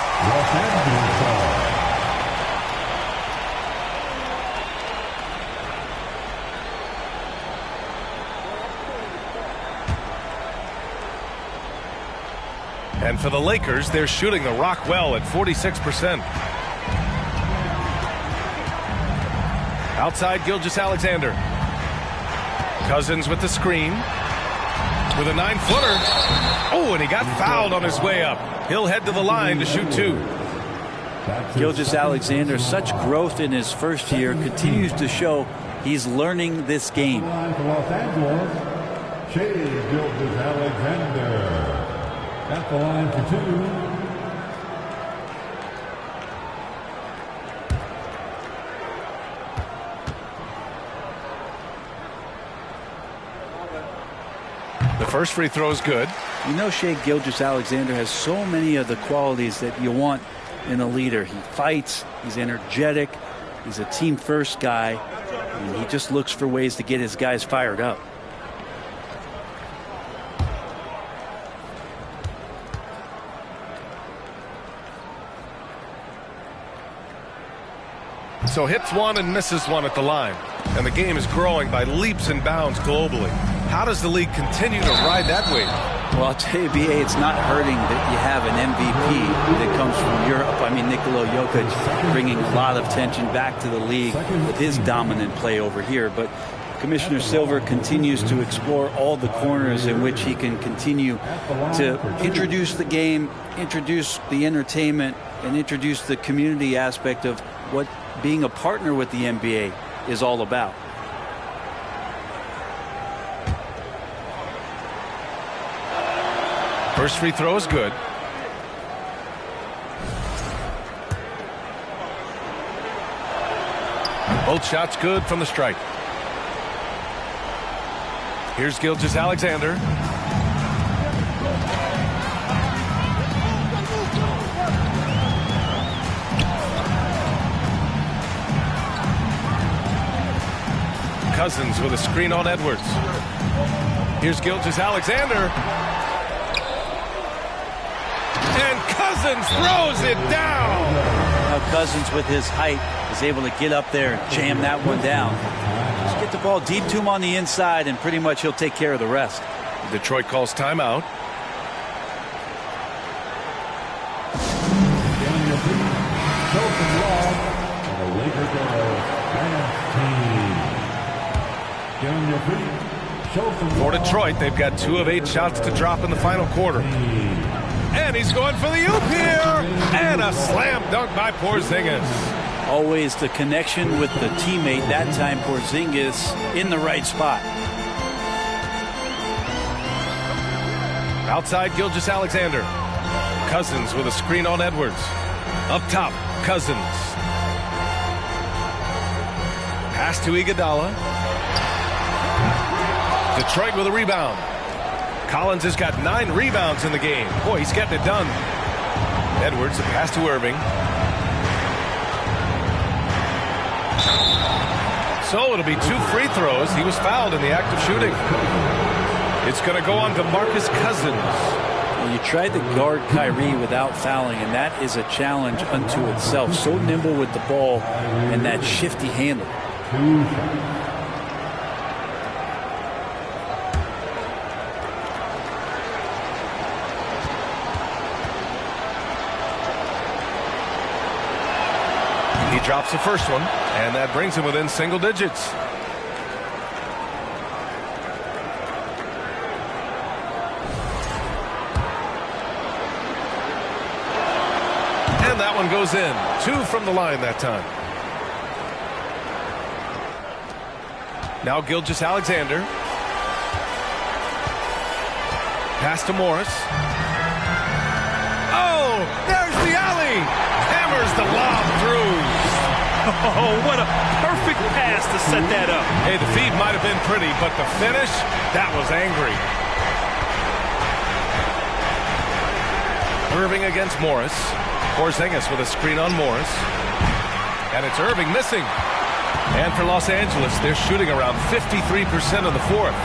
And for the Lakers, they're shooting the rock well at 46%. Outside Gilgeous-Alexander. Cousins with the screen. With a 9-footer. Oh, and he got fouled on his way up. He'll head to the line to shoot 2. Gilgeous-Alexander, such growth in his first year, continues to show he's learning this game. Los Angeles, Shea Gilgeous-Alexander. At the line for 2. The first free throw is good. You know, Shea Gilgeous-Alexander has so many of the qualities that you want in a leader. He fights, he's energetic, he's a team first guy, and he just looks for ways to get his guys fired up. So hits 1 and misses 1 at the line. And the game is growing by leaps and bounds globally. How does the league continue to ride that wave? Well, I'll tell you, B.A., it's not hurting that you have an MVP that comes from Europe. I mean, Nikola Jokic bringing a lot of tension back to the league with his dominant play over here. But Commissioner Silver continues to explore all the corners in which he can continue to introduce the game, introduce the entertainment, and introduce the community aspect of what being a partner with the NBA is all about. First free throw is good. Both shots good from the stripe. Here's Gilgeous-Alexander. Cousins with a screen on Edwards. Here's Gilgeous-Alexander. And Cousins throws it down. Now Cousins with his height is able to get up there and jam that one down. Just get the ball deep to him on the inside and pretty much he'll take care of the rest. Detroit calls timeout. For Detroit, they've got 2 of 8 shots to drop in the final quarter. And he's going for the oop here. And a slam dunk by Porzingis. Always the connection with the teammate. That time Porzingis in the right spot. Outside Gilgeous-Alexander. Cousins with a screen on Edwards. Up top, Cousins. Pass to Iguodala. Detroit with a rebound. Collins has got 9 rebounds in the game. Boy, he's getting it done. Edwards, a pass to Irving. So it'll be 2 free throws. He was fouled in the act of shooting. It's going to go on to Marcus Cousins. Well, you tried to guard Kyrie without fouling, and that is a challenge unto itself. So nimble with the ball and that shifty handle. He drops the first one, and that brings him within single digits. And that one goes in. 2 from the line that time. Now Gilgeous-Alexander. Pass to Morris. Oh, there's the alley. Hammers the lob through. Oh, what a perfect pass to set that up. Hey, the feed might have been pretty, but the finish, that was angry. Irving against Morris. Porzingis with a screen on Morris. And it's Irving missing. And for Los Angeles, they're shooting around 53% of the fourth.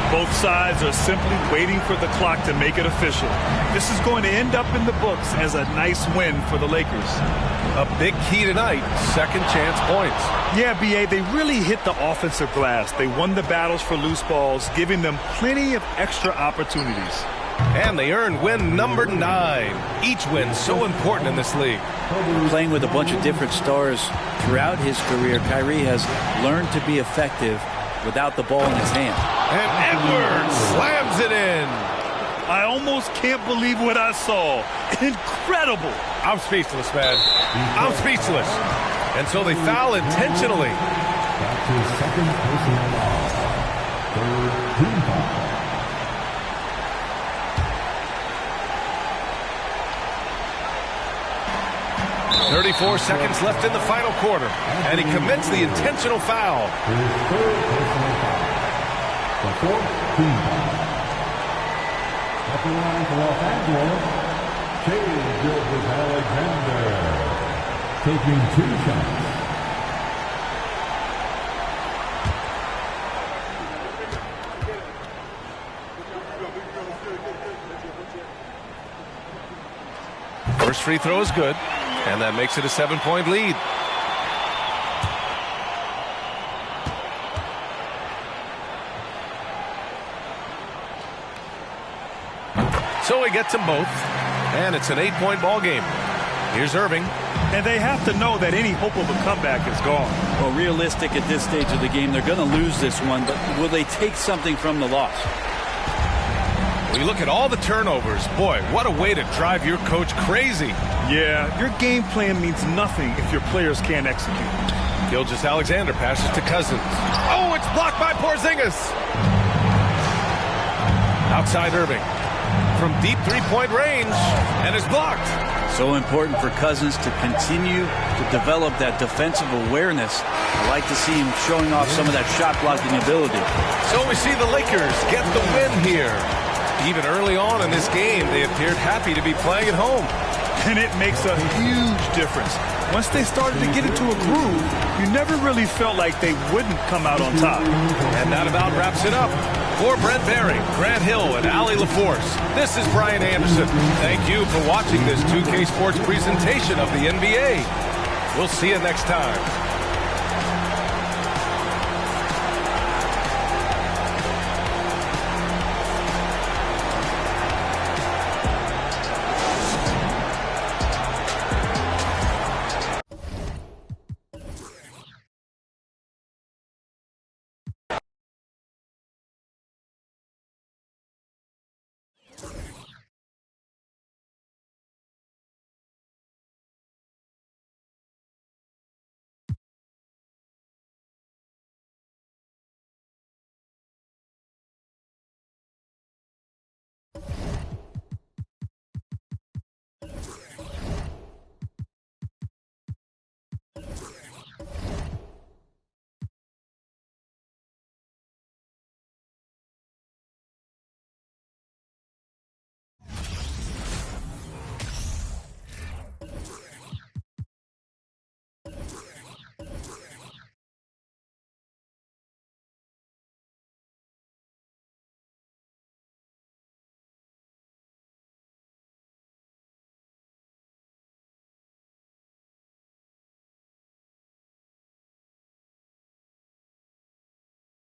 Both sides are simply waiting for the clock to make it official. This is going to end up in the books as a nice win for the Lakers. A big key tonight, second chance points. Yeah, B.A., they really hit the offensive glass. They won the battles for loose balls, giving them plenty of extra opportunities. And they earned win number 9. Each win so important in this league. Playing with a bunch of different stars throughout his career, Kyrie has learned to be effective without the ball in his hand. And Edwards slams it in. I almost can't believe what I saw. Incredible. I'm speechless, man. I'm speechless. And so they foul intentionally. That's his second personal foul. Third team foul. 34 seconds left in the final quarter, and he commits the intentional foul. His third personal foul. The fourth team foul. At the line for Los Angeles, Gilgeous-Alexander, taking 2 shots. First free throw is good. And that makes it a 7-point lead. So he gets them both. And it's an 8-point ball game. Here's Irving. And they have to know that any hope of a comeback is gone. Well, realistic at this stage of the game, they're going to lose this one, but will they take something from the loss? We look at all the turnovers. Boy, what a way to drive your coach crazy. Yeah, your game plan means nothing if your players can't execute. Gilgeous-Alexander passes to Cousins. Oh, it's blocked by Porzingis. Outside Irving. From deep three-point range, and is blocked. So important for Cousins to continue to develop that defensive awareness. I like to see him showing off some of that shot-blocking ability. So we see the Lakers get the win here. Even early on in this game, they appeared happy to be playing at home. And it makes a huge difference. Once they started to get into a groove, you never really felt like they wouldn't come out on top. And that about wraps it up. For Brent Barry, Grant Hill, and Allie LaForce, this is Brian Anderson. Thank you for watching this 2K Sports presentation of the NBA. We'll see you next time.